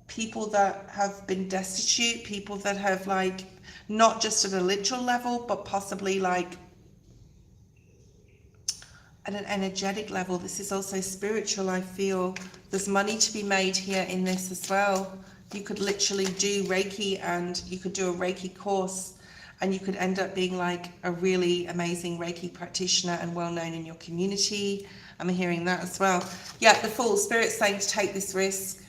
People that have been destitute, people that have like, not just at a literal level, but possibly like at an energetic level. This is also spiritual, I feel. There's money to be made here in this as well. You could literally do Reiki, and you could do a Reiki course, and you could end up being like a really amazing Reiki practitioner and well known in your community. I'm hearing that as well. Yeah, the Fool. Spirit's saying to take this risk.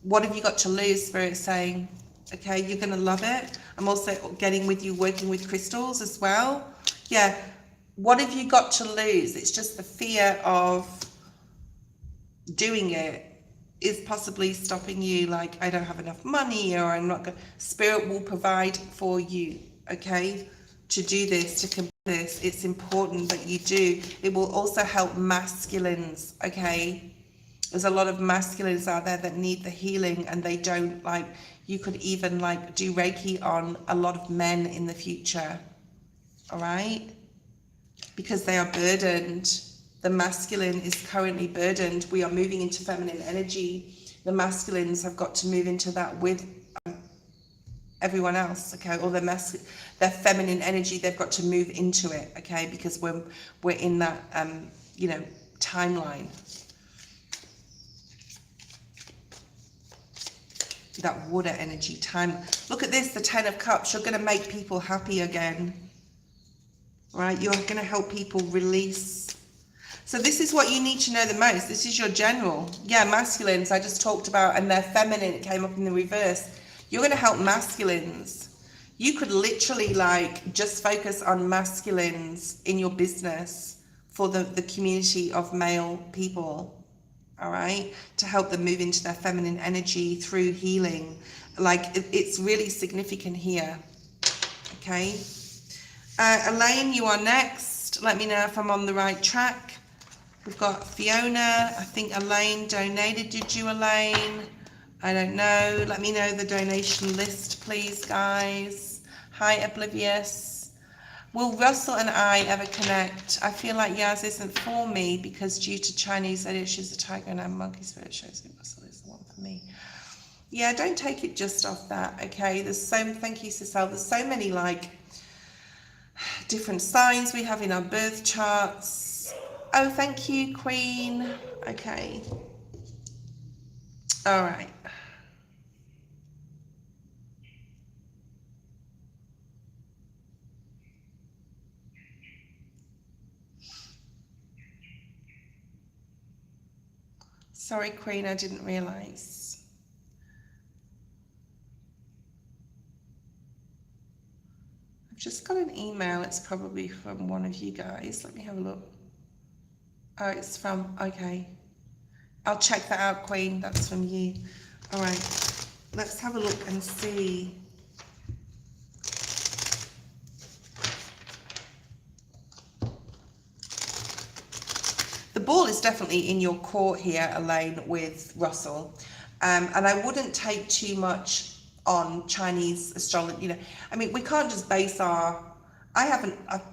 What have you got to lose? Spirit's saying, okay, you're going to love it. I'm also getting with you working with crystals as well. Yeah. What have you got to lose? It's just the fear of doing it is possibly stopping you, like, I don't have enough money, or I'm not going. Spirit will provide for you, okay, to do this, to complete this. It's important that you do. It will also help masculines, okay? There's a lot of masculines out there that need the healing, and they don't, like, You could even like do Reiki on a lot of men in the future, all right? Because they are burdened. The masculine is currently burdened. We are moving into feminine energy. The masculines have got to move into that with everyone else, okay? Or their feminine energy, they've got to move into it, okay? Because we're in that, you know, timeline. That water energy time. Look at this, the 10 of Cups. You're going to make people happy again, right? You're going to help people release. So this is what you need to know the most. This is your general. Yeah, masculines I just talked about, and their feminine, it came up in the reverse. You're going to help masculines. You could literally like just focus on masculines in your business for the community of male people. All right, to help them move into their feminine energy through healing. Like it's really significant here. Okay, Elaine, you are next. Let me know if I'm on the right track. We've got Fiona. I think Elaine donated. Did you, Elaine? I don't know. Let me know the donation list, please, guys. Hi, Oblivious. Will Russell and I ever connect? I feel like Yaz isn't for me because due to Chinese edit, she's a tiger and I'm monkey spirit shows me Russell is the one for me. Yeah, don't take it just off that, okay? There's thank you, Cecile. There's so many like different signs we have in our birth charts. Oh, thank you, Queen. Okay. All right. Sorry, Queen, I didn't realise. I've just got an email. It's probably from one of you guys. Let me have a look. Oh, it's from, okay. I'll check that out, Queen. That's from you. All right. Let's have a look and see. The ball is definitely in your court here, Elaine, with Russell. And I wouldn't take too much on Chinese astrology. You know, I mean, we can't just base our...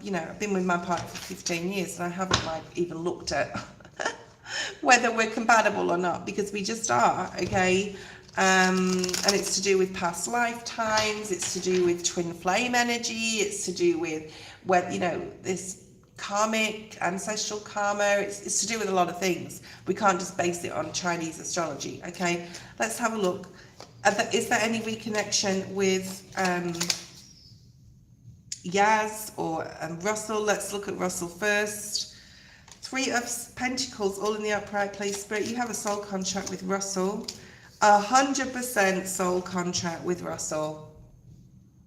you know, I've been with my partner for 15 years and I haven't like even looked at whether we're compatible or not, because we just are, okay? And it's to do with past lifetimes, it's to do with twin flame energy, it's to do with whether, you know, this karmic, ancestral karma, it's to do with a lot of things. We can't just base it on Chinese astrology, okay? Let's have a look. Is there any reconnection with Yaz or Russell? Let's look at Russell first. 3 of Pentacles, all in the upright place. Spirit, you have a soul contract with Russell. 100% soul contract with Russell.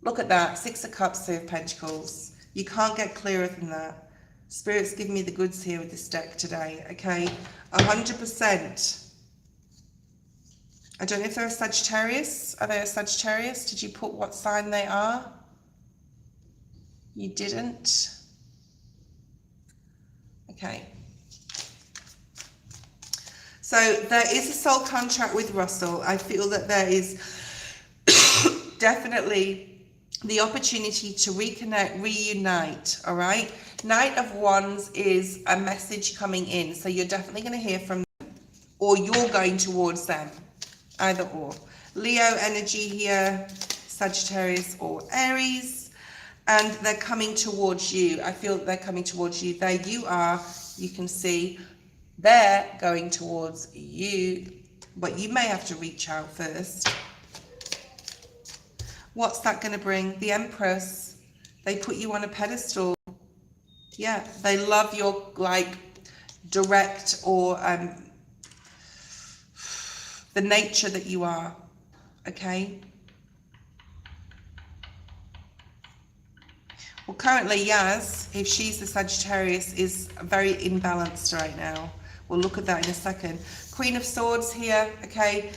Look at that. 6 of Cups, 3 of Pentacles. You can't get clearer than that. Spirit's giving me the goods here with this deck today, okay? 100%. I don't know if they're a Sagittarius. Are they a Sagittarius? Did you put what sign they are? You didn't? Okay. So there is a soul contract with Russell. I feel that there is definitely the opportunity to reconnect, reunite, all right? Knight of Wands is a message coming in. So you're definitely going to hear from them, or you're going towards them, either or. Leo energy here, Sagittarius or Aries, and they're coming towards you. I feel that they're coming towards you. There you are. You can see they're going towards you, but you may have to reach out first. What's that going to bring? The Empress. They put you on a pedestal. Yeah, they love your like direct or the nature that you are, okay? Well, currently Yaz, if she's the Sagittarius, is very imbalanced right now. We'll look at that in a second. Queen of Swords here, okay?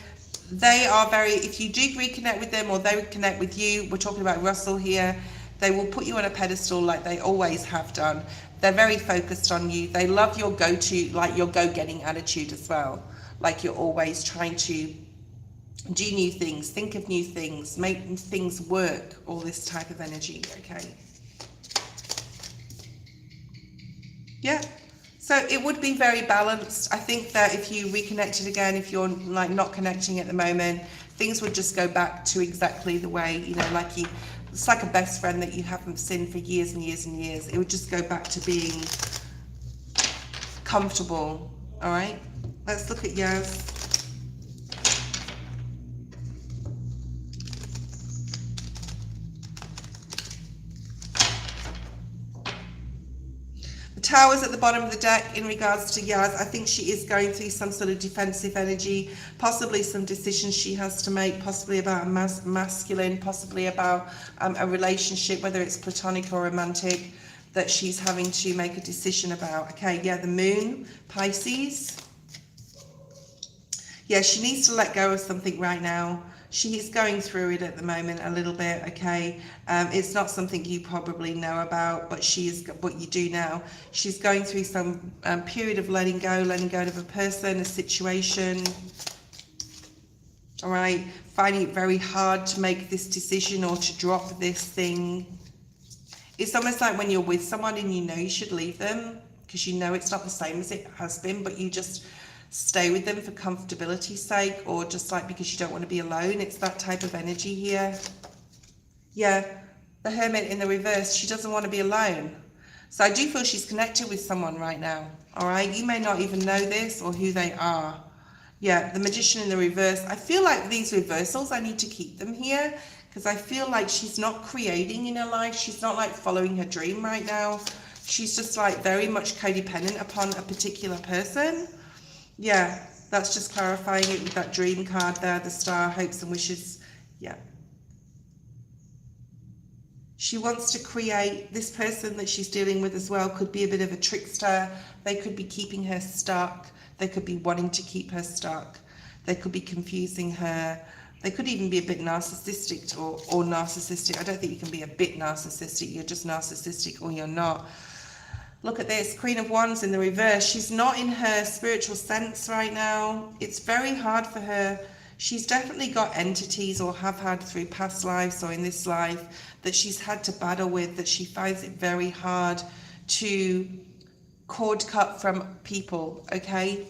They are very, if you do reconnect with them or they reconnect with you, we're talking about Russell here, they will put you on a pedestal like they always have done. They're very focused on you. They love your go-to, like your go-getting attitude as well. Like you're always trying to do new things, think of new things, make things work, all this type of energy, okay? Yeah. So it would be very balanced. I think that if you reconnected again, if you're like not connecting at the moment, things would just go back to exactly the way, you know, like you, it's like a best friend that you haven't seen for years and years and years. It would just go back to being comfortable. All right. Let's look at Yaz. The Tower's at the bottom of the deck in regards to Yaz. I think she is going through some sort of defensive energy, possibly some decisions she has to make, possibly about a masculine, possibly about a relationship, whether it's platonic or romantic, that she's having to make a decision about. Okay, yeah, the Moon, Pisces. Yeah, she needs to let go of something right now. She is going through it at the moment a little bit, okay? It's not something you probably know about, but she is what you do now. She's going through some period of letting go of a person, a situation, all right? Finding it very hard to make this decision or to drop this thing. It's almost like when you're with someone and you know you should leave them because you know it's not the same as it has been, but you just stay with them for comfortability's sake, or just like because you don't want to be alone. It's that type of energy here. Yeah, the Hermit in the reverse, she doesn't want to be alone. So I do feel she's connected with someone right now, all right? You may not even know this or who they are. Yeah, the Magician in the reverse. I feel like these reversals, I need to keep them here because I feel like she's not creating in her life. She's not like following her dream right now. She's just like very much codependent upon a particular person. Yeah, that's just clarifying it with that dream card there, the star, hopes and wishes. Yeah. She wants to create, this person that she's dealing with as well could be a bit of a trickster. They could be keeping her stuck. They could be wanting to keep her stuck. They could be confusing her. They could even be a bit narcissistic or narcissistic. I don't think you can be a bit narcissistic. You're just narcissistic or you're not. Look at this, Queen of Wands in the reverse. She's not in her spiritual sense right now. It's very hard for her. She's definitely got entities, or have had through past lives or in this life, that she's had to battle with, that she finds it very hard to cord cut from people, okay?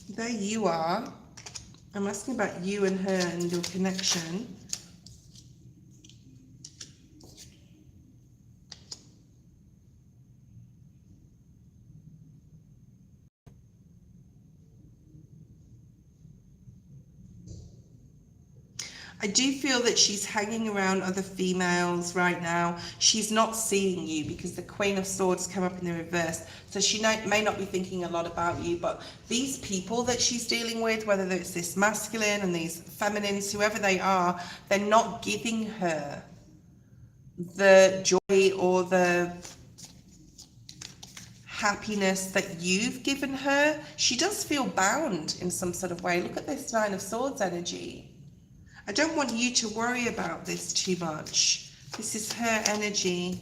There you are. I'm asking about you and her and your connection. I do feel that she's hanging around other females right now. She's not seeing you because the Queen of Swords come up in the reverse. So she may not be thinking a lot about you, but these people that she's dealing with, whether it's this masculine and these feminines, whoever they are, they're not giving her the joy or the happiness that you've given her. She does feel bound in some sort of way. Look at this Nine of Swords energy. I don't want you to worry about this too much. This is her energy.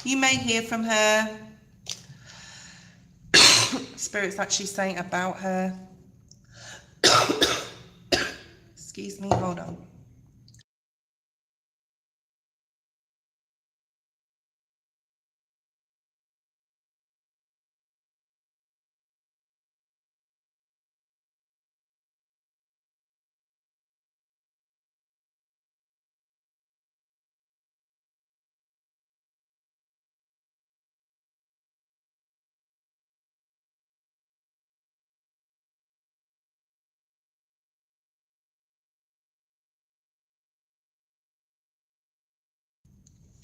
You may hear from her. Spirit's actually saying about her. Excuse me, hold on.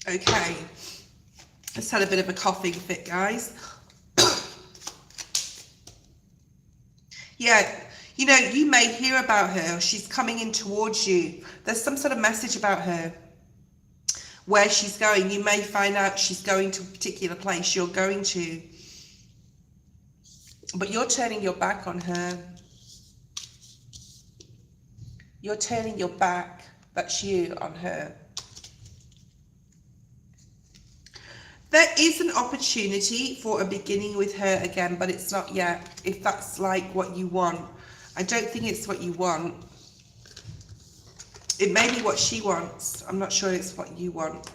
Okay, just had a bit of a coughing fit, guys. Yeah, you know, you may hear about her. She's coming in towards you. There's some sort of message about her. Where she's going, you may find out she's going to a particular place you're going to. But you're turning your back on her. You're turning your back, that's you, on her. There is an opportunity for a beginning with her again, but it's not yet, if that's like what you want. I don't think it's what you want. It may be what she wants. I'm not sure it's what you want.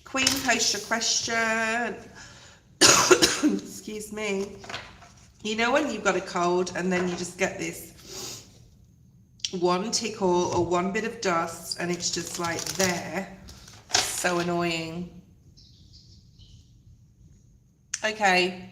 Queen, post your question. Excuse me. You know when you've got a cold and then you just get this one tickle or one bit of dust and it's just like there. So annoying. Okay.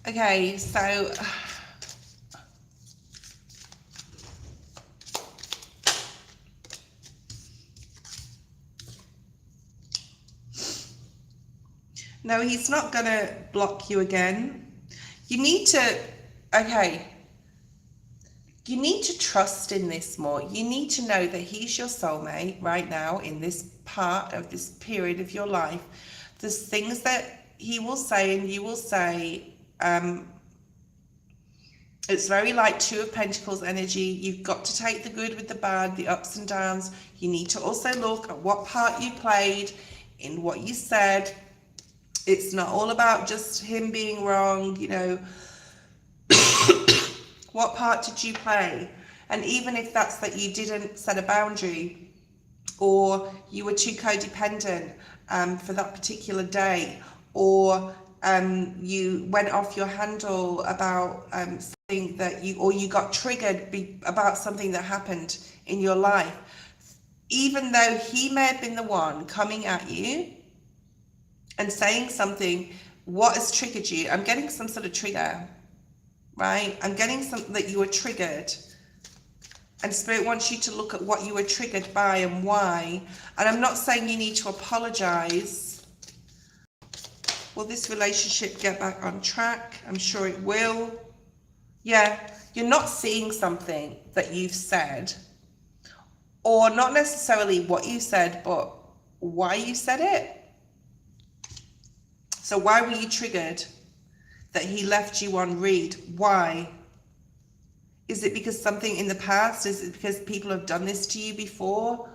Okay, so no, he's not going to block you again. You need to, okay, you need to trust in this more. You need to know that he's your soulmate right now in this part of this period of your life. There's things that he will say and you will say. It's very like Two of Pentacles energy. You've got to take the good with the bad, the ups and downs. You need to also look at what part you played in what you said. It's not all about just him being wrong, you know. What part did you play? And even if that's that you didn't set a boundary or you were too codependent for that particular day, or you went off your handle about something that you got triggered about something that happened in your life, even though he may have been the one coming at you and saying something, what has triggered you? I'm getting some sort of trigger, right? I'm getting something that you were triggered, and Spirit wants you to look at what you were triggered by and why. And I'm not saying you need to apologize. Will this relationship get back on track? I'm sure it will. Yeah, you're not seeing something that you've said, or not necessarily what you said, but why you said it. So why were you triggered that he left you on read? Why? Is it because something in the past? Is it because people have done this to you before?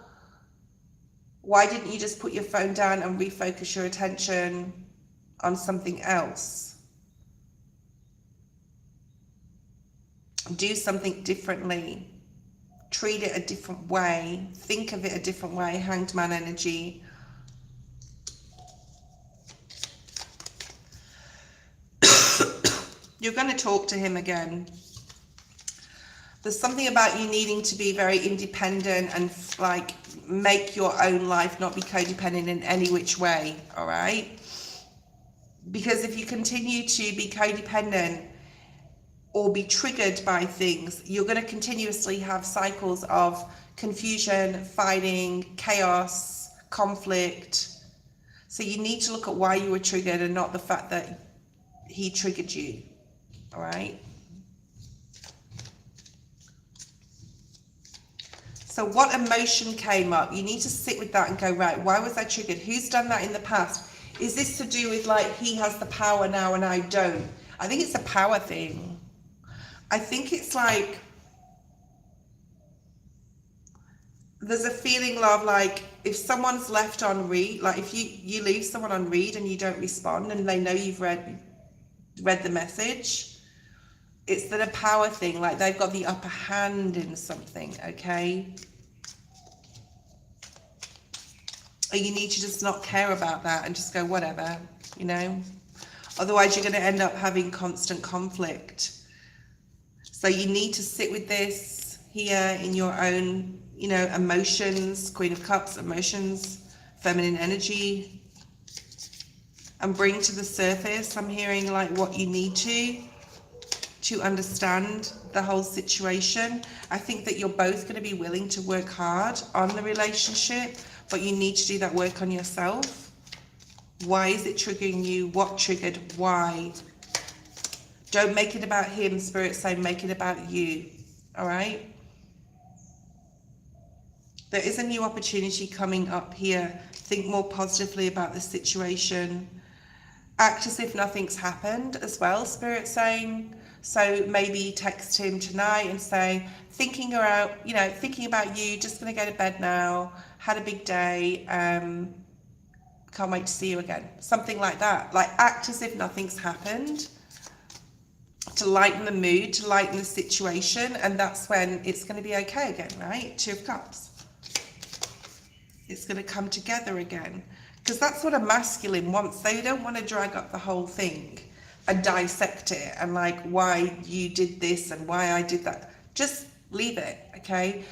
Why didn't you just put your phone down and refocus your attention on something else? Do something differently. Treat it a different way. Think of it a different way. Hanged Man energy. You're going to talk to him again. There's something about you needing to be very independent and like make your own life, not be codependent in any which way, all right? Because if you continue to be codependent or be triggered by things, you're going to continuously have cycles of confusion, fighting, chaos, conflict. So you need to look at why you were triggered and not the fact that he triggered you, all right? So what emotion came up? You need to sit with that and go, right, why was I triggered? Who's done that in the past? Is this to do with like he has the power now and I don't? I think it's a power thing. I think it's like there's a feeling of like if someone's left on read, like if you leave someone on read and you don't respond and they know you've read the message, it's that a power thing, like they've got the upper hand in something, okay? Or you need to just not care about that and just go, whatever, you know? Otherwise, you're going to end up having constant conflict. So you need to sit with this here in your own, you know, emotions, Queen of Cups, emotions, feminine energy, and bring to the surface. I'm hearing like what you need to understand the whole situation. I think that you're both going to be willing to work hard on the relationship, but you need to do that work on yourself. Why is it triggering you? What triggered? Why? Don't make it about him, Spirit saying, make it about you. All right? There is a new opportunity coming up here. Think more positively about the situation. Act as if nothing's happened as well, Spirit saying. So maybe text him tonight and say, thinking about you, just going to go to bed now. Had a big day. Can't wait to see you again. Something like that. Like, act as if nothing's happened. To lighten the mood, to lighten the situation. And that's when it's going to be okay again, right? Two of Cups. It's going to come together again. Because that's what a masculine wants. They don't want to drag up the whole thing and dissect it and like why you did this and why I did that. Just leave it, okay?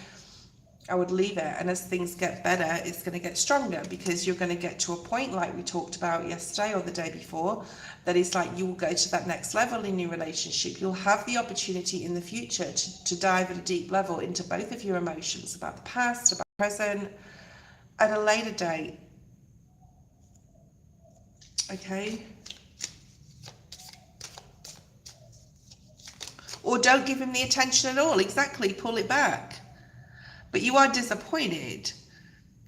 I would leave it. And as things get better, it's going to get stronger, because you're going to get to a point like we talked about yesterday or the day before, that it's like you will go to that next level in your relationship. You'll have the opportunity in the future to dive at a deep level into both of your emotions, about the past, about the present, at a later date. Okay? Or don't give him the attention at all. Exactly, pull it back. But you are disappointed.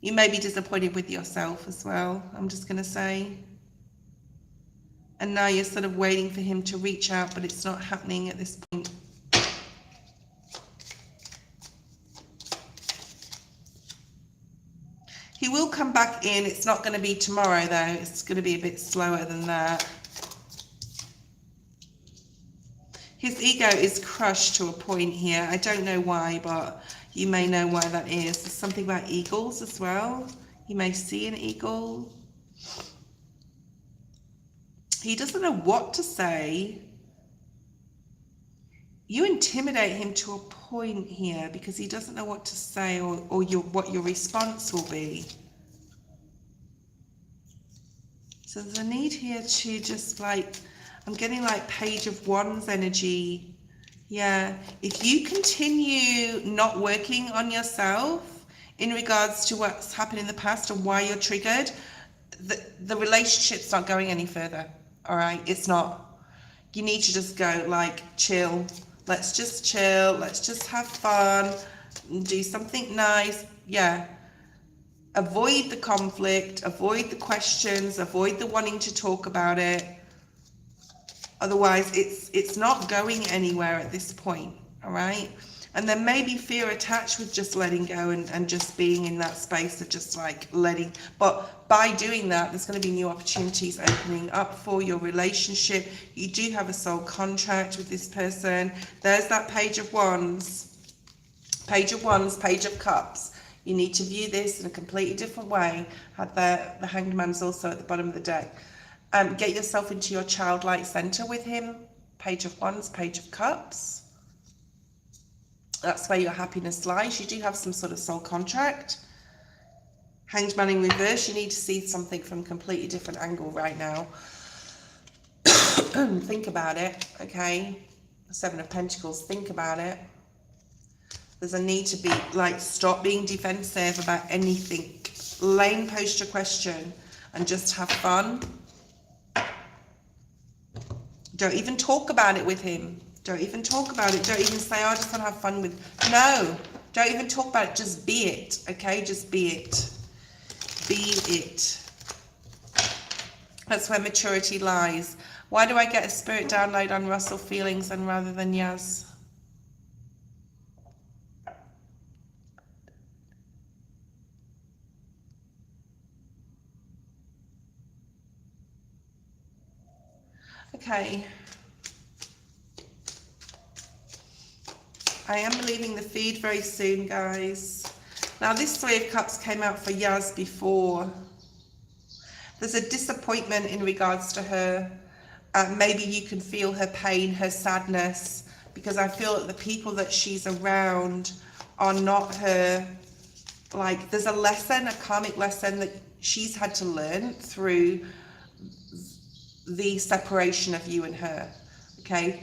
You may be disappointed with yourself as well, I'm just going to say. And now you're sort of waiting for him to reach out, but it's not happening at this point. He will come back in. It's not going to be tomorrow, though. It's going to be a bit slower than that. His ego is crushed to a point here. I don't know why, but you may know why that is. There's something about eagles as well. You may see an eagle. He doesn't know what to say. You intimidate him to a point here because he doesn't know what to say or what your response will be. So there's a need here to just like, I'm getting like Page of Wands energy. Yeah, if you continue not working on yourself in regards to what's happened in the past and why you're triggered, the relationship's not going any further. All right, it's not. You need to just go like chill. Let's just chill. Let's just have fun. Do something nice. Yeah. Avoid the conflict. Avoid the questions. Avoid the wanting to talk about it. Otherwise, it's not going anywhere at this point. All right. And there may be fear attached with just letting go and just being in that space of just like letting. But by doing that, there's going to be new opportunities opening up for your relationship. You do have a soul contract with this person. There's that Page of Wands. Page of Wands, Page of Cups. You need to view this in a completely different way. The Hanged Man's also at the bottom of the deck. Get yourself into your childlike center with him. Page of Wands, Page of Cups. That's where your happiness lies. You do have some sort of soul contract. Hanged Man in reverse. You need to see something from a completely different angle right now. Think about it, okay? Seven of Pentacles. Think about it. There's a need to be like, stop being defensive about anything. Lane post your question and just have fun. Don't even talk about it with him. Don't even talk about it. Don't even say, oh, I just want to have fun with. No, don't even talk about it. Just be it, okay? Just be it. Be it. That's where maturity lies. Why do I get a spirit download on Russell Feelings and rather than Yaz? Okay. I am leaving the feed very soon, guys. Now, this Three of Cups came out for Yaz before. There's a disappointment in regards to her. Maybe you can feel her pain, her sadness, because I feel that the people that she's around are not her. Like, there's a lesson, a karmic lesson that she's had to learn through the separation of you and her, okay?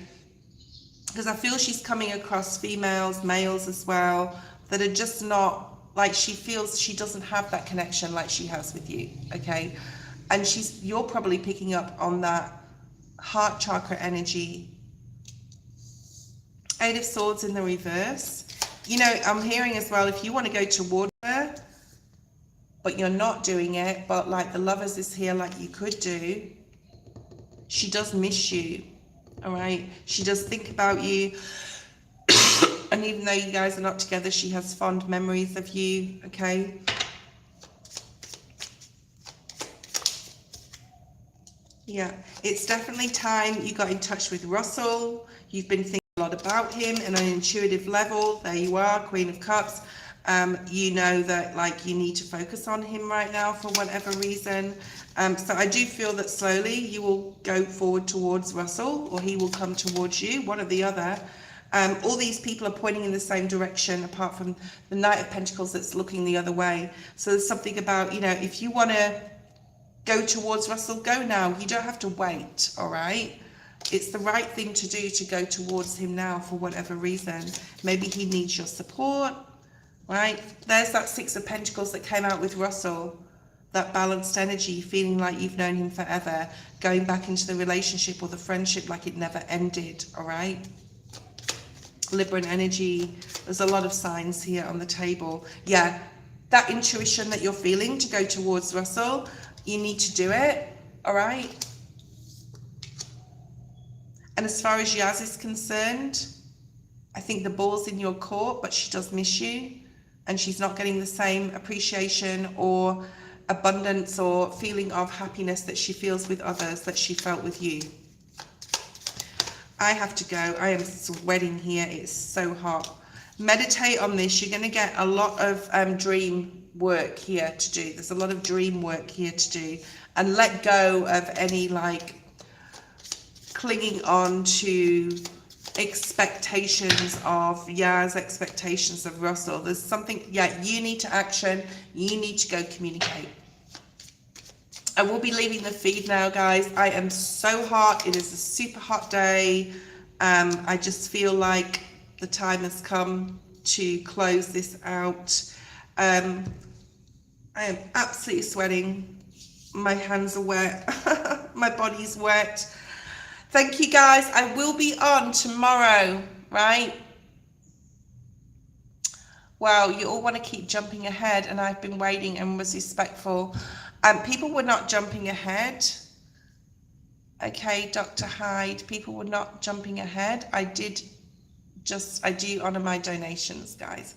Because I feel she's coming across females, males as well, that are just not, like, she feels she doesn't have that connection like she has with you, okay? And you're probably picking up on that heart chakra energy Eight of Swords in the reverse. You know, I'm hearing as well, if you want to go toward her, but you're not doing it, but like the Lovers is here like you could do, she does miss you, all right? She does think about you. And even though you guys are not together, she has fond memories of you, okay? Yeah, it's definitely time you got in touch with Russell. You've been thinking a lot about him on an intuitive level. There you are, Queen of Cups. You know that like you need to focus on him right now for whatever reason. So I do feel that slowly you will go forward towards Russell, or he will come towards you, one or the other. All these people are pointing in the same direction, apart from the Knight of Pentacles that's looking the other way. So there's something about, you know, if you want to go towards Russell, go now. You don't have to wait, all right? It's the right thing to do to go towards him now for whatever reason. Maybe he needs your support, right? There's that Six of Pentacles that came out with Russell, that balanced energy, feeling like you've known him forever, going back into the relationship or the friendship like it never ended, all right? Libran energy. There's a lot of signs here on the table. Yeah, that intuition that you're feeling to go towards Russell, you need to do it, all right? And as far as Yaz is concerned, I think the ball's in your court, but she does miss you, and she's not getting the same appreciation or abundance or feeling of happiness that she feels with others that she felt with you. I have to go. I am sweating here. It's so hot. Meditate on this. You're going to get a lot of dream work here to do. There's a lot of dream work here to do. And let go of any like clinging on to expectations of Yaz, expectations of Russell. There's something, yeah, you need to action. You need to go communicate. I will be leaving the feed now, guys. I am so hot. It is a super hot day. I just feel like the time has come to close this out. I am absolutely sweating. My hands are wet. My body's wet. Thank you, guys. I will be on tomorrow, right? Wow, you all want to keep jumping ahead, and I've been waiting and was respectful. People were not jumping ahead. Okay, Dr. Hyde, people were not jumping ahead. I do honor my donations, guys.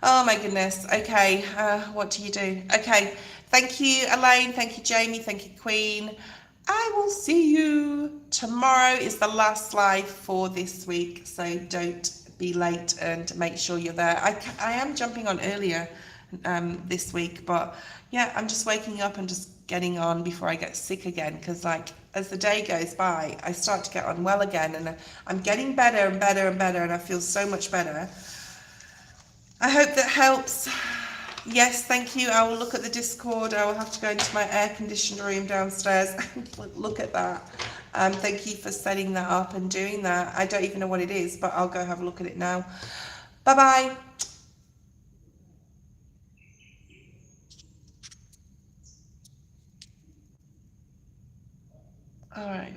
Oh my goodness. Okay, what do you do? Okay, thank you, Elaine. Thank you, Jamie. Thank you, Queen. I will see you tomorrow. Is the last live for this week, so don't be late and make sure you're there. I am jumping on earlier this week, but yeah, I'm just waking up and just getting on before I get sick again, because like as the day goes by I start to get unwell again, and I'm getting better and better and better, and I feel so much better. I hope that helps. Yes, thank you. I will look at the Discord. I will have to go into my air-conditioned room downstairs. Look at that. Thank you for setting that up and doing that. I don't even know what it is, but I'll go have a look at it now. Bye-bye. All right.